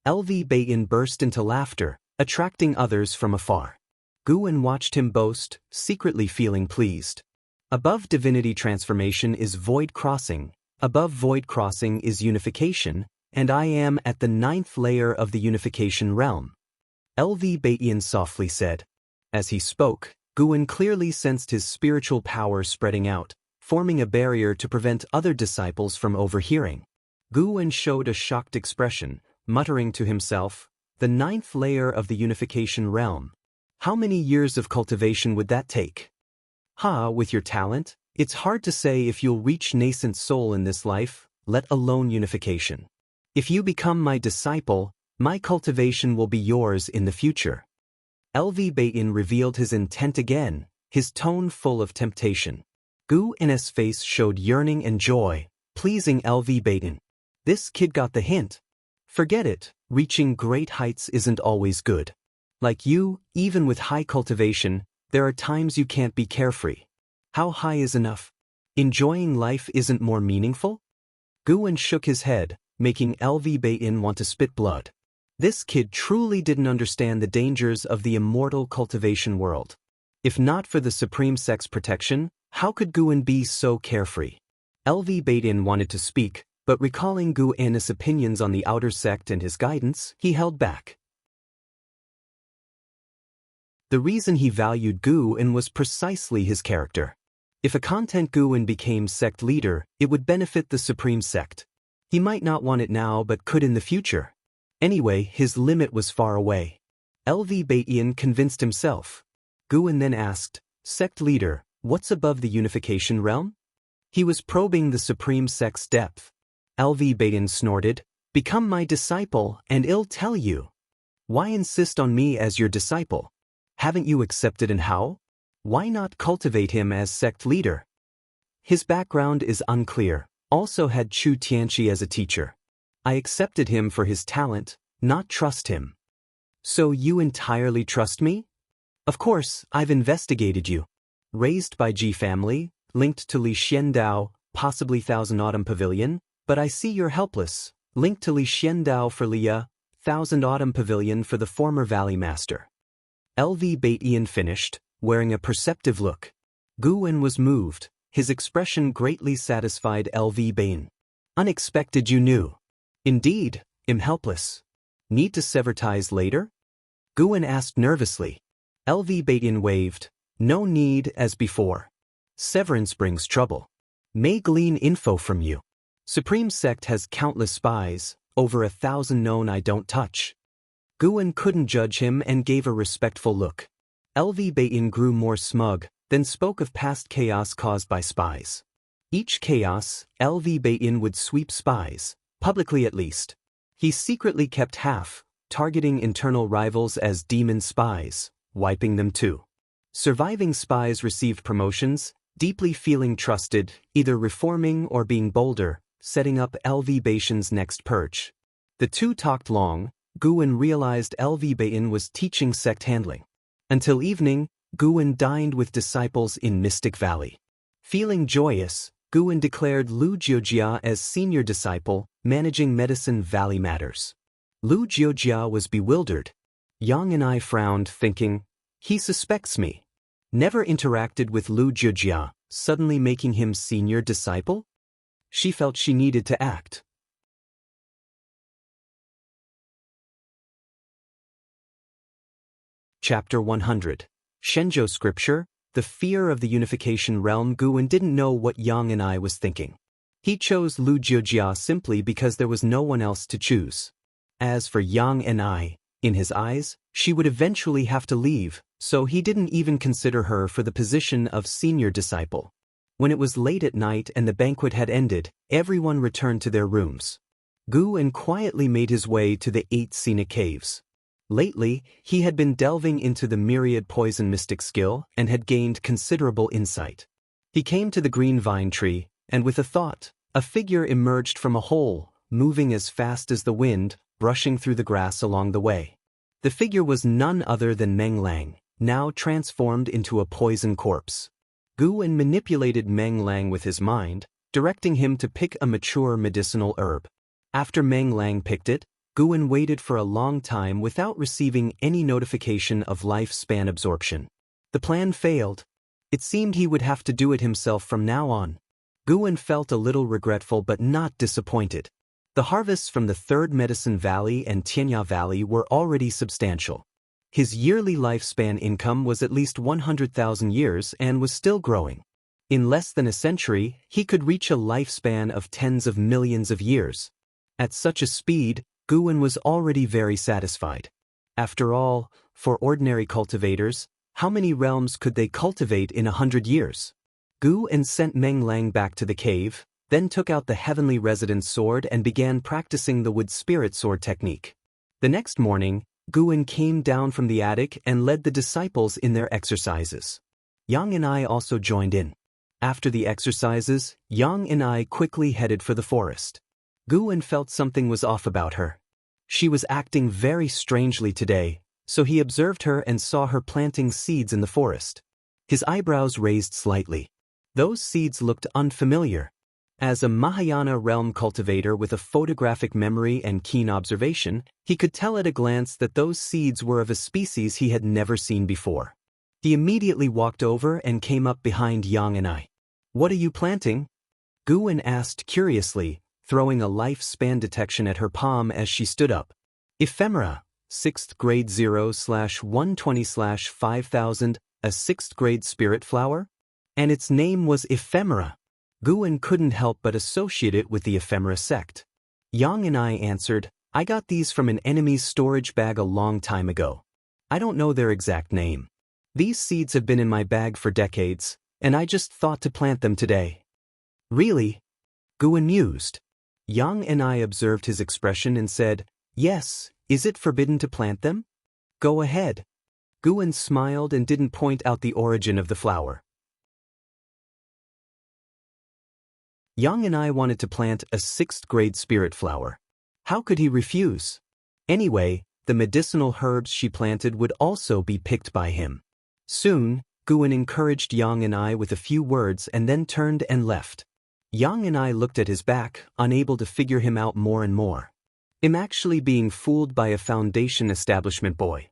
LV Baitin burst into laughter, attracting others from afar. Guan watched him boast, secretly feeling pleased. Above divinity transformation is void crossing, above void crossing is unification, and I am at the 9th layer of the unification realm. LV Baitin softly said. As he spoke, Guan clearly sensed his spiritual power spreading out, forming a barrier to prevent other disciples from overhearing. Guan showed a shocked expression, muttering to himself, "The 9th layer of the unification realm. How many years of cultivation would that take?" With your talent, it's hard to say if you'll reach nascent soul in this life, let alone unification. If you become my disciple, my cultivation will be yours in the future." LV Baitin revealed his intent again, his tone full of temptation. Guan's face showed yearning and joy, pleasing LV Baitin. This kid got the hint. Forget it, reaching great heights isn't always good. Like you, even with high cultivation, there are times you can't be carefree. How high is enough? Enjoying life isn't more meaningful? Guan shook his head, making LV Baitin want to spit blood. This kid truly didn't understand the dangers of the immortal cultivation world. If not for the Supreme Sect's protection, how could Guan be so carefree? LV Baitin wanted to speak, but recalling Guan's opinions on the outer sect and his guidance, he held back. The reason he valued Guan was precisely his character. If a content Guan became sect leader, it would benefit the Supreme Sect. He might not want it now but could in the future. Anyway, his limit was far away. LV Baitin convinced himself. Guan then asked, "Sect leader, what's above the unification realm?" He was probing the Supreme Sect's depth. LV Baitin snorted, "Become my disciple and I'll tell you." "Why insist on me as your disciple? Haven't you accepted and how? Why not cultivate him as sect leader?" His background is unclear, also had Chu Tianqi as a teacher. "I accepted him for his talent, not trust him." "So you entirely trust me?" "Of course, I've investigated you. Raised by Ji family, linked to Li Xiandao, possibly Thousand Autumn Pavilion, but I see you're helpless, linked to Li Xiandao for Lia, Thousand Autumn Pavilion for the former Valley Master." LV Baitin finished, wearing a perceptive look. Guan was moved, his expression greatly satisfied LV Baitin. "Unexpected you knew." "Indeed, am helpless. Need to sever ties later?" Guan asked nervously. LV Baitin waved. "No need as before. Severance brings trouble. May glean info from you. Supreme Sect has countless spies, over 1,000 known I don't touch." Guan couldn't judge him and gave a respectful look. LV Baitin grew more smug, then spoke of past chaos caused by spies. Each chaos, LV Baitin would sweep spies, publicly at least. He secretly kept half, targeting internal rivals as demon spies, wiping them too. Surviving spies received promotions, deeply feeling trusted, either reforming or being bolder, setting up LV Baitin's next perch. The two talked long. Guan realized LV Baitin was teaching sect handling. Until evening, Guan dined with disciples in Mystic Valley. Feeling joyous, Guan declared Lu Jiujia as senior disciple, managing Medicine Valley matters. Lu Jiujia was bewildered. Yang and I frowned, thinking, he suspects me. Never interacted with Lu Jiujia, suddenly making him senior disciple? She felt she needed to act. Chapter 100. Shenzhou Scripture, the fear of the unification realm. Guan didn't know what Yang and I was thinking. He chose Lu Jiujia simply because there was no one else to choose. As for Yang and I, in his eyes, she would eventually have to leave, so he didn't even consider her for the position of senior disciple. When it was late at night and the banquet had ended, everyone returned to their rooms. Guwen quietly made his way to the 8 scenic caves. Lately, he had been delving into the myriad poison mystic skill and had gained considerable insight. He came to the green vine tree, and with a thought, a figure emerged from a hole, moving as fast as the wind, brushing through the grass along the way. The figure was none other than Meng Lang, now transformed into a poison corpse. Guwen manipulated Meng Lang with his mind, directing him to pick a mature medicinal herb. After Meng Lang picked it, Guwen waited for a long time without receiving any notification of lifespan absorption. The plan failed. It seemed he would have to do it himself from now on. Guwen felt a little regretful but not disappointed. The harvests from the Third Medicine Valley and Xianxia Valley were already substantial. His yearly lifespan income was at least 100,000 years and was still growing. In less than a century, he could reach a lifespan of tens of millions of years. At such a speed, Guwen was already very satisfied. After all, for ordinary cultivators, how many realms could they cultivate in 100 years? Guwen sent Meng Lang back to the cave, then took out the Heavenly Residence sword and began practicing the wood spirit sword technique. The next morning, Guwen came down from the attic and led the disciples in their exercises. Yang and I also joined in. After the exercises, Yang and I quickly headed for the forest. Guwen felt something was off about her. She was acting very strangely today, so he observed her and saw her planting seeds in the forest. His eyebrows raised slightly. Those seeds looked unfamiliar. As a Mahayana realm cultivator with a photographic memory and keen observation, he could tell at a glance that those seeds were of a species he had never seen before. He immediately walked over and came up behind Yang and I. "What are you planting?" Guwen asked curiously, throwing a lifespan detection at her palm as she stood up. "Ephemera, 6th grade 0/120/5000, a 6th grade spirit flower?" And its name was Ephemera. Guwen couldn't help but associate it with the Ephemera sect. Yang and I answered, "I got these from an enemy's storage bag a long time ago. I don't know their exact name. These seeds have been in my bag for decades, and I just thought to plant them today." "Really?" Guwen mused. Yang and I observed his expression and said, "Yes, is it forbidden to plant them?" "Go ahead." Guwen smiled and didn't point out the origin of the flower. Yang and I wanted to plant a 6th grade spirit flower. How could he refuse? Anyway, the medicinal herbs she planted would also be picked by him. Soon, Guwen encouraged Yang and I with a few words and then turned and left. Yang and I looked at his back, unable to figure him out more and more. I'm actually being fooled by a Foundation establishment boy.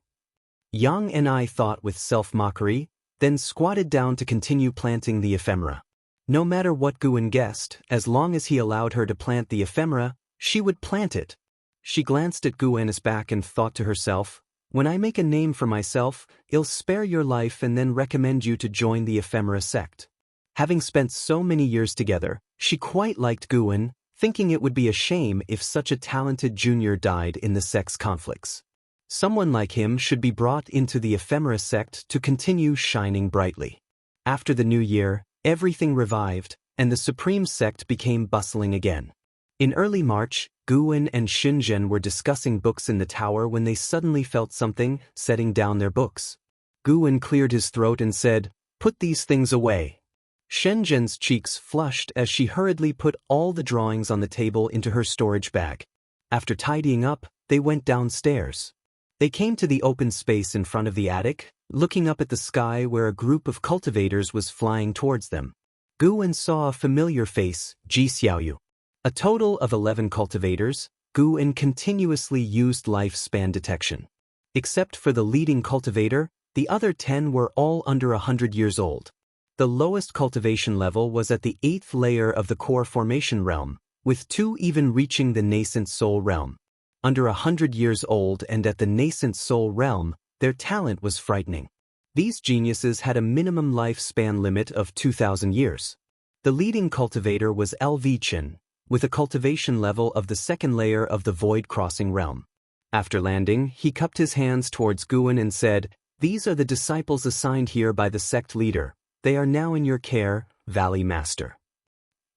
Yang and I thought with self-mockery, then squatted down to continue planting the ephemera. No matter what Guwen guessed, as long as he allowed her to plant the ephemera, she would plant it. She glanced at Guwen's back and thought to herself, "When I make a name for myself, I'll spare your life and then recommend you to join the ephemera sect." Having spent so many years together, she quite liked Guwen, thinking it would be a shame if such a talented junior died in the sect's conflicts. Someone like him should be brought into the ephemera sect to continue shining brightly. After the new year, everything revived, and the supreme sect became bustling again. In early March, Guwen and Xianxia were discussing books in the tower when they suddenly felt something, setting down their books. Guwen cleared his throat and said, "Put these things away." Xianxia's cheeks flushed as she hurriedly put all the drawings on the table into her storage bag. After tidying up, they went downstairs. They came to the open space in front of the attic, looking up at the sky where a group of cultivators was flying towards them. Guwen saw a familiar face, Ji Xiaoyu. A total of 11 cultivators, Guwen continuously used lifespan detection. Except for the leading cultivator, the other 10 were all under 100 years old. The lowest cultivation level was at the 8th layer of the core formation realm, with 2 even reaching the nascent soul realm. Under 100 years old and at the nascent soul realm, their talent was frightening. These geniuses had a minimum lifespan limit of 2,000 years. The leading cultivator was LV Chen, with a cultivation level of the 2nd layer of the void crossing realm. After landing, he cupped his hands towards Guwen and said, "These are the disciples assigned here by the sect leader. They are now in your care, Valley Master."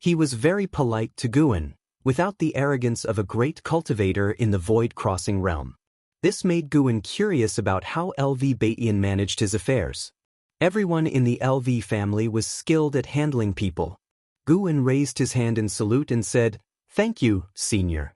He was very polite to Guwen. without the arrogance of a great cultivator in the void-crossing realm. This made Guwen curious about how LV Batian managed his affairs. Everyone in the LV family was skilled at handling people. Guwen raised his hand in salute and said, "Thank you, senior."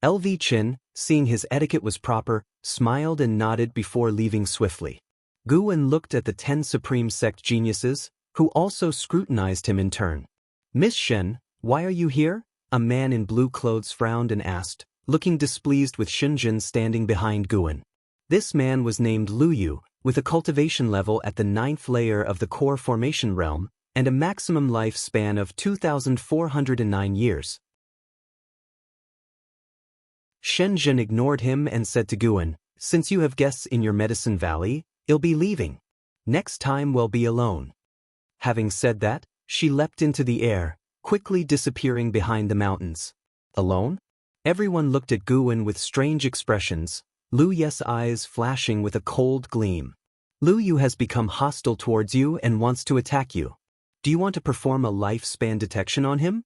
LV Chin, seeing his etiquette was proper, smiled and nodded before leaving swiftly. Guwen looked at the 10 supreme sect geniuses, who also scrutinized him in turn. "Miss Shen, why are you here?" A man in blue clothes frowned and asked, looking displeased with Xinjun standing behind Guwen. This man was named Lu Yu, with a cultivation level at the 9th layer of the core formation realm, and a maximum lifespan of 2,409 years. Shenzhen ignored him and said to Guwen, "Since you have guests in your medicine valley, I'll be leaving. Next time we'll be alone." Having said that, she leapt into the air, quickly disappearing behind the mountains. Alone? Everyone looked at Guwen with strange expressions, Lu Yu's eyes flashing with a cold gleam. "Lu Yu has become hostile towards you and wants to attack you. Do you want to perform a lifespan detection on him?"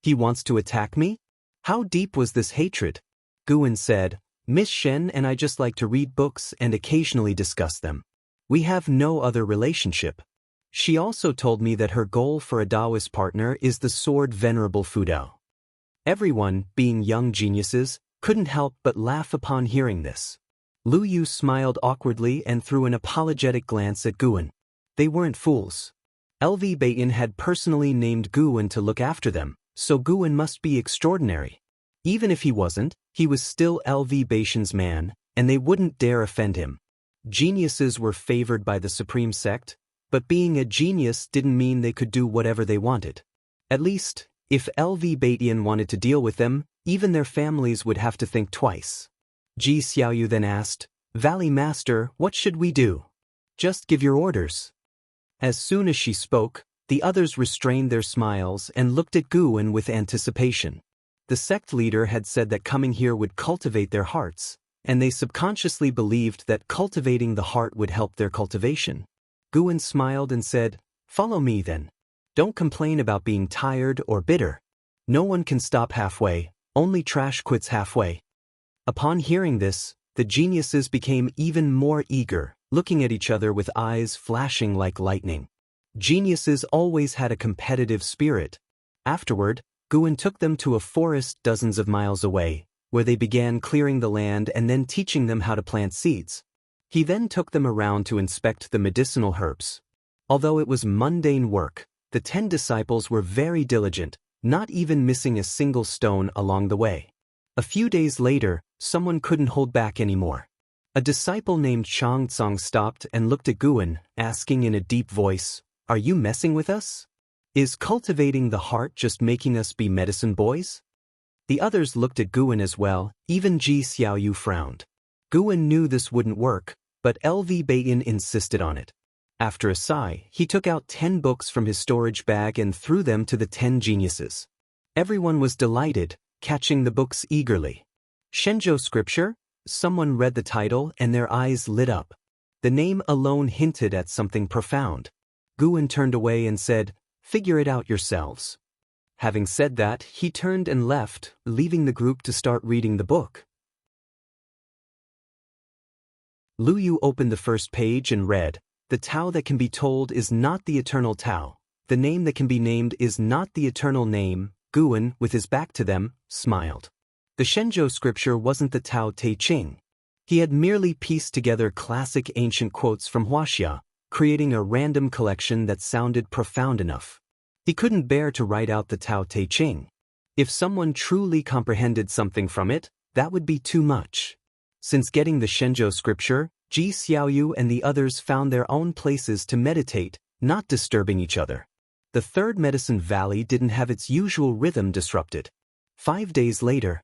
"He wants to attack me? How deep was this hatred?" Guwen said, "Miss Shen and I just like to read books and occasionally discuss them. We have no other relationship." She also told me that her goal for a Taoist partner is the sword Venerable Fudao. Everyone, being young geniuses, couldn't help but laugh upon hearing this. Lu Yu smiled awkwardly and threw an apologetic glance at Guwen. They weren't fools. LV Batian had personally named Guwen to look after them, so Guwen must be extraordinary. Even if he wasn't, he was still LV Batian's man, and they wouldn't dare offend him. Geniuses were favored by the supreme sect, but being a genius didn't mean they could do whatever they wanted. At least, if LV Batian wanted to deal with them, even their families would have to think twice. Ji Xiaoyu then asked, "Valley Master, what should we do?" "Just give your orders." As soon as she spoke, the others restrained their smiles and looked at Guwen with anticipation. The sect leader had said that coming here would cultivate their hearts, and they subconsciously believed that cultivating the heart would help their cultivation. Guwen smiled and said, "Follow me then. Don't complain about being tired or bitter. No one can stop halfway, only trash quits halfway." Upon hearing this, the geniuses became even more eager, looking at each other with eyes flashing like lightning. Geniuses always had a competitive spirit. Afterward, Guwen took them to a forest dozens of miles away, where they began clearing the land and then teaching them how to plant seeds. He then took them around to inspect the medicinal herbs. Although it was mundane work, the 10 disciples were very diligent, not even missing a single stone along the way. A few days later, someone couldn't hold back anymore. A disciple named Xianxia stopped and looked at Guwen, asking in a deep voice, "Are you messing with us? Is cultivating the heart just making us be medicine boys?" The others looked at Guwen as well, even Ji Xiaoyu frowned. Guwen knew this wouldn't work, but LV Batian insisted on it. After a sigh, he took out 10 books from his storage bag and threw them to the 10 geniuses. Everyone was delighted, catching the books eagerly. Shenzhou Scripture? Someone read the title and their eyes lit up. The name alone hinted at something profound. Guwen turned away and said, "Figure it out yourselves." Having said that, he turned and left, leaving the group to start reading the book. Lu Yu opened the first page and read, "The Tao that can be told is not the eternal Tao. The name that can be named is not the eternal name." Guwen, with his back to them, smiled. The Shenzhou Scripture wasn't the Tao Te Ching. He had merely pieced together classic ancient quotes from Wuxia, creating a random collection that sounded profound enough. He couldn't bear to write out the Tao Te Ching. If someone truly comprehended something from it, that would be too much. Since getting the Shenzhou Scripture, Ji Xiaoyu and the others found their own places to meditate, not disturbing each other. The third medicine valley didn't have its usual rhythm disrupted. 5 days later,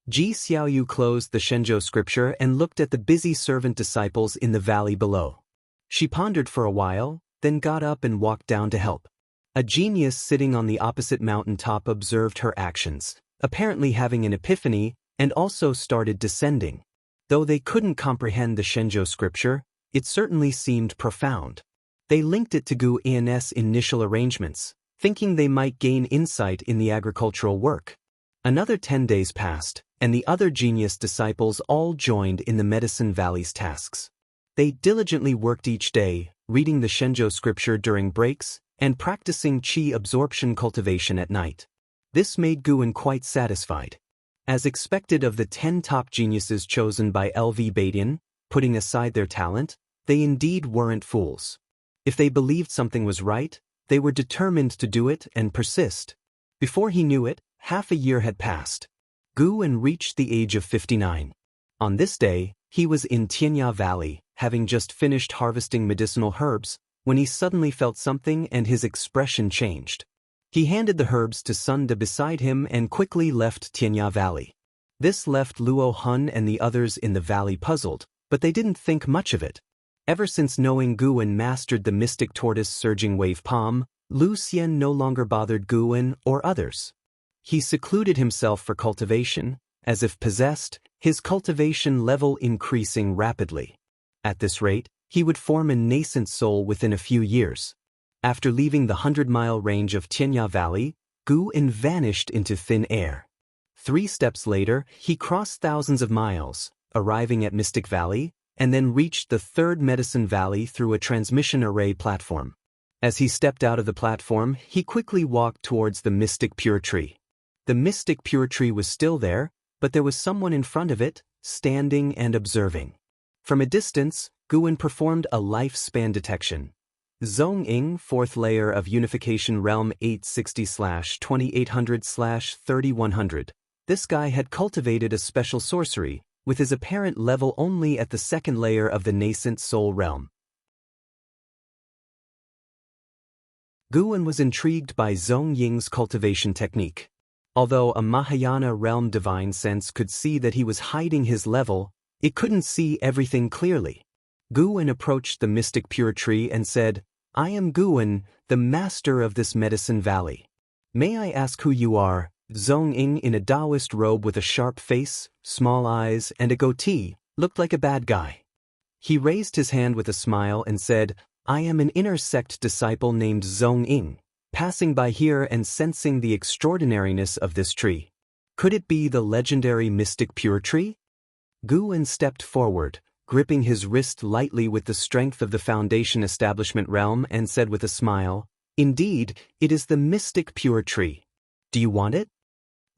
Ji Xiaoyu closed the Shenzhou Scripture and looked at the busy servant disciples in the valley below. She pondered for a while, then got up and walked down to help. A genius sitting on the opposite mountain top observed her actions, apparently having an epiphany, and also started descending. Though they couldn't comprehend the Shenzhou Scripture, it certainly seemed profound. They linked it to Gu Yan's initial arrangements, thinking they might gain insight in the agricultural work. Another 10 days passed, and the other genius disciples all joined in the Medicine Valley's tasks. They diligently worked each day, reading the Shenzhou scripture during breaks, and practicing qi absorption cultivation at night. This made Guan quite satisfied. As expected of the 10 top geniuses chosen by LV Badian, putting aside their talent, they indeed weren't fools. If they believed something was right, they were determined to do it and persist. Before he knew it, half a year had passed. Guan reached the age of 59. On this day, he was in Xianxia Valley, having just finished harvesting medicinal herbs, when he suddenly felt something and his expression changed. He handed the herbs to Sun De beside him and quickly left Xianxia Valley. This left Luo Hun and the others in the valley puzzled, but they didn't think much of it. Ever since knowing Guan mastered the mystic tortoise surging wave palm, Lu Xian no longer bothered Guan or others. He secluded himself for cultivation, as if possessed, his cultivation level increasing rapidly. At this rate, he would form a nascent soul within a few years. After leaving the 100-mile range of Xianxia Valley, Guan vanished into thin air. 3 steps later, he crossed thousands of miles, arriving at Mystic Valley, and then reached the 3rd Medicine Valley through a transmission array platform. As he stepped out of the platform, he quickly walked towards the Mystic Pure Tree. The Mystic Pure Tree was still there, but there was someone in front of it, standing and observing. From a distance, Guan performed a lifespan detection. Zhongying, 4th layer of Unification Realm 860/2800/3100. This guy had cultivated a special sorcery, with his apparent level only at the 2nd layer of the nascent soul realm. Guan was intrigued by Zhongying's cultivation technique. Although a Mahayana realm divine sense could see that he was hiding his level, it couldn't see everything clearly. Guan approached the Mystic Pure Tree and said, "I am Guan, the master of this Medicine Valley. May I ask who you are?" Zhongying, in a Taoist robe with a sharp face, small eyes, and a goatee, looked like a bad guy. He raised his hand with a smile and said, "I am an inner sect disciple named Zhongying, passing by here and sensing the extraordinariness of this tree. Could it be the legendary Mystic Pure Tree?" Guan stepped forward, gripping his wrist lightly with the strength of the Foundation Establishment realm, and said with a smile, "Indeed, it is the Mystic Pure Tree. Do you want it?"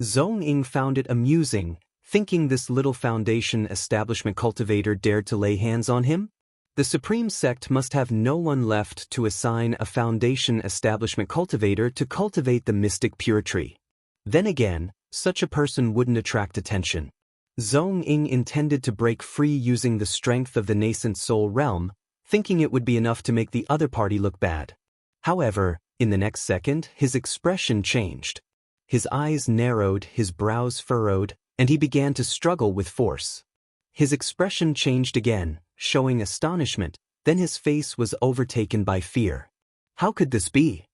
Zhongying found it amusing, thinking this little Foundation Establishment cultivator dared to lay hands on him. The Supreme Sect must have no one left to assign a Foundation Establishment cultivator to cultivate the Mystic Pure Tree. Then again, such a person wouldn't attract attention. Zhongying intended to break free using the strength of the nascent soul realm, thinking it would be enough to make the other party look bad. However, in the next second, his expression changed. His eyes narrowed, his brows furrowed, and he began to struggle with force. His expression changed again, showing astonishment, then his face was overtaken by fear. How could this be?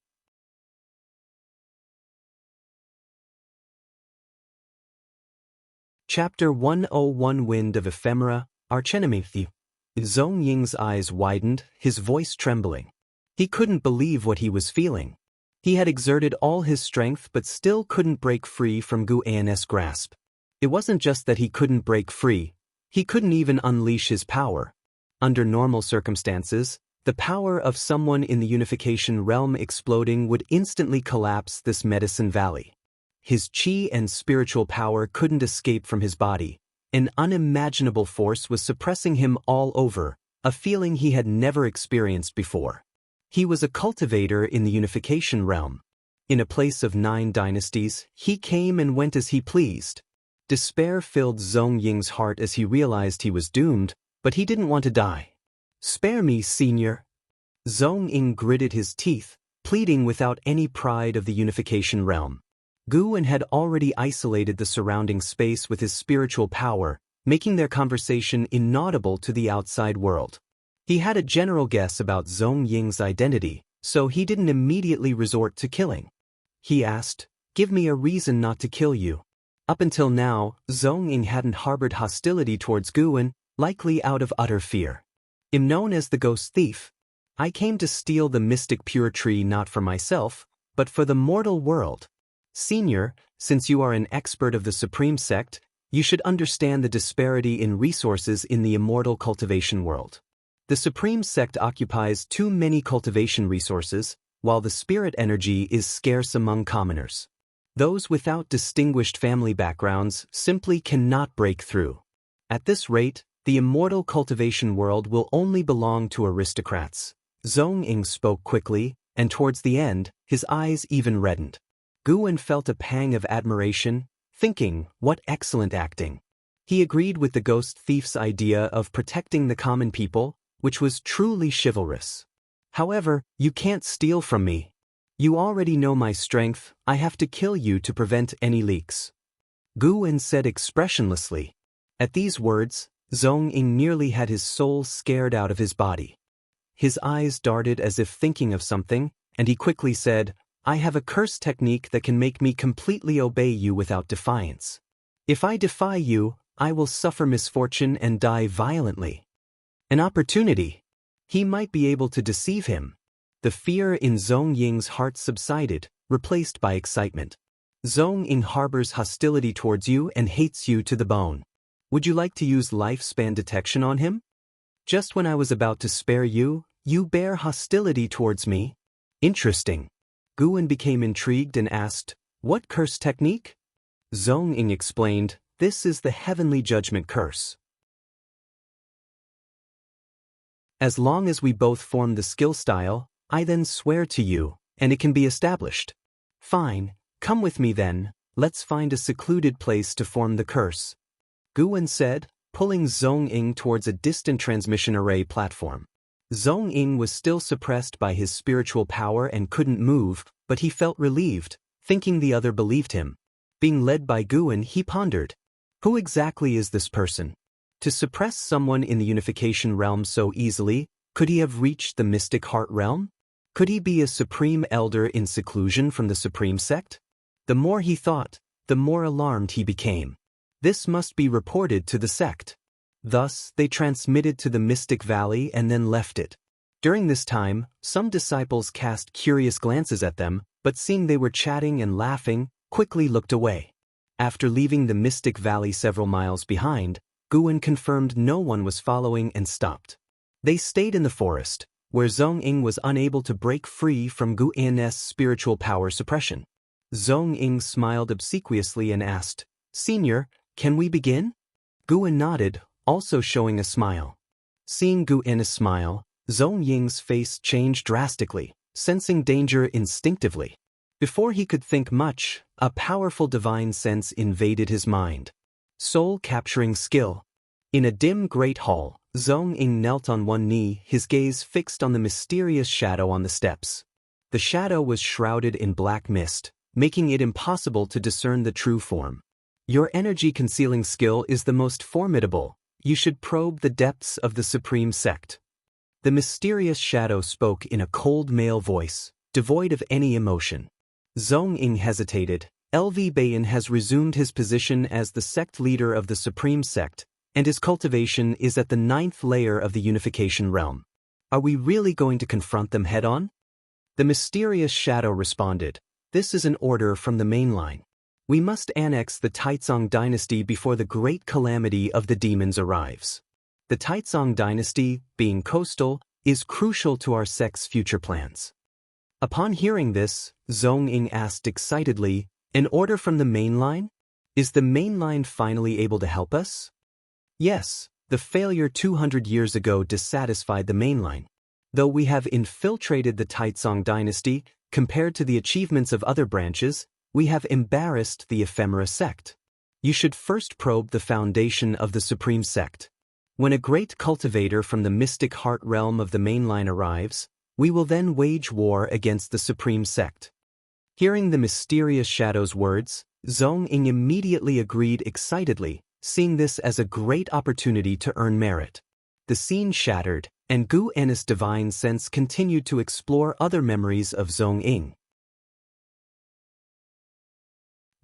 Chapter 101 Wind of Ephemera, Archenemythi. Zhongying's eyes widened, his voice trembling. He couldn't believe what he was feeling. He had exerted all his strength but still couldn't break free from Guan's grasp. It wasn't just that he couldn't break free, he couldn't even unleash his power. Under normal circumstances, the power of someone in the unification realm exploding would instantly collapse this Medicine Valley. His qi and spiritual power couldn't escape from his body. An unimaginable force was suppressing him all over, a feeling he had never experienced before. He was a cultivator in the unification realm. In a place of 9 dynasties, he came and went as he pleased. Despair filled Zhongying's heart as he realized he was doomed, but he didn't want to die. "Spare me, senior." Zhongying gritted his teeth, pleading without any pride of the unification realm. Guan had already isolated the surrounding space with his spiritual power, making their conversation inaudible to the outside world. He had a general guess about Zhongying's identity, so he didn't immediately resort to killing. He asked, "Give me a reason not to kill you." Up until now, Zhongying hadn't harbored hostility towards Guan, likely out of utter fear. "I'm known as the Ghost Thief. I came to steal the Mystic Pure Tree not for myself, but for the mortal world. Senior, Since you are an expert of the Supreme Sect, you should understand the disparity in resources in the immortal cultivation world. The Supreme Sect occupies too many cultivation resources, while the spirit energy is scarce among commoners. Those without distinguished family backgrounds simply cannot break through. At this rate, the immortal cultivation world will only belong to aristocrats. Zhong Ying spoke quickly, and towards the end, his eyes even reddened. Guwen felt a pang of admiration, thinking, what excellent acting. He agreed with the ghost thief's idea of protecting the common people, which was truly chivalrous. However, you can't steal from me. You already know my strength, I have to kill you to prevent any leaks. Guwen said expressionlessly. At these words, Zhong Ying nearly had his soul scared out of his body. His eyes darted as if thinking of something, and he quickly said, I have a curse technique that can make me completely obey you without defiance. If I defy you, I will suffer misfortune and die violently. An opportunity. He might be able to deceive him. The fear in Zhong Ying's heart subsided, replaced by excitement. Zhong Ying harbors hostility towards you and hates you to the bone. Would you like to use lifespan detection on him? Just when I was about to spare you, you bear hostility towards me? Interesting. Guwen became intrigued and asked, what curse technique? Zhong Ying explained, this is the heavenly judgment curse. As long as we both form the skill style, I then swear to you, and it can be established. Fine, come with me then, let's find a secluded place to form the curse. Guwen said, pulling Zhong Ying towards a distant transmission array platform. Zhong Ying was still suppressed by his spiritual power and couldn't move, but he felt relieved, thinking the other believed him. Being led by Guwen, he pondered. Who exactly is this person? To suppress someone in the unification realm so easily, could he have reached the mystic heart realm? Could he be a supreme elder in seclusion from the Supreme Sect? The more he thought, the more alarmed he became. This must be reported to the sect. Thus, they transmitted to the Mystic Valley and then left it. During this time, some disciples cast curious glances at them, but seeing they were chatting and laughing, quickly looked away. After leaving the Mystic Valley several miles behind, Guwen confirmed no one was following and stopped. They stayed in the forest, where Zhong Ying was unable to break free from Guwen's spiritual power suppression. Zhong Ying smiled obsequiously and asked, Senior, can we begin? Guwen nodded, also showing a smile. Seeing Guwen's smile, Zhong Ying's face changed drastically, sensing danger instinctively. Before he could think much, a powerful divine sense invaded his mind. Soul-capturing skill. In a dim great hall, Zhong Ying knelt on one knee, his gaze fixed on the mysterious shadow on the steps. The shadow was shrouded in black mist, making it impossible to discern the true form. Your energy-concealing skill is the most formidable. You should probe the depths of the Supreme Sect. The mysterious shadow spoke in a cold male voice, devoid of any emotion. Zhong Ying hesitated. LV Bayan has resumed his position as the sect leader of the Supreme Sect, and his cultivation is at the 9th layer of the unification realm. Are we really going to confront them head-on? The mysterious shadow responded, This is an order from the mainline. We must annex the Taizong dynasty before the great calamity of the demons arrives. The Taizong dynasty, being coastal, is crucial to our sect's future plans. Upon hearing this, Zhong Ying asked excitedly, An order from the mainline? Is the mainline finally able to help us? Yes, the failure 200 years ago dissatisfied the mainline. Though we have infiltrated the Taizong dynasty, compared to the achievements of other branches, we have embarrassed the ephemera sect. You should first probe the foundation of the Supreme Sect. When a great cultivator from the mystic heart realm of the mainline arrives, we will then wage war against the Supreme Sect. Hearing the mysterious shadow's words, Zhong Ying immediately agreed excitedly, seeing this as a great opportunity to earn merit. The scene shattered, and Guwen's divine sense continued to explore other memories of Zhong Ying.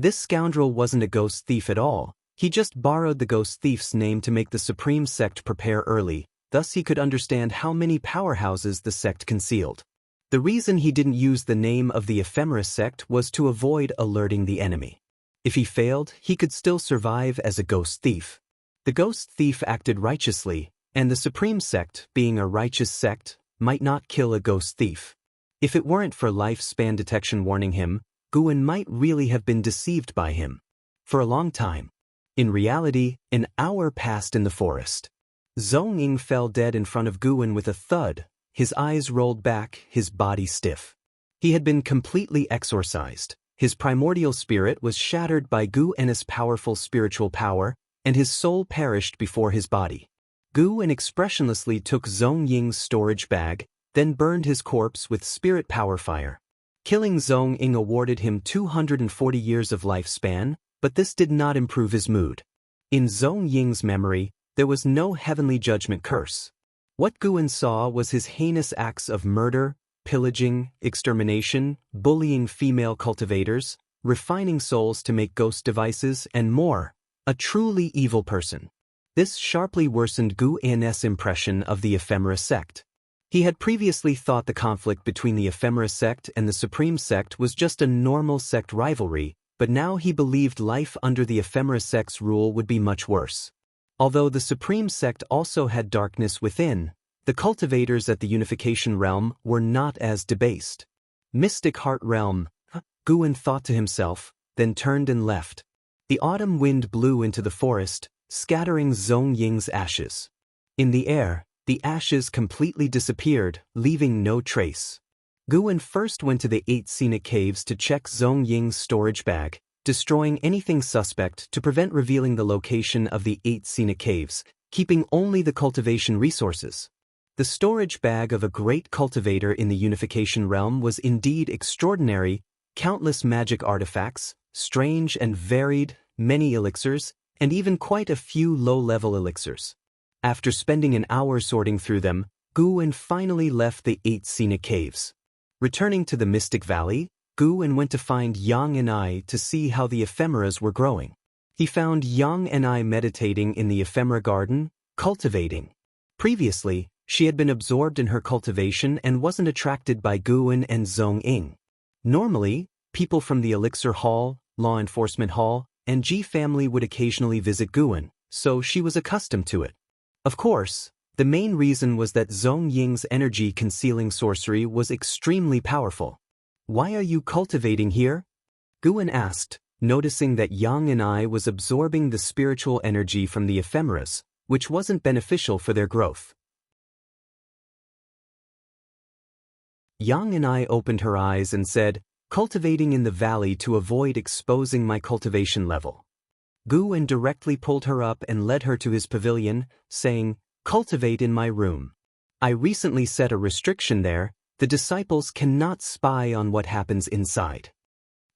This scoundrel wasn't a ghost thief at all, he just borrowed the ghost thief's name to make the Supreme Sect prepare early, thus he could understand how many powerhouses the sect concealed. The reason he didn't use the name of the ephemera sect was to avoid alerting the enemy. If he failed, he could still survive as a ghost thief. The ghost thief acted righteously, and the supreme sect, being a righteous sect, might not kill a ghost thief. If it weren't for lifespan detection warning him, Guwen might really have been deceived by him. For a long time. In reality, an hour passed in the forest. Zhong Ying fell dead in front of Guwen with a thud, his eyes rolled back, his body stiff. He had been completely exorcised. His primordial spirit was shattered by Guwen's powerful spiritual power, and his soul perished before his body. Guwen expressionlessly took Zhong Ying's storage bag, then burned his corpse with spirit power fire. Killing Zhong Ying awarded him 240 years of lifespan, but this did not improve his mood. In Zhong Ying's memory, there was no heavenly judgment curse. What Guwen saw was his heinous acts of murder, pillaging, extermination, bullying female cultivators, refining souls to make ghost devices, and more. A truly evil person. This sharply worsened Guwen's impression of the Ephemera sect. He had previously thought the conflict between the Ephemera sect and the Supreme sect was just a normal sect rivalry, but now he believed life under the Ephemera sect's rule would be much worse. Although the Supreme sect also had darkness within, the cultivators at the Unification Realm were not as debased. Mystic Heart Realm, Guwen thought to himself, then turned and left. The autumn wind blew into the forest, scattering Zhong Ying's ashes. In the air, the ashes completely disappeared, leaving no trace. Guwen first went to the 8 scenic caves to check Zhong Ying's storage bag, destroying anything suspect to prevent revealing the location of the 8 scenic caves, keeping only the cultivation resources. The storage bag of a great cultivator in the Unification Realm was indeed extraordinary, countless magic artifacts, strange and varied, many elixirs, and even quite a few low-level elixirs. After spending an hour sorting through them, Guwen finally left the 8 scenic caves. Returning to the Mystic Valley, Guwen went to find Yang and I to see how the ephemeras were growing. He found Yang and I meditating in the ephemera garden, cultivating. Previously, she had been absorbed in her cultivation and wasn't attracted by Guwen and Zhong Ying. Normally, people from the Elixir Hall, Law Enforcement Hall, and G family would occasionally visit Guwen, so she was accustomed to it. Of course, the main reason was that Zhong Ying's energy-concealing sorcery was extremely powerful. "Why are you cultivating here?" Guwen asked, noticing that Yang and I was absorbing the spiritual energy from the ephemeras, which wasn't beneficial for their growth. Yang and I opened her eyes and said, "Cultivating in the valley to avoid exposing my cultivation level." Guwen directly pulled her up and led her to his pavilion, saying, "Cultivate in my room. I recently set a restriction there, the disciples cannot spy on what happens inside."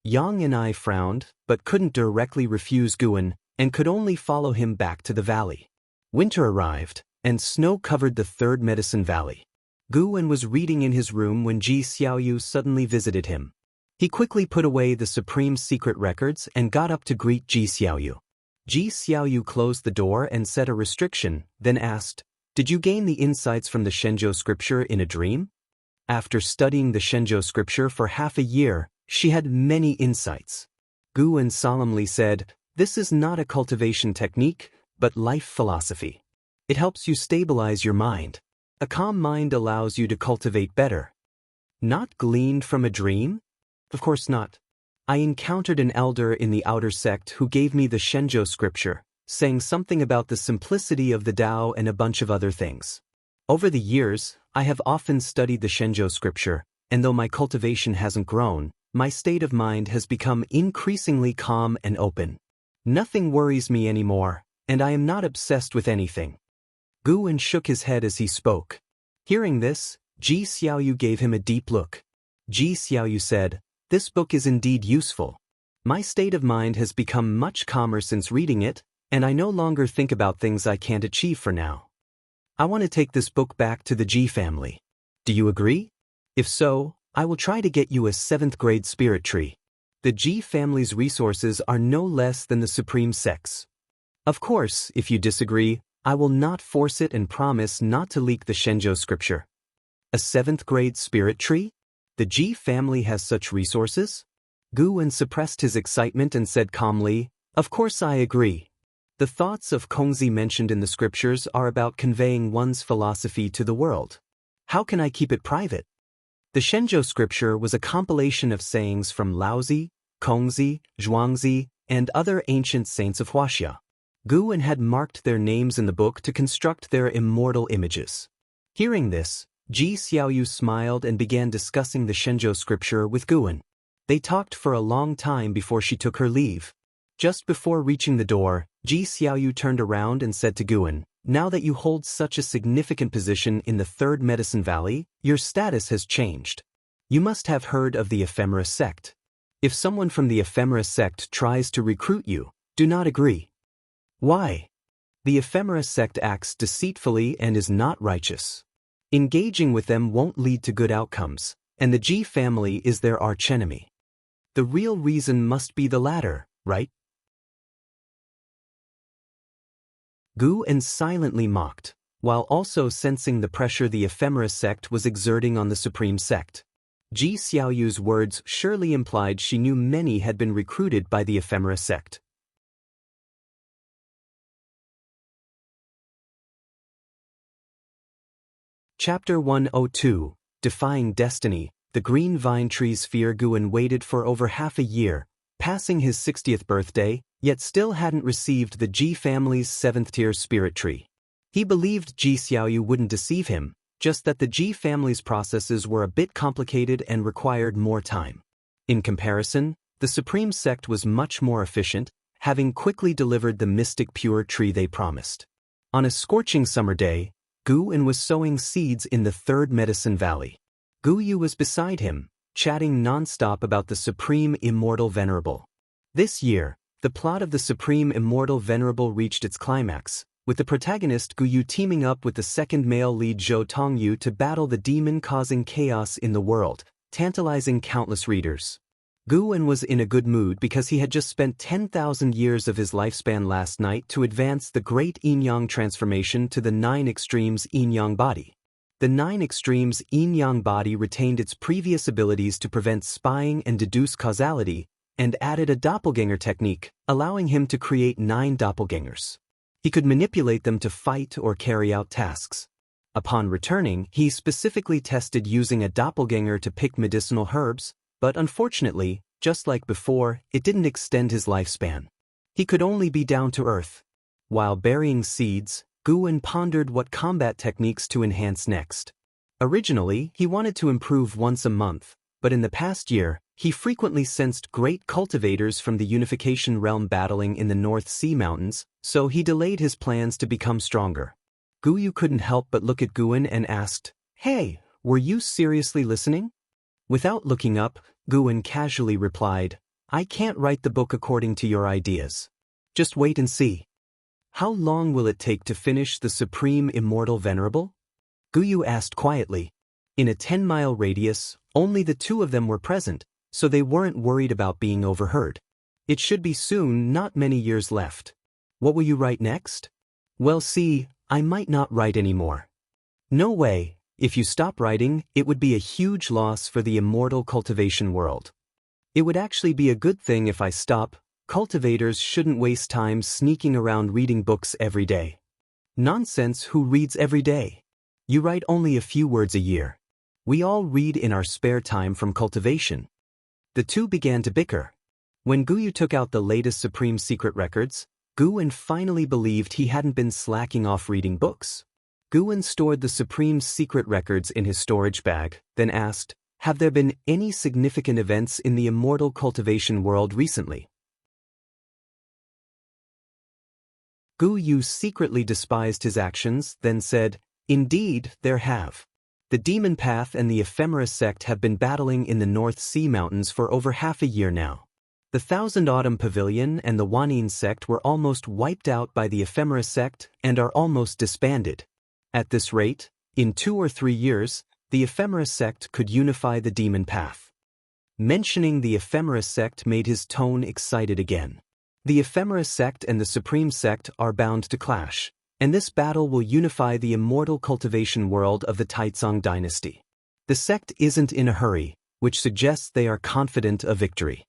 Yang and I frowned, but couldn't directly refuse Guwen, and could only follow him back to the valley. Winter arrived, and snow covered the third medicine valley. Guwen was reading in his room when Ji Xiaoyu suddenly visited him. He quickly put away the supreme secret records and got up to greet Ji Xiaoyu. Ji Xiaoyu closed the door and set a restriction, then asked, "Did you gain the insights from the Shenzhou scripture in a dream?" After studying the Shenzhou scripture for half a year, she had many insights. Guwen solemnly said, "This is not a cultivation technique, but life philosophy. It helps you stabilize your mind. A calm mind allows you to cultivate better." Not gleaned from a dream? Of course not. I encountered an elder in the outer sect who gave me the Shenzhou scripture, saying something about the simplicity of the Tao and a bunch of other things. Over the years, I have often studied the Shenzhou scripture, and though my cultivation hasn't grown, my state of mind has become increasingly calm and open. Nothing worries me anymore, and I am not obsessed with anything. Guwen shook his head as he spoke. Hearing this, Ji Xiaoyu gave him a deep look. Ji Xiaoyu said, "This book is indeed useful. My state of mind has become much calmer since reading it, and I no longer think about things I can't achieve for now. I want to take this book back to the Ji family. Do you agree? If so, I will try to get you a 7th grade spirit tree. The Ji family's resources are no less than the supreme sects. Of course, if you disagree, I will not force it and promise not to leak the Shenzhou scripture." A 7th grade spirit tree? The Ji family has such resources? Guwen suppressed his excitement and said calmly, "Of course I agree. The thoughts of Kongzi mentioned in the scriptures are about conveying one's philosophy to the world. How can I keep it private?" The Shenzhou scripture was a compilation of sayings from Laozi, Kongzi, Zhuangzi, and other ancient saints of Wuxia. Guwen had marked their names in the book to construct their immortal images. Hearing this, Ji Xiaoyu smiled and began discussing the Shenzhou scripture with Guwen. They talked for a long time before she took her leave. Just before reaching the door, Ji Xiaoyu turned around and said to Guwen, "Now that you hold such a significant position in the Third Medicine Valley, your status has changed. You must have heard of the Ephemera sect. If someone from the Ephemera sect tries to recruit you, do not agree." "Why?" "The Ephemera sect acts deceitfully and is not righteous. Engaging with them won't lead to good outcomes, and the Ji family is their archenemy. The real reason must be the latter, right?" Guwen silently mocked, while also sensing the pressure the Ephemera sect was exerting on the Supreme Sect. Ji Xiaoyu's words surely implied she knew many had been recruited by the Ephemera sect. Chapter 102, Defying Destiny. The green vine tree's fear. Guwen waited for over half a year, passing his 60th birthday, yet still hadn't received the Ji family's 7th-tier spirit tree. He believed Ji Xiaoyu wouldn't deceive him, just that the Ji family's processes were a bit complicated and required more time. In comparison, the Supreme Sect was much more efficient, having quickly delivered the mystic pure tree they promised. On a scorching summer day, Guwen was sowing seeds in the Third Medicine Valley. Guyu was beside him, chatting non-stop about the Supreme Immortal Venerable. This year, the plot of the Supreme Immortal Venerable reached its climax, with the protagonist Guyu teaming up with the second male lead Zhou Tongyu to battle the demon causing chaos in the world, tantalizing countless readers. Guwen was in a good mood because he had just spent 10,000 years of his lifespan last night to advance the great yin-yang transformation to the 9 extremes yin-yang body. The 9 extremes yin-yang body retained its previous abilities to prevent spying and deduce causality, and added a doppelganger technique, allowing him to create 9 doppelgangers. He could manipulate them to fight or carry out tasks. Upon returning, he specifically tested using a doppelganger to pick medicinal herbs, but unfortunately, just like before, it didn't extend his lifespan. He could only be down to earth. While burying seeds, Guwen pondered what combat techniques to enhance next. Originally, he wanted to improve once a month, but in the past year, he frequently sensed great cultivators from the Unification Realm battling in the North Sea Mountains, so he delayed his plans to become stronger. Guyu couldn't help but look at Guwen and asked, "Hey, were you seriously listening?" Without looking up, Guwen casually replied, "I can't write the book according to your ideas. Just wait and see." "How long will it take to finish the Supreme Immortal Venerable?" Guyu asked quietly. In a 10-mile radius, only the 2 of them were present, so they weren't worried about being overheard. "It should be soon, not many years left." "What will you write next?" "Well, see, I might not write anymore." "No way. If you stop writing, it would be a huge loss for the immortal cultivation world." "It would actually be a good thing if I stop. Cultivators shouldn't waste time sneaking around reading books every day." "Nonsense, who reads every day? You write only a few words a year. We all read in our spare time from cultivation." The 2 began to bicker. When Guyu took out the latest Supreme Secret records, Guwen finally believed he hadn't been slacking off reading books. Guwen stored the Supreme Secret records in his storage bag, then asked, "Have there been any significant events in the immortal cultivation world recently?" Guyu secretly despised his actions, then said, "Indeed, there have. The Demon Path and the Ephemera sect have been battling in the North Sea Mountains for over half a year now. The Thousand Autumn Pavilion and the Wanyin sect were almost wiped out by the Ephemera sect and are almost disbanded. At this rate, in 2 or 3 years, the Ephemera sect could unify the Demon Path." Mentioning the Ephemera sect made his tone excited again. The Ephemera sect and the Supreme Sect are bound to clash, and this battle will unify the immortal cultivation world of the Taizong dynasty. The sect isn't in a hurry, which suggests they are confident of victory.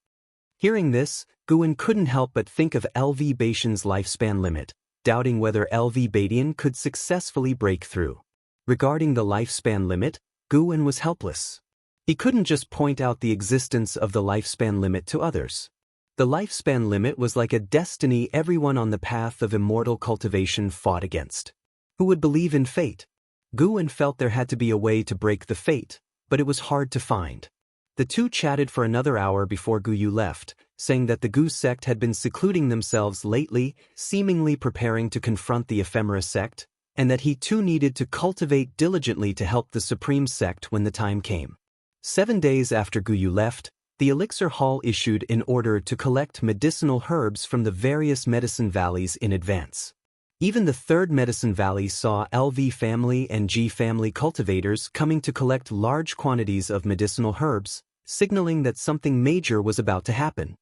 Hearing this, Guwen couldn't help but think of LV Batian's lifespan limit, doubting whether LV Batian could successfully break through. Regarding the lifespan limit, Guwen was helpless. He couldn't just point out the existence of the lifespan limit to others. The lifespan limit was like a destiny everyone on the path of immortal cultivation fought against. Who would believe in fate? Guwen felt there had to be a way to break the fate, but it was hard to find. The two chatted for another hour before Guyu left, saying that the Gu sect had been secluding themselves lately, seemingly preparing to confront the Ephemera sect, and that he too needed to cultivate diligently to help the Supreme sect when the time came. 7 days after Guyu left, the Elixir Hall issued an order to collect medicinal herbs from the various medicine valleys in advance. Even the third medicine valley saw LV family and G family cultivators coming to collect large quantities of medicinal herbs, signaling that something major was about to happen.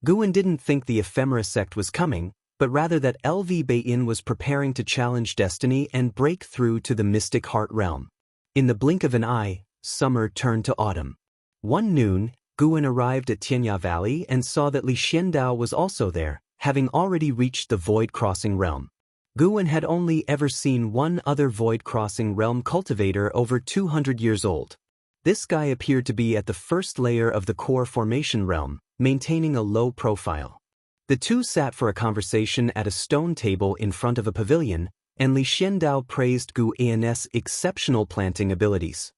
Guwen didn't think the Ephemera sect was coming, but rather that LV Batian was preparing to challenge destiny and break through to the mystic heart realm. In the blink of an eye, summer turned to autumn. One noon, Guwen arrived at Xianxia Valley and saw that Li Xiandao was also there, having already reached the Void Crossing realm. Guwen had only ever seen one other Void Crossing realm cultivator over 200 years old. This guy appeared to be at the first layer of the core formation realm, maintaining a low profile. The two sat for a conversation at a stone table in front of a pavilion, and Li Xiandao praised Gu An's exceptional planting abilities.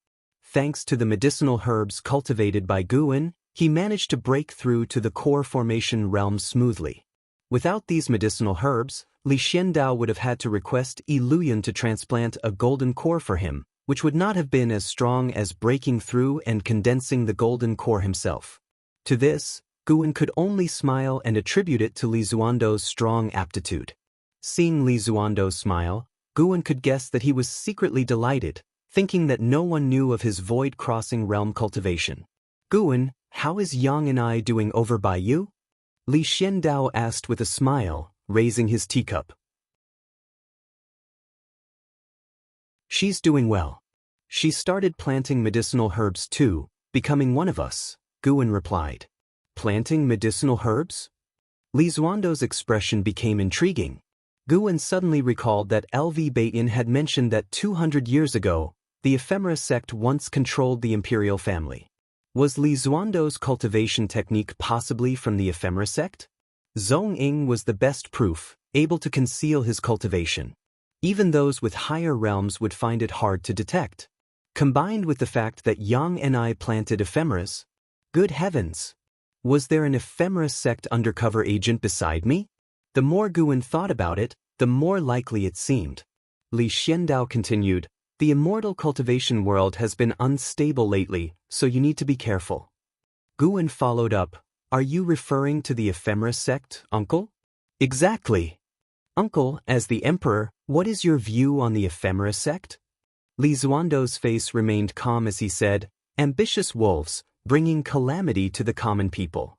Thanks to the medicinal herbs cultivated by Guwen, he managed to break through to the core formation realm smoothly. Without these medicinal herbs, Li Xiandao would have had to request Iluyan to transplant a golden core for him, which would not have been as strong as breaking through and condensing the golden core himself. To this, Guwen could only smile and attribute it to Li Zuando's strong aptitude. Seeing Li Zuando smile, Guwen could guess that he was secretly delighted, thinking that no one knew of his Void Crossing realm cultivation. "Guwen, how is Yang and I doing over by you?" Li Xiandao asked with a smile, raising his teacup. "She's doing well. She started planting medicinal herbs too, becoming one of us," Guwen replied. "Planting medicinal herbs?" Li Zuando's expression became intriguing. Guwen suddenly recalled that LV Batian had mentioned that 200 years ago, the Ephemera sect once controlled the imperial family. Was Li Zuando's cultivation technique possibly from the Ephemera sect? Zhong-ing was the best proof, able to conceal his cultivation. Even those with higher realms would find it hard to detect. Combined with the fact that Yang and I planted ephemeras, good heavens! Was there an Ephemera sect undercover agent beside me? The more Guwen thought about it, the more likely it seemed. Li Xiandao continued, "The immortal cultivation world has been unstable lately, so you need to be careful." Guwen followed up, "Are you referring to the Ephemera sect, Uncle?" "Exactly. Uncle, as the Emperor, what is your view on the Ephemera sect?" Li Zuando's face remained calm as he said, "Ambitious wolves, bringing calamity to the common people."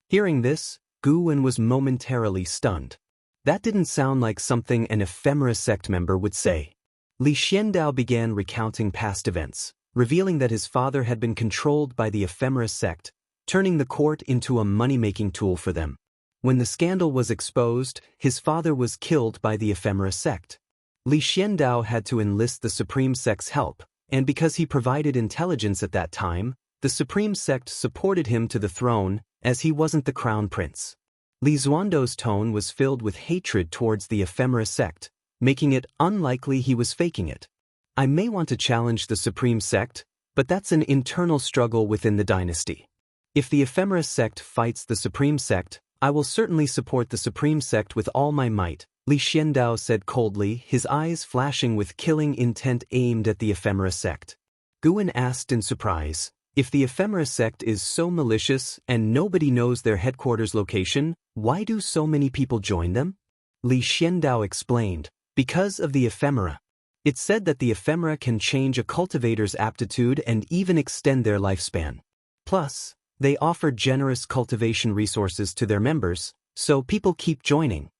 Hearing this, Guwen was momentarily stunned. That didn't sound like something an Ephemera sect member would say. Li Xiandao began recounting past events, revealing that his father had been controlled by the Ephemera sect, turning the court into a money-making tool for them. When the scandal was exposed, his father was killed by the Ephemera sect. Li Xiandao had to enlist the Supreme sect's help, and because he provided intelligence at that time, the Supreme sect supported him to the throne, as he wasn't the crown prince. Li Zuando's tone was filled with hatred towards the Ephemera sect, making it unlikely he was faking it. "I may want to challenge the Supreme sect, but that's an internal struggle within the dynasty. If the Ephemera sect fights the Supreme sect, I will certainly support the Supreme sect with all my might," Li Xiandao said coldly, his eyes flashing with killing intent aimed at the Ephemera sect. Guwen asked in surprise, "If the Ephemera sect is so malicious and nobody knows their headquarters location, why do so many people join them?" Li Xiandao explained, "Because of the ephemera. It's said that the ephemera can change a cultivator's aptitude and even extend their lifespan. Plus, they offer generous cultivation resources to their members, so people keep joining.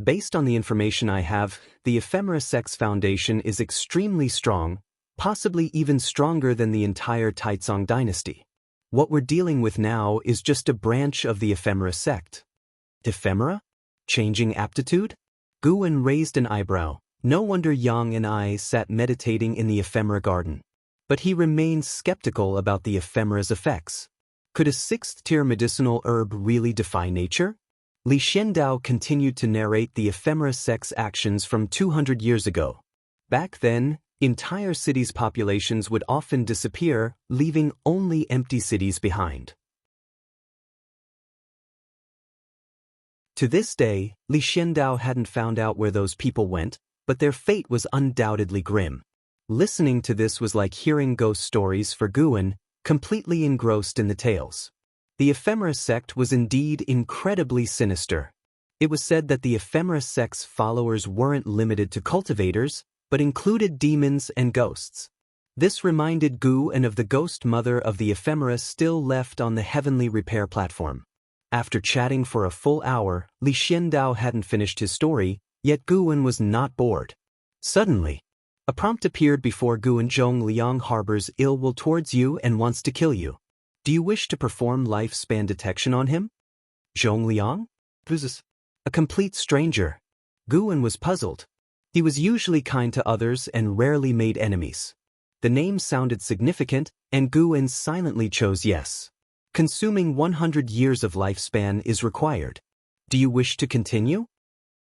Based on the information I have, the Ephemera sect's foundation is extremely strong, possibly even stronger than the entire Taizong dynasty." What we're dealing with now is just a branch of the ephemera sect. Ephemera? Changing aptitude? Guwen raised an eyebrow. No wonder Yang and I sat meditating in the ephemera garden. But he remained skeptical about the ephemera's effects. Could a sixth-tier medicinal herb really defy nature? Li Xiandao continued to narrate the ephemera sect's actions from 200 years ago. Back then, entire cities' populations would often disappear, leaving only empty cities behind. To this day, Li Xiandao hadn't found out where those people went, but their fate was undoubtedly grim. Listening to this was like hearing ghost stories for Guwen, completely engrossed in the tales. The ephemera sect was indeed incredibly sinister. It was said that the ephemera sect's followers weren't limited to cultivators, but included demons and ghosts. This reminded Guwen of the ghost mother of the ephemera still left on the heavenly repair platform. After chatting for a full hour, Li Xiandao hadn't finished his story, yet Guwen was not bored. Suddenly, a prompt appeared before Guwen. Zhong Liang harbors ill will towards you and wants to kill you. Do you wish to perform lifespan detection on him? Zhong Liang? Who's this? A complete stranger. Guwen was puzzled. He was usually kind to others and rarely made enemies. The name sounded significant, and Guwen silently chose yes. Consuming 100 years of lifespan is required. Do you wish to continue?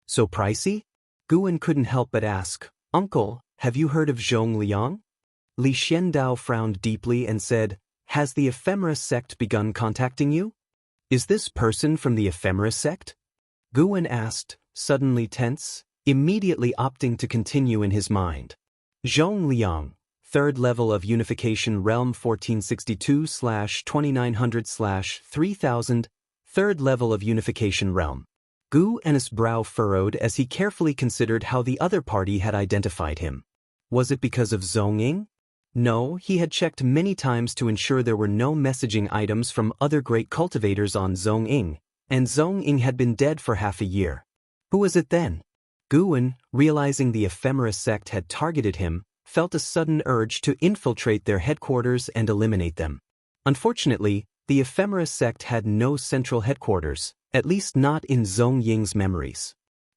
So pricey? Guwen couldn't help but ask, Uncle, have you heard of Zhong Liang? Li Xiandao frowned deeply and said, Has the ephemera sect begun contacting you? Is this person from the ephemera sect? Guwen asked, suddenly tense, immediately opting to continue in his mind. Zhong Liang, 3rd level of Unification Realm 1462/2900/3000, 3rd level of Unification Realm. Guwen's brow furrowed as he carefully considered how the other party had identified him. Was it because of Zhongying? No, he had checked many times to ensure there were no messaging items from other great cultivators on Zhongying, and Zhongying had been dead for half a year. Who was it then? Guwen, realizing the ephemera sect had targeted him, felt a sudden urge to infiltrate their headquarters and eliminate them. Unfortunately, the ephemera sect had no central headquarters, at least not in Zhongying's memories.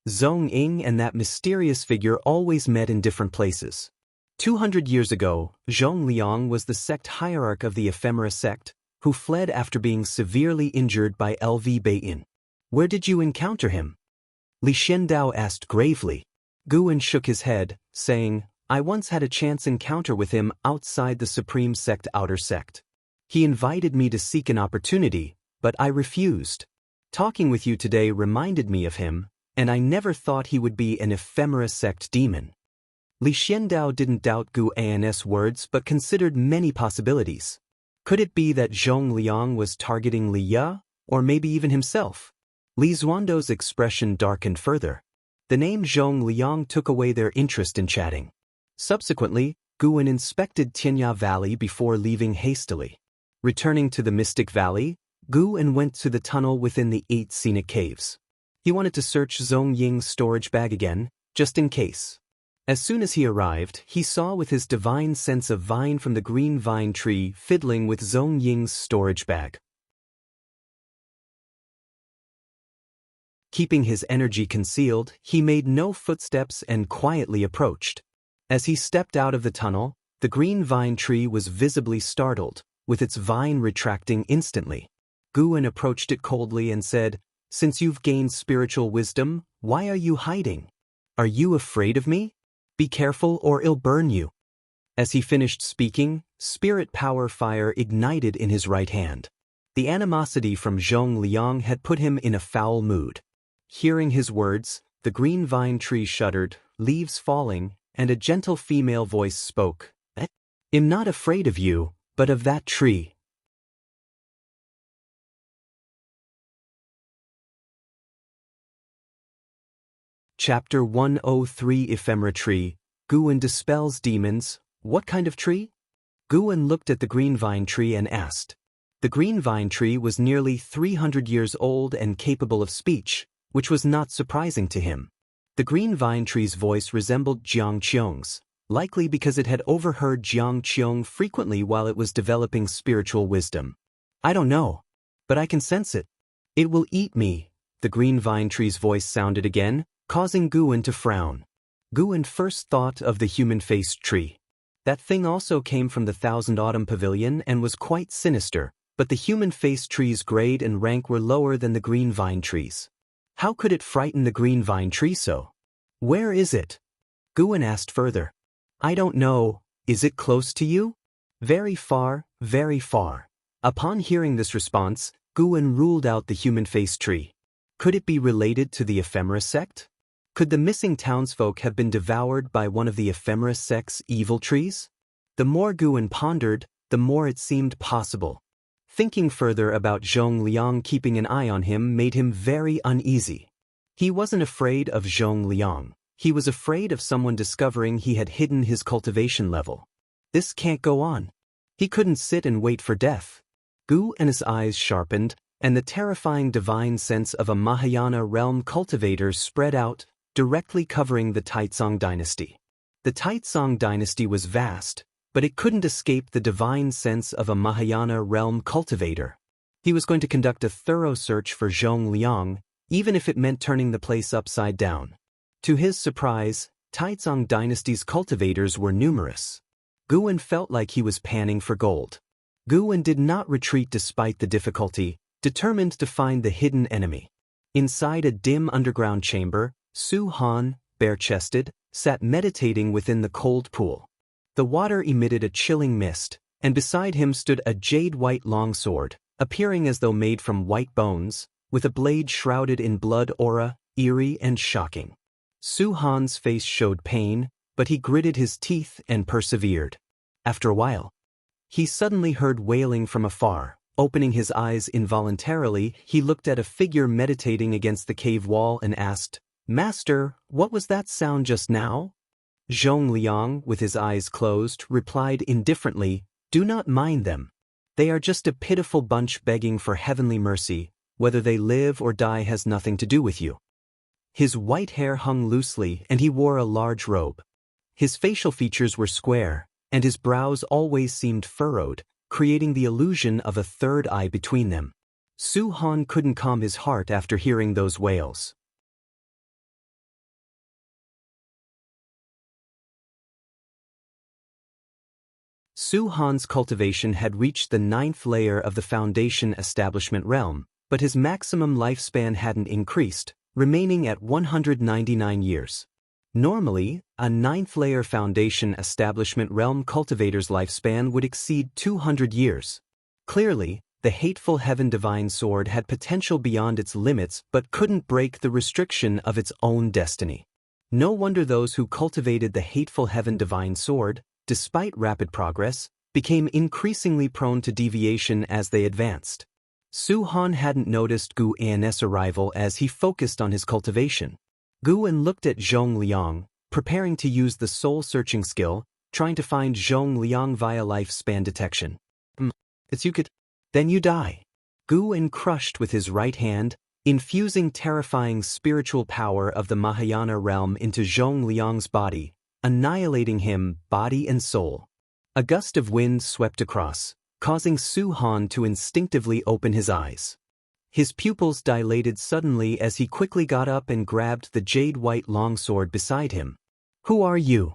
Zhongying and that mysterious figure always met in different places. 200 years ago, Zhong Liang was the sect hierarch of the ephemera sect, who fled after being severely injured by LV Baiyin. Where did you encounter him? Li Xiandao asked gravely. Guwen shook his head, saying, I once had a chance encounter with him outside the Supreme Sect outer sect. He invited me to seek an opportunity, but I refused. Talking with you today reminded me of him, and I never thought he would be an ephemera sect demon. Li Xiandao didn't doubt Guwen's words but considered many possibilities. Could it be that Zhong Liang was targeting Li Ya, or maybe even himself? Li Xuando's expression darkened further. The name Zhong Liang took away their interest in chatting. Subsequently, Guwen inspected Tianya Valley before leaving hastily. Returning to the Mystic Valley, Guwen went to the tunnel within the 8 scenic caves. He wanted to search Zhongying's storage bag again, just in case. As soon as he arrived, he saw with his divine sense of vine from the green vine tree fiddling with Zhongying's storage bag. Keeping his energy concealed, he made no footsteps and quietly approached. As he stepped out of the tunnel, the green vine tree was visibly startled, with its vine retracting instantly. Guwen approached it coldly and said, Since you've gained spiritual wisdom, why are you hiding? Are you afraid of me? Be careful or it'll burn you. As he finished speaking, spirit power fire ignited in his right hand. The animosity from Zhong Liang had put him in a foul mood. Hearing his words, the green vine tree shuddered, leaves falling, and a gentle female voice spoke. I'm not afraid of you, but of that tree. Chapter 103 Ephemera Tree. Guwen dispels demons. What kind of tree? Guwen looked at the green vine tree and asked. The green vine tree was nearly 300 years old and capable of speech, which was not surprising to him. The green vine tree's voice resembled Jiang Qiong's, likely because it had overheard Jiang Qiong frequently while it was developing spiritual wisdom. I don't know. But I can sense it. It will eat me, the green vine tree's voice sounded again, causing Guwen to frown. Guwen first thought of the human-faced tree. That thing also came from the Thousand Autumn Pavilion and was quite sinister, but the human-faced tree's grade and rank were lower than the green vine trees. How could it frighten the green vine tree so? Where is it? Guwen asked further. I don't know. Is it close to you? Very far, very far. Upon hearing this response, Guwen ruled out the human-faced tree. Could it be related to the Ephemera sect? Could the missing townsfolk have been devoured by one of the Ephemera sect's evil trees? The more Guwen pondered, the more it seemed possible. Thinking further about Zhong Liang keeping an eye on him made him very uneasy. He wasn't afraid of Zhong Liang. He was afraid of someone discovering he had hidden his cultivation level. This can't go on. He couldn't sit and wait for death. Gu and his eyes sharpened, and the terrifying divine sense of a Mahayana realm cultivator spread out, directly covering the Taizong dynasty. The Taizong dynasty was vast, but it couldn't escape the divine sense of a Mahayana realm cultivator. He was going to conduct a thorough search for Zhong Liang, even if it meant turning the place upside down. To his surprise, Taizong dynasty's cultivators were numerous. Guwen felt like he was panning for gold. Guwen did not retreat despite the difficulty, determined to find the hidden enemy. Inside a dim underground chamber, Su Han, bare-chested, sat meditating within the cold pool. The water emitted a chilling mist, and beside him stood a jade-white longsword, appearing as though made from white bones, with a blade shrouded in blood aura, eerie and shocking. Su Han's face showed pain, but he gritted his teeth and persevered. After a while, he suddenly heard wailing from afar. Opening his eyes involuntarily, he looked at a figure meditating against the cave wall and asked, Master, what was that sound just now? Zhong Liang, with his eyes closed, replied indifferently, Do not mind them. They are just a pitiful bunch begging for heavenly mercy. Whether they live or die has nothing to do with you. His white hair hung loosely and he wore a large robe. His facial features were square, and his brows always seemed furrowed, creating the illusion of a third eye between them. Su Han couldn't calm his heart after hearing those wails. Su Han's cultivation had reached the 9th layer of the Foundation Establishment realm, but his maximum lifespan hadn't increased, remaining at 199 years. Normally, a 9th layer Foundation Establishment realm cultivator's lifespan would exceed 200 years. Clearly, the hateful Heaven Divine Sword had potential beyond its limits but couldn't break the restriction of its own destiny. No wonder those who cultivated the hateful Heaven Divine Sword, despite rapid progress, became increasingly prone to deviation as they advanced. Su Han hadn't noticed Gu An's arrival as he focused on his cultivation. Guwen looked at Zhong Liang, preparing to use the soul-searching skill, trying to find Zhong Liang via lifespan detection. It's you could. Then you die. Guwen crushed with his right hand, infusing terrifying spiritual power of the Mahayana realm into Zhong Liang's body, annihilating him, body and soul. A gust of wind swept across, causing Su Han to instinctively open his eyes. His pupils dilated suddenly as he quickly got up and grabbed the jade-white longsword beside him. Who are you?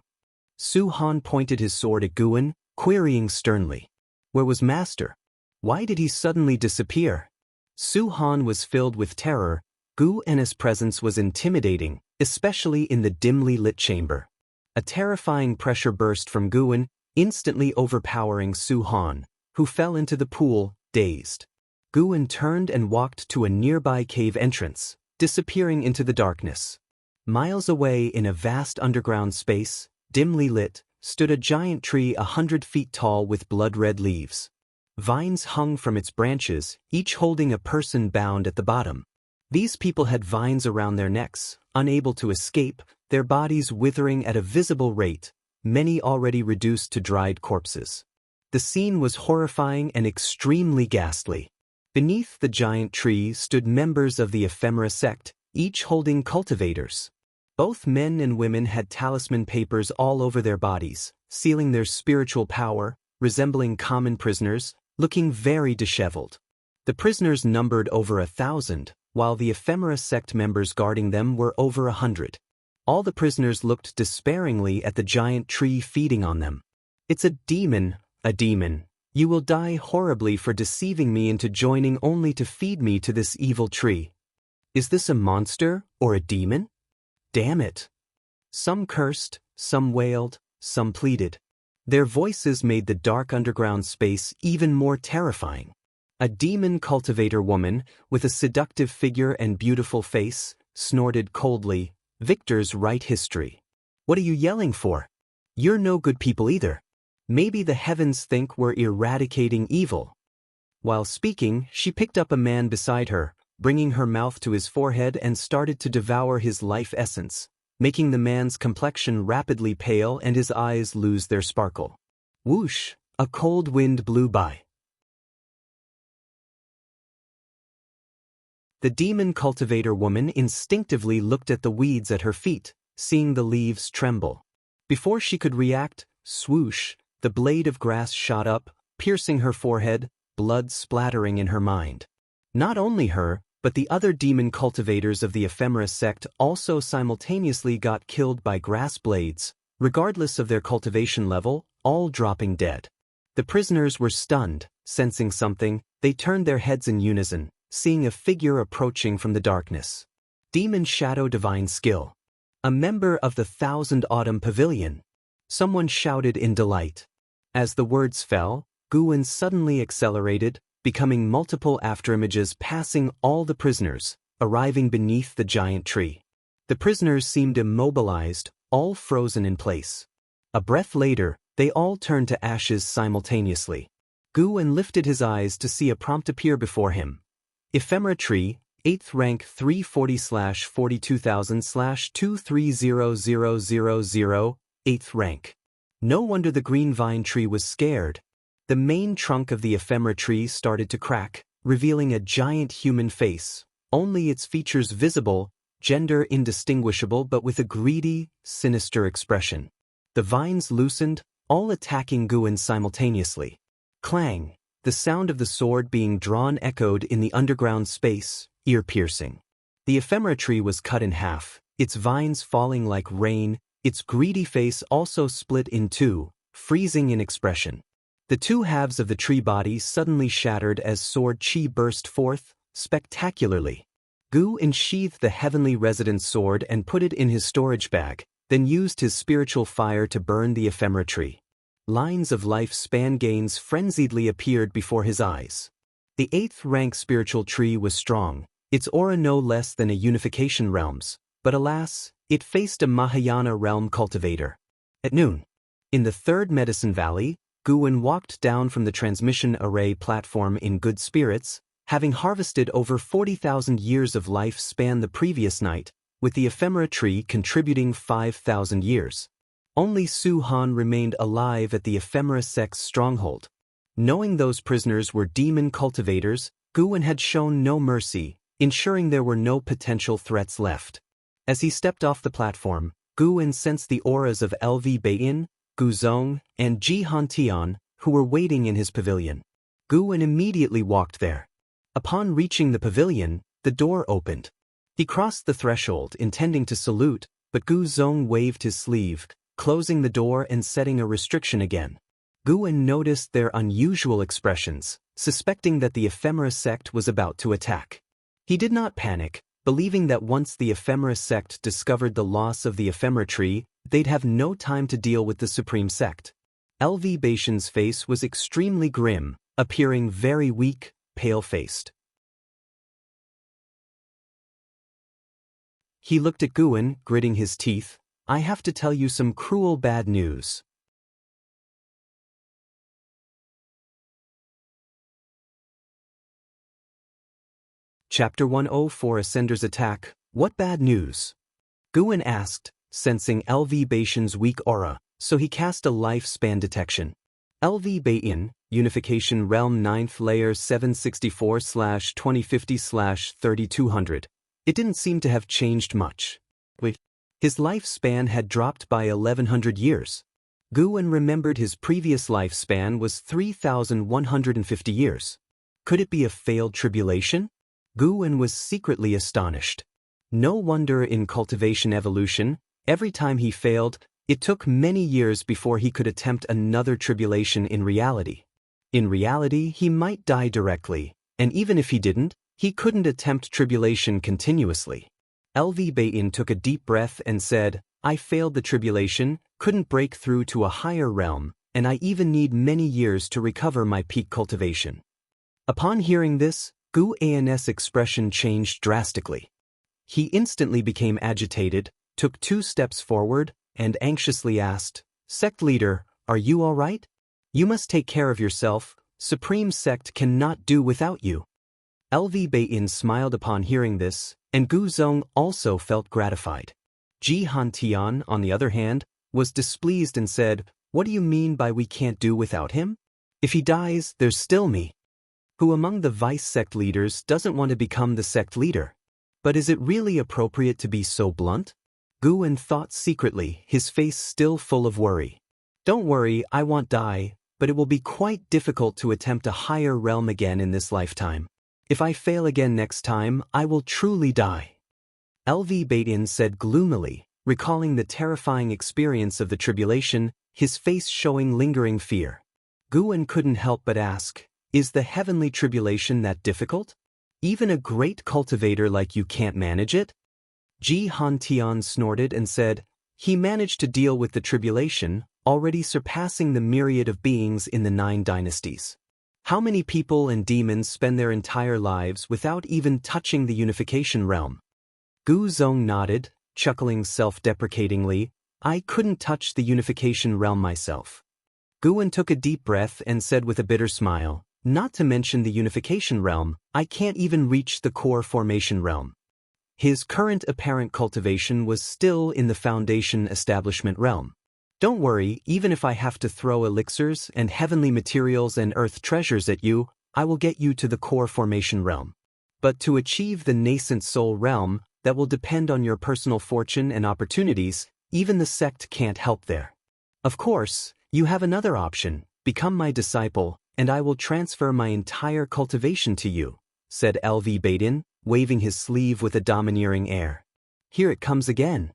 Su Han pointed his sword at Guwen, querying sternly. Where was Master? Why did he suddenly disappear? Su Han was filled with terror. Gu An's presence was intimidating, especially in the dimly lit chamber. A terrifying pressure burst from Guwen, instantly overpowering Su Han, who fell into the pool, dazed. Guwen turned and walked to a nearby cave entrance, disappearing into the darkness. Miles away in a vast underground space, dimly lit, stood a giant tree 100 feet tall with blood-red leaves. Vines hung from its branches, each holding a person bound at the bottom. These people had vines around their necks, unable to escape, their bodies withering at a visible rate, many already reduced to dried corpses. The scene was horrifying and extremely ghastly. Beneath the giant tree stood members of the Ephemera sect, each holding cultivators. Both men and women had talisman papers all over their bodies, sealing their spiritual power, resembling common prisoners, looking very disheveled. The prisoners numbered over 1,000, while the ephemera sect members guarding them were over 100. All the prisoners looked despairingly at the giant tree feeding on them. "It's a demon, a demon. You will die horribly for deceiving me into joining only to feed me to this evil tree. Is this a monster or a demon? Damn it." Some cursed, some wailed, some pleaded. Their voices made the dark underground space even more terrifying. A demon cultivator woman, with a seductive figure and beautiful face, snorted coldly, "Victor's right history. What are you yelling for? You're no good people either. Maybe the heavens think we're eradicating evil." While speaking, she picked up a man beside her, bringing her mouth to his forehead and started to devour his life essence, making the man's complexion rapidly pale and his eyes lose their sparkle. Whoosh! A cold wind blew by. The demon cultivator woman instinctively looked at the weeds at her feet, seeing the leaves tremble. Before she could react, swoosh, the blade of grass shot up, piercing her forehead, blood splattering in her mind. Not only her, but the other demon cultivators of the ephemera sect also simultaneously got killed by grass blades, regardless of their cultivation level, all dropping dead. The prisoners were stunned, sensing something. They turned their heads in unison, seeing a figure approaching from the darkness. Demon Shadow Divine Skill. A member of the 1,000 Autumn Pavilion. Someone shouted in delight. As the words fell, Guwen suddenly accelerated, becoming multiple afterimages passing all the prisoners, arriving beneath the giant tree. The prisoners seemed immobilized, all frozen in place. A breath later, they all turned to ashes simultaneously. Guwen lifted his eyes to see a prompt appear before him. Ephemera Tree, 8th rank 340/42000/230000, 8th rank. No wonder the green vine tree was scared. The main trunk of the ephemera tree started to crack, revealing a giant human face, only its features visible, gender indistinguishable but with a greedy, sinister expression. The vines loosened, all attacking Guwen simultaneously. Clang! The sound of the sword being drawn echoed in the underground space, ear-piercing. The ephemera tree was cut in half, its vines falling like rain, its greedy face also split in two, freezing in expression. The two halves of the tree body suddenly shattered as sword chi burst forth, spectacularly. Gu unsheathed the heavenly resident's sword and put it in his storage bag, then used his spiritual fire to burn the ephemera tree. Lines of life span gains frenziedly appeared before his eyes. The 8th rank spiritual tree was strong, its aura no less than a unification realm's, but alas, it faced a Mahayana realm cultivator. At noon, in the 3rd Medicine Valley, Guwen walked down from the transmission array platform in good spirits, having harvested over 40,000 years of life span the previous night, with the ephemera tree contributing 5,000 years. Only Su Han remained alive at the ephemera sect's stronghold. Knowing those prisoners were demon cultivators, Guwen had shown no mercy, ensuring there were no potential threats left. As he stepped off the platform, Guwen sensed the auras of LV Beiyin, Gu Zong, and Ji Hantian, who were waiting in his pavilion. Guwen immediately walked there. Upon reaching the pavilion, the door opened. He crossed the threshold intending to salute, but Gu Zong waved his sleeve, closing the door and setting a restriction again. Guwen noticed their unusual expressions, suspecting that the ephemera sect was about to attack. He did not panic, believing that once the ephemera sect discovered the loss of the ephemera tree, they'd have no time to deal with the supreme sect. LV Baishan's face was extremely grim, appearing very weak, pale-faced. He looked at Guwen, gritting his teeth. "I have to tell you some cruel bad news." Chapter 104 Ascender's Attack. What bad news? Guwen asked, sensing LV Baishan's weak aura, so he cast a lifespan detection. LV Baiyin, Unification Realm 9th Layer 764/2050/3200. It didn't seem to have changed much. His lifespan had dropped by 1100 years. Guwen remembered his previous lifespan was 3,150 years. Could it be a failed tribulation? Guwen was secretly astonished. No wonder in cultivation evolution, every time he failed, it took many years before he could attempt another tribulation in reality. In reality, he might die directly, and even if he didn't, he couldn't attempt tribulation continuously. LV Bain took a deep breath and said, I failed the tribulation, couldn't break through to a higher realm, and I even need many years to recover my peak cultivation. Upon hearing this, Gu An's expression changed drastically. He instantly became agitated, took 2 steps forward, and anxiously asked, Sect leader, are you all right? You must take care of yourself, Supreme Sect cannot do without you. LV Bain smiled upon hearing this, and Gu Zong also felt gratified. Ji Hantian, on the other hand, was displeased and said, What do you mean by we can't do without him? If he dies, there's still me. Who among the vice sect leaders doesn't want to become the sect leader? But is it really appropriate to be so blunt? Guwen thought secretly, his face still full of worry. Don't worry, I won't die, but it will be quite difficult to attempt a higher realm again in this lifetime. If I fail again next time, I will truly die. LV Bain said gloomily, recalling the terrifying experience of the tribulation, his face showing lingering fear. Guwen couldn't help but ask, Is the heavenly tribulation that difficult? Even a great cultivator like you can't manage it? Ji Hantian snorted and said, He managed to deal with the tribulation, already surpassing the myriad of beings in the 9 dynasties. How many people and demons spend their entire lives without even touching the unification realm? Gu Zong nodded, chuckling self-deprecatingly, I couldn't touch the unification realm myself. Guwen took a deep breath and said with a bitter smile, Not to mention the unification realm, I can't even reach the core formation realm. His current apparent cultivation was still in the foundation establishment realm. Don't worry, even if I have to throw elixirs and heavenly materials and earth treasures at you, I will get you to the core formation realm. But to achieve the nascent soul realm, that will depend on your personal fortune and opportunities, even the sect can't help there. Of course, you have another option, become my disciple, and I will transfer my entire cultivation to you, said LV Bain, waving his sleeve with a domineering air. Here it comes again.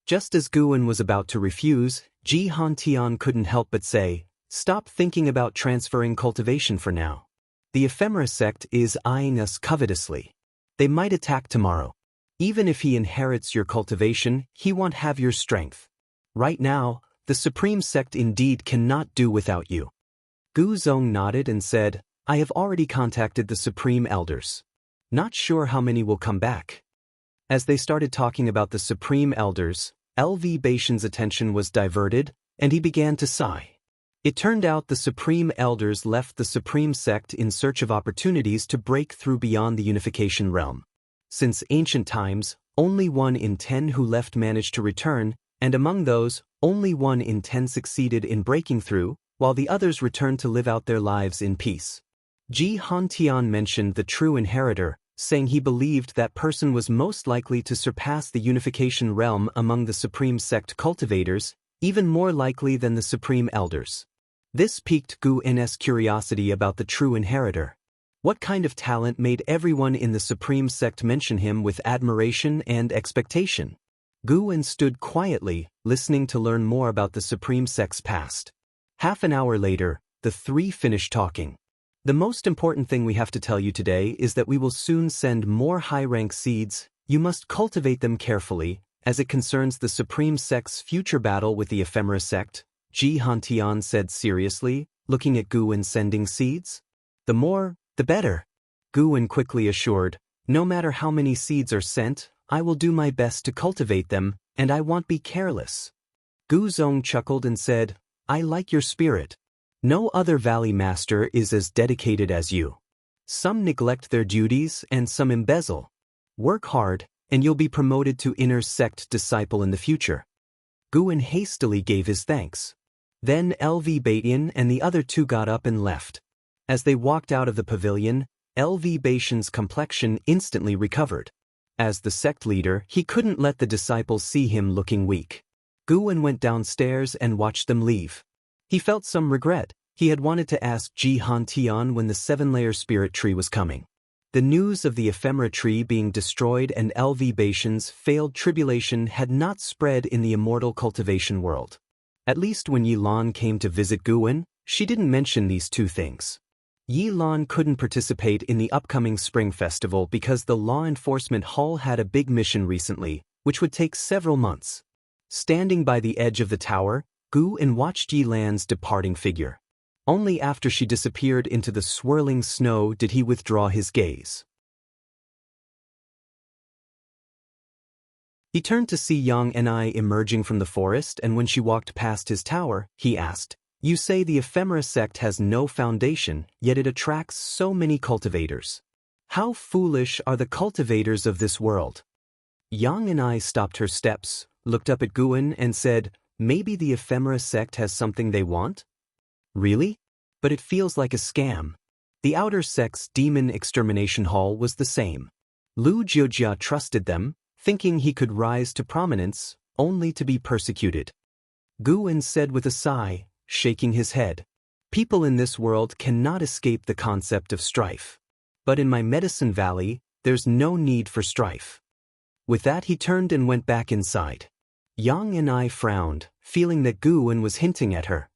Just as Guwen was about to refuse, Ji Hantian couldn't help but say, Stop thinking about transferring cultivation for now. The ephemera sect is eyeing us covetously. They might attack tomorrow. Even if he inherits your cultivation, he won't have your strength. Right now, the Supreme Sect indeed cannot do without you. Gu Zong nodded and said, I have already contacted the Supreme Elders. Not sure how many will come back. As they started talking about the Supreme Elders, LV Baishan's attention was diverted, and he began to sigh. It turned out the Supreme Elders left the Supreme Sect in search of opportunities to break through beyond the unification realm. Since ancient times, only 1 in 10 who left managed to return, and among those, only 1 in 10 succeeded in breaking through, while the others returned to live out their lives in peace. Ji Hantian mentioned the true inheritor, saying he believed that person was most likely to surpass the unification realm among the Supreme Sect cultivators, even more likely than the Supreme Elders. This piqued Gu N's curiosity about the true inheritor. What kind of talent made everyone in the Supreme Sect mention him with admiration and expectation? Gu En stood quietly, listening to learn more about the Supreme Sect's past. Half an hour later, the 3 finished talking. The most important thing we have to tell you today is that we will soon send more high-rank seeds. You must cultivate them carefully, as it concerns the Supreme Sect's future battle with the Ephemera Sect, Ji Hantian said seriously, looking at Gu En sending seeds. The more, the better. Gu En quickly assured, no matter how many seeds are sent, I will do my best to cultivate them, and I won't be careless. Gu Zong chuckled and said, I like your spirit. No other valley master is as dedicated as you. Some neglect their duties and some embezzle. Work hard, and you'll be promoted to inner sect disciple in the future. Gu En hastily gave his thanks. Then LV Baitian and the other 2 got up and left. As they walked out of the pavilion, LV Baitian's complexion instantly recovered. As the sect leader, he couldn't let the disciples see him looking weak. Guwen went downstairs and watched them leave. He felt some regret. He had wanted to ask Ji Han Tian when the 7-layer spirit tree was coming. The news of the ephemera tree being destroyed and LV Baishan's failed tribulation had not spread in the immortal cultivation world. At least when Yi Lan came to visit Guwen, she didn't mention these two things. Yi Lan couldn't participate in the upcoming spring festival because the law enforcement hall had a big mission recently, which would take several months. Standing by the edge of the tower, Guwen watched Yi Lan's departing figure. Only after she disappeared into the swirling snow did he withdraw his gaze. He turned to see Xianxia emerging from the forest, and when she walked past his tower, he asked, "You say the ephemera sect has no foundation, yet it attracts so many cultivators. How foolish are the cultivators of this world?" Xianxia stopped her steps, looked up at Guwen, and said, "Maybe the ephemera sect has something they want?" "Really? But it feels like a scam." The outer sect's demon extermination hall was the same. Lu Jiujia trusted them, thinking he could rise to prominence, only to be persecuted. Guwen said with a sigh, shaking his head, "People in this world cannot escape the concept of strife. But in my medicine valley, there's no need for strife." With that he turned and went back inside. Xianxia frowned, feeling that Guwen was hinting at her.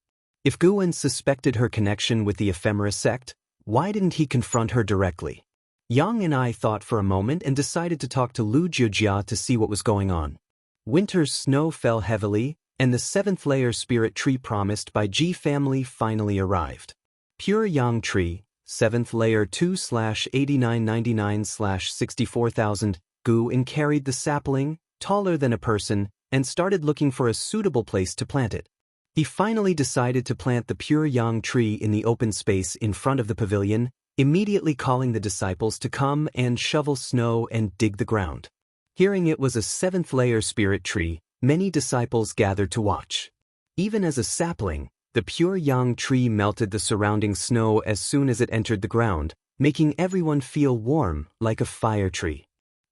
If Guwen suspected her connection with the ephemera sect, why didn't he confront her directly? Xianxia thought for a moment and decided to talk to Lu Jiujia to see what was going on. Winter's snow fell heavily, and the 7th-layer spirit tree promised by Ji family finally arrived. Pure Yang Tree, 7th layer 2/8999/64,000, Guwen carried the sapling, taller than a person, and started looking for a suitable place to plant it. He finally decided to plant the pure Yang tree in the open space in front of the pavilion, immediately calling the disciples to come and shovel snow and dig the ground. Hearing it was a 7th-layer spirit tree, many disciples gathered to watch. Even as a sapling, the pure Yang tree melted the surrounding snow as soon as it entered the ground, making everyone feel warm like a fire tree.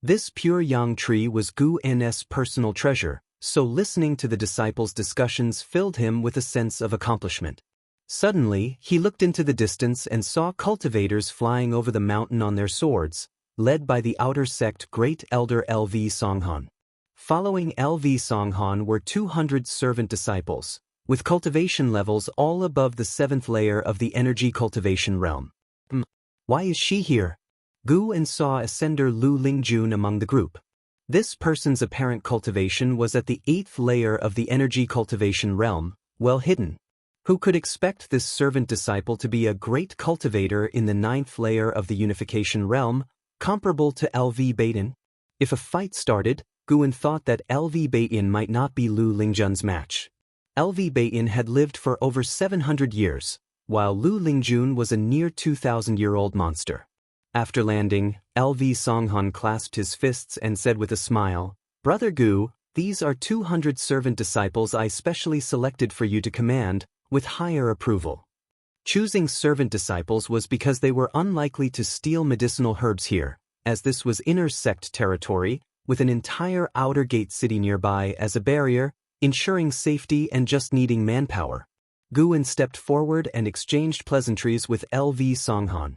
This pure Yang tree was Guwen's personal treasure, so listening to the disciples' discussions filled him with a sense of accomplishment. Suddenly, he looked into the distance and saw cultivators flying over the mountain on their swords, led by the outer sect Great Elder LV Songhan. Following LV Songhan were 200 servant disciples, with cultivation levels all above the 7th layer of the energy cultivation realm. Why is she here? Guwen saw Ascender Lu Lingjun among the group. This person's apparent cultivation was at the 8th layer of the energy cultivation realm, well hidden. Who could expect this servant disciple to be a great cultivator in the 9th layer of the unification realm, comparable to LV Baitin? If a fight started, Guwen thought that LV Baitin might not be Lu Lingjun's match. LV Baitin had lived for over 700 years, while Lu Lingjun was a near 2,000-year-old monster. After landing, LV Songhan clasped his fists and said with a smile, "Brother Gu, these are 200 servant disciples I specially selected for you to command, with higher approval." Choosing servant disciples was because they were unlikely to steal medicinal herbs here, as this was inner sect territory, with an entire outer gate city nearby as a barrier, ensuring safety and just needing manpower. Guwen stepped forward and exchanged pleasantries with LV Songhan.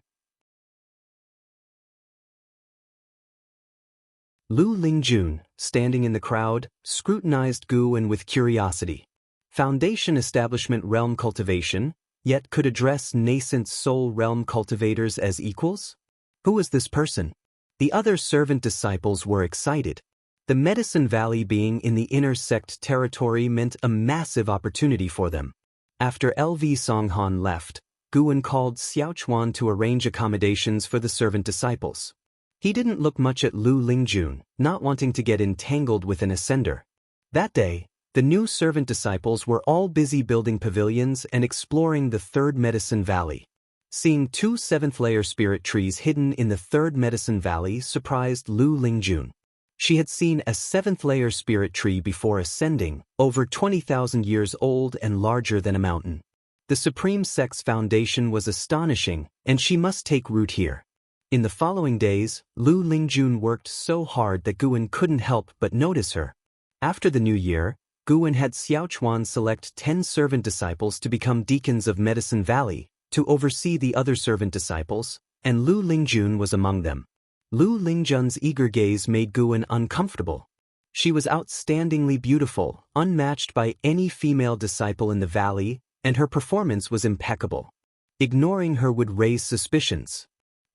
Lu Lingjun, standing in the crowd, scrutinized Guwen with curiosity. Foundation establishment realm cultivation, yet could address nascent soul realm cultivators as equals? Who was this person? The other servant disciples were excited. The Medicine Valley being in the inner sect territory meant a massive opportunity for them. After LV Songhan left, Guwen called Xiaochuan to arrange accommodations for the servant disciples. He didn't look much at Lu Lingjun, not wanting to get entangled with an ascender. That day, the new servant disciples were all busy building pavilions and exploring the 3rd Medicine Valley. Seeing 2 7th-layer spirit trees hidden in the 3rd Medicine Valley surprised Lu Lingjun. She had seen a 7th-layer spirit tree before ascending, over 20,000 years old and larger than a mountain. The Supreme Sect's foundation was astonishing, and she must take root here. In the following days, Lu Lingjun worked so hard that Guwen couldn't help but notice her. After the new year, Guwen had Xiaochuan select 10 servant disciples to become deacons of Medicine Valley, to oversee the other servant disciples, and Lu Lingjun was among them. Lu Lingjun's eager gaze made Guwen uncomfortable. She was outstandingly beautiful, unmatched by any female disciple in the valley, and her performance was impeccable. Ignoring her would raise suspicions.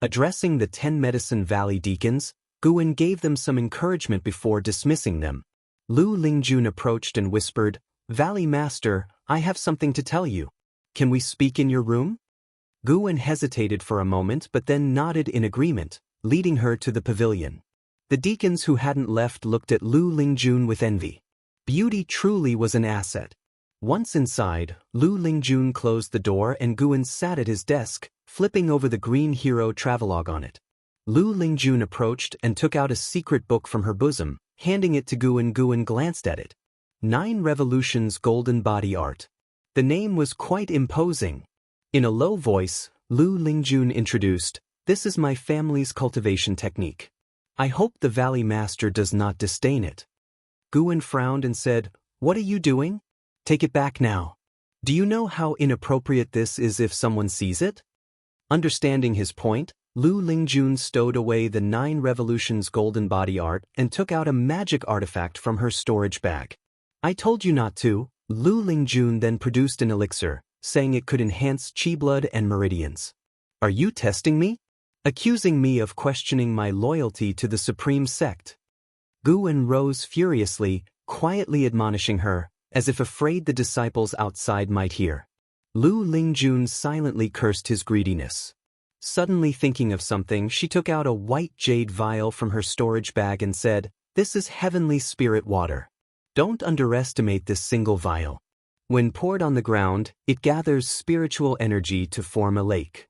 Addressing the 10 Medicine Valley deacons, Guwen gave them some encouragement before dismissing them. Lu Lingjun approached and whispered, "Valley Master, I have something to tell you. Can we speak in your room?" Guwen hesitated for a moment but then nodded in agreement, leading her to the pavilion. The deacons who hadn't left looked at Lu Lingjun with envy. Beauty truly was an asset. Once inside, Lu Lingjun closed the door and Guwen sat at his desk, flipping over the Green Hero travelogue on it. Lu Lingjun approached and took out a secret book from her bosom, handing it to Guwen. Guwen glanced at it. 9 Revolutions Golden Body Art. The name was quite imposing. In a low voice, Lu Lingjun introduced, "This is my family's cultivation technique. I hope the Valley Master does not disdain it." Guwen frowned and said, "What are you doing? Take it back now. Do you know how inappropriate this is if someone sees it?" Understanding his point, Lu Lingjun stowed away the 9 Revolutions Golden Body Art and took out a magic artifact from her storage bag. "I told you not to." Lu Lingjun then produced an elixir, saying it could enhance chi blood and meridians. "Are you testing me? Accusing me of questioning my loyalty to the supreme sect?" Guwen rose furiously, quietly admonishing her, as if afraid the disciples outside might hear. Lu Lingjun silently cursed his greediness. Suddenly thinking of something, she took out a white jade vial from her storage bag and said, "This is heavenly spirit water. Don't underestimate this single vial. When poured on the ground, it gathers spiritual energy to form a lake.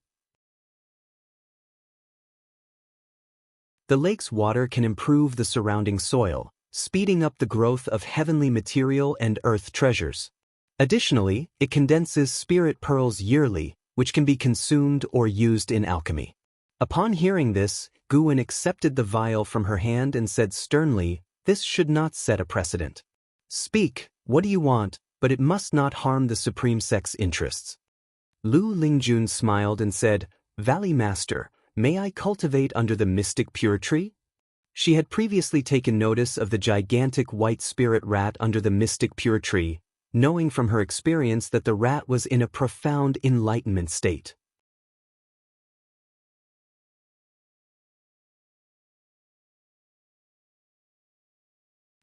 The lake's water can improve the surrounding soil, speeding up the growth of heavenly material and earth treasures. Additionally, it condenses spirit pearls yearly, which can be consumed or used in alchemy." Upon hearing this, Guwen accepted the vial from her hand and said sternly, "This should not set a precedent. Speak, what do you want, but it must not harm the Supreme Sect's interests." Lu Lingjun smiled and said, "Valley Master, may I cultivate under the mystic pure tree?" She had previously taken notice of the gigantic white spirit rat under the mystic pure tree, knowing from her experience that the rat was in a profound enlightenment state.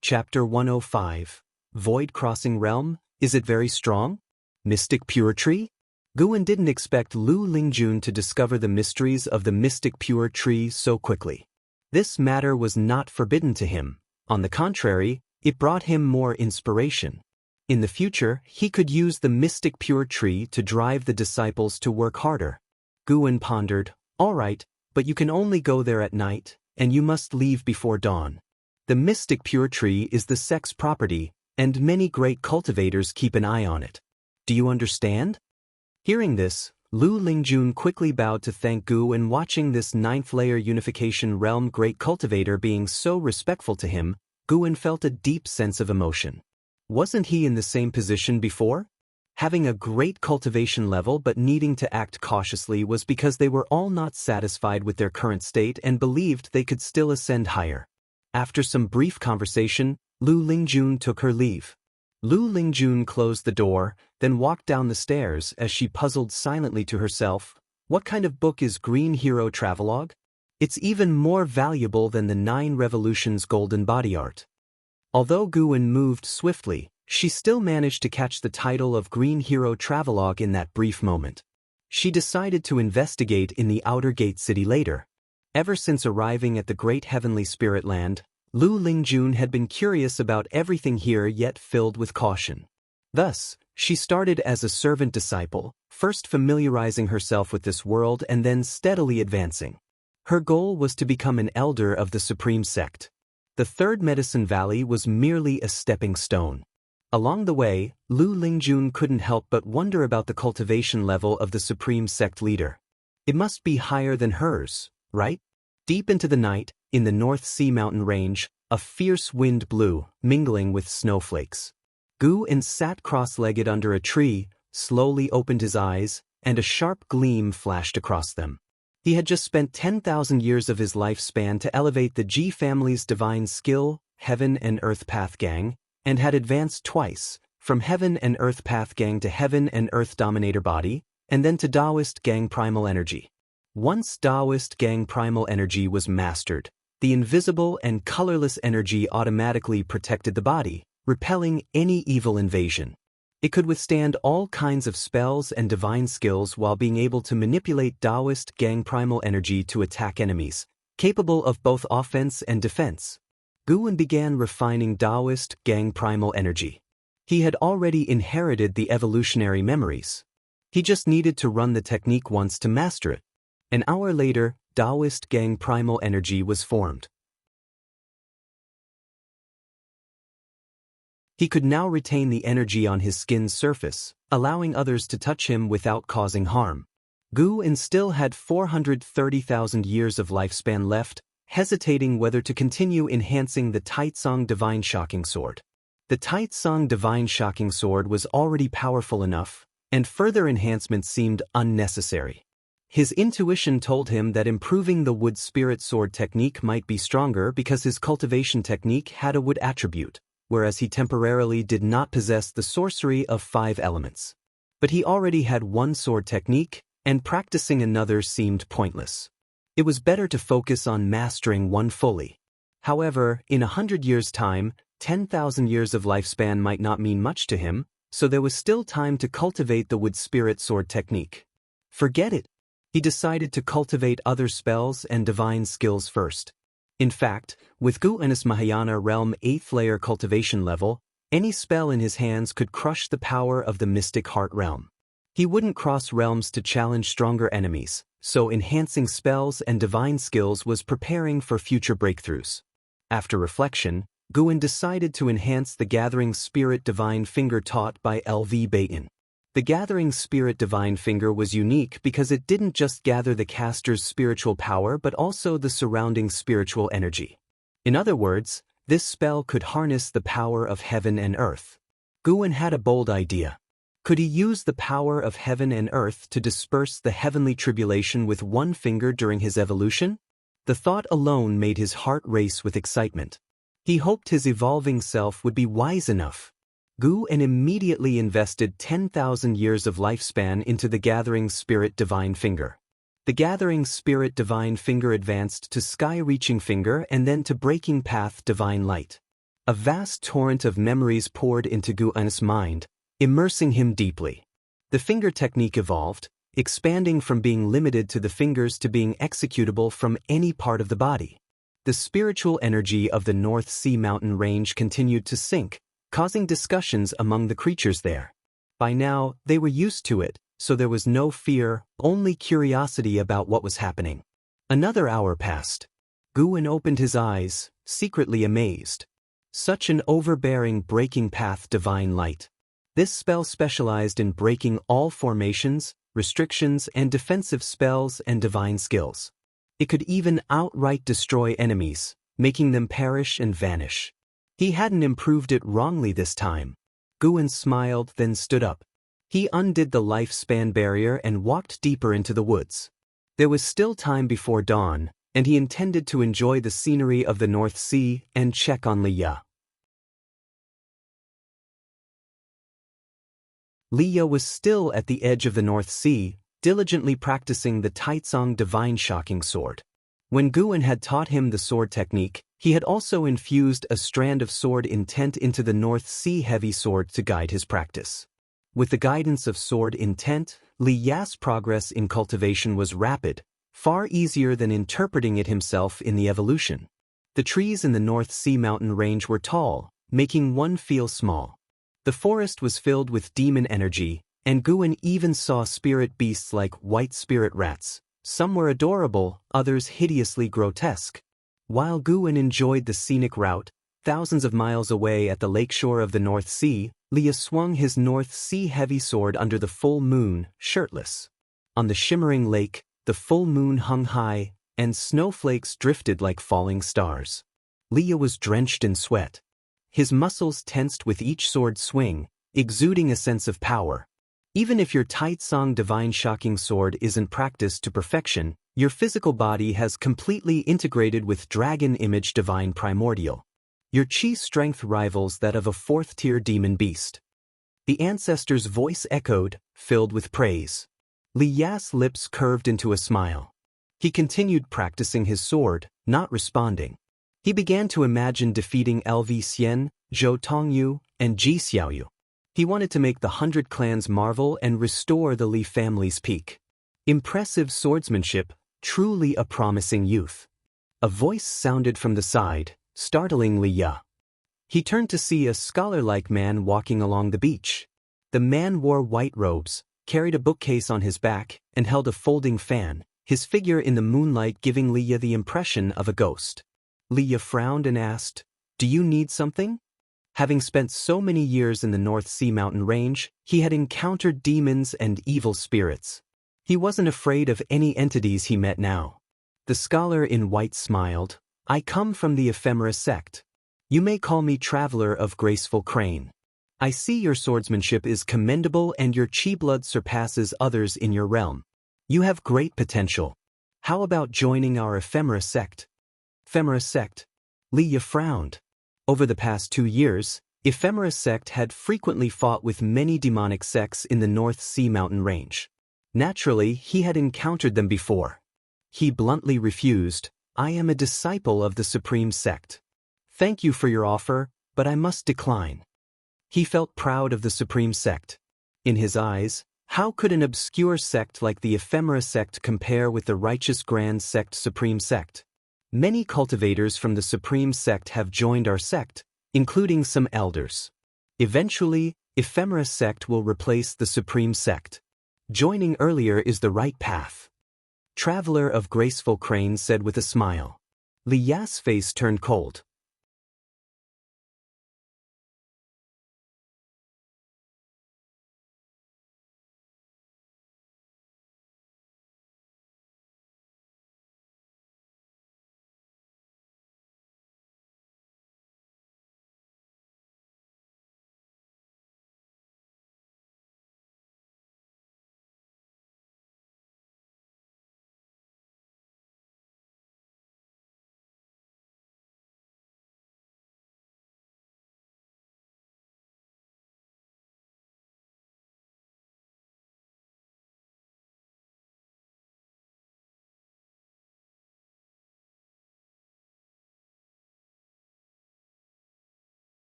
Chapter 105. Void Crossing Realm, is it very strong? Mystic Pure Tree? Guwen didn't expect Lu Lingjun to discover the mysteries of the Mystic Pure Tree so quickly. This matter was not forbidden to him. On the contrary, it brought him more inspiration. In the future, he could use the Mystic Pure Tree to drive the disciples to work harder. Guwen pondered, "All right, but you can only go there at night, and you must leave before dawn. The Mystic Pure Tree is the sect's property, and many great cultivators keep an eye on it. Do you understand?" Hearing this, Lu Lingjun quickly bowed to thank Guwen. Watching this 9th-layer unification realm great cultivator being so respectful to him, Guwen felt a deep sense of emotion. Wasn't he in the same position before? Having a great cultivation level but needing to act cautiously was because they were all not satisfied with their current state and believed they could still ascend higher. After some brief conversation, Lu Lingjun took her leave. Lu Lingjun closed the door, then walked down the stairs as she puzzled silently to herself, "What kind of book is Green Hero Travelogue? It's even more valuable than the 9 Revolutions Golden Body Art." Although Guwen moved swiftly, she still managed to catch the title of Green Hero Travelogue in that brief moment. She decided to investigate in the Outer Gate City later. Ever since arriving at the Great Heavenly Spirit Land, Lu Lingjun had been curious about everything here yet filled with caution. Thus, she started as a servant disciple, first familiarizing herself with this world and then steadily advancing. Her goal was to become an elder of the Supreme Sect. The Third Medicine Valley was merely a stepping stone. Along the way, Lu Lingjun couldn't help but wonder about the cultivation level of the Supreme Sect leader. It must be higher than hers, right? Deep into the night, in the North Sea mountain range, a fierce wind blew, mingling with snowflakes. Gu sat cross-legged under a tree, slowly opened his eyes, and a sharp gleam flashed across them. He had just spent 10,000 years of his lifespan to elevate the Ji family's divine skill, Heaven and Earth Path Gang, and had advanced twice, from Heaven and Earth Path Gang to Heaven and Earth Dominator Body, and then to Taoist Gang Primal Energy. Once Taoist Gang Primal Energy was mastered, the invisible and colorless energy automatically protected the body, repelling any evil invasion. It could withstand all kinds of spells and divine skills while being able to manipulate Taoist Gang Primal Energy to attack enemies, capable of both offense and defense. Gu began refining Taoist Gang Primal Energy. He had already inherited the evolutionary memories. He just needed to run the technique once to master it. An hour later, Taoist Gang Primal Energy was formed. He could now retain the energy on his skin's surface, allowing others to touch him without causing harm. Gu still had 430,000 years of lifespan left, hesitating whether to continue enhancing the Taitsong Divine Shocking Sword. The Taitsong Divine Shocking Sword was already powerful enough, and further enhancements seemed unnecessary. His intuition told him that improving the wood spirit sword technique might be stronger because his cultivation technique had a wood attribute, whereas he temporarily did not possess the sorcery of 5 elements. But he already had one sword technique, and practicing another seemed pointless. It was better to focus on mastering one fully. However, in 100 years' time, 10,000 years of lifespan might not mean much to him, so there was still time to cultivate the wood spirit sword technique. Forget it. He decided to cultivate other spells and divine skills first. In fact, with Gu's Mahayana Realm 8th layer cultivation level, any spell in his hands could crush the power of the Mystic Heart Realm. He wouldn't cross realms to challenge stronger enemies, so enhancing spells and divine skills was preparing for future breakthroughs. After reflection, Gu decided to enhance the Gathering Spirit Divine Finger taught by L.V. Baton. The Gathering Spirit Divine Finger was unique because it didn't just gather the caster's spiritual power but also the surrounding spiritual energy. In other words, this spell could harness the power of heaven and earth. Gu had a bold idea. Could he use the power of heaven and earth to disperse the heavenly tribulation with one finger during his evolution? The thought alone made his heart race with excitement. He hoped his evolving self would be wise enough. Gu immediately invested 10,000 years of lifespan into the Gathering Spirit Divine Finger. The Gathering Spirit Divine Finger advanced to Sky-Reaching Finger and then to Breaking Path Divine Light. A vast torrent of memories poured into Gu's mind, immersing him deeply. The finger technique evolved, expanding from being limited to the fingers to being executable from any part of the body. The spiritual energy of the North Sea mountain range continued to sink, causing discussions among the creatures there. By now, they were used to it, so there was no fear, only curiosity about what was happening. Another hour passed. Gu opened his eyes, secretly amazed. Such an overbearing breaking path divine light. This spell specialized in breaking all formations, restrictions, and defensive spells and divine skills. It could even outright destroy enemies, making them perish and vanish. He hadn't improved it wrongly this time. Gu smiled, then stood up. He undid the lifespan barrier and walked deeper into the woods. There was still time before dawn, and he intended to enjoy the scenery of the North Sea and check on Liya. Liya was still at the edge of the North Sea, diligently practicing the Taitsong Divine Shocking Sword. When Gu had taught him the sword technique, he had also infused a strand of sword intent into the North Sea heavy sword to guide his practice. With the guidance of sword intent, Liya's progress in cultivation was rapid, far easier than interpreting it himself in the evolution. The trees in the North Sea mountain range were tall, making one feel small. The forest was filled with demon energy, and Gu even saw spirit beasts like white spirit rats. Some were adorable, others hideously grotesque. While Gu enjoyed the scenic route, thousands of miles away at the lakeshore of the North Sea, Liya swung his North Sea heavy sword under the full moon, shirtless. On the shimmering lake, the full moon hung high, and snowflakes drifted like falling stars. Liya was drenched in sweat. His muscles tensed with each sword swing, exuding a sense of power. Even if your Taitsong Divine Shocking Sword isn't practiced to perfection, your physical body has completely integrated with Dragon Image Divine Primordial. Your chi strength rivals that of a fourth-tier demon beast. The ancestor's voice echoed, filled with praise. Liya's lips curved into a smile. He continued practicing his sword, not responding. He began to imagine defeating LV Xian, Zhou Tongyu, and Ji Xiaoyu. He wanted to make the 100 clans marvel and restore the Li family's peak. Impressive swordsmanship, truly a promising youth. A voice sounded from the side, startling Liya. He turned to see a scholar-like man walking along the beach. The man wore white robes, carried a bookcase on his back, and held a folding fan, his figure in the moonlight giving Liya the impression of a ghost. Liya frowned and asked, "Do you need something?" Having spent so many years in the North Sea mountain range, he had encountered demons and evil spirits. He wasn't afraid of any entities he met now. The scholar in white smiled, "I come from the Ephemera sect. You may call me Traveler of Graceful Crane. I see your swordsmanship is commendable and your chi blood surpasses others in your realm. You have great potential. How about joining our Ephemera sect?" Ephemera sect? Liya frowned. Over the past 2 years, Ephemera sect had frequently fought with many demonic sects in the North Sea mountain range. Naturally, he had encountered them before. He bluntly refused, "I am a disciple of the Supreme Sect. Thank you for your offer, but I must decline." He felt proud of the Supreme Sect. In his eyes, how could an obscure sect like the Ephemera sect compare with the righteous Grand Sect Supreme Sect? Many cultivators from the Supreme Sect have joined our sect, including some elders. Eventually, Ephemera sect will replace the Supreme Sect. Joining earlier is the right path. Traveler of Graceful Crane said with a smile. Liya's face turned cold.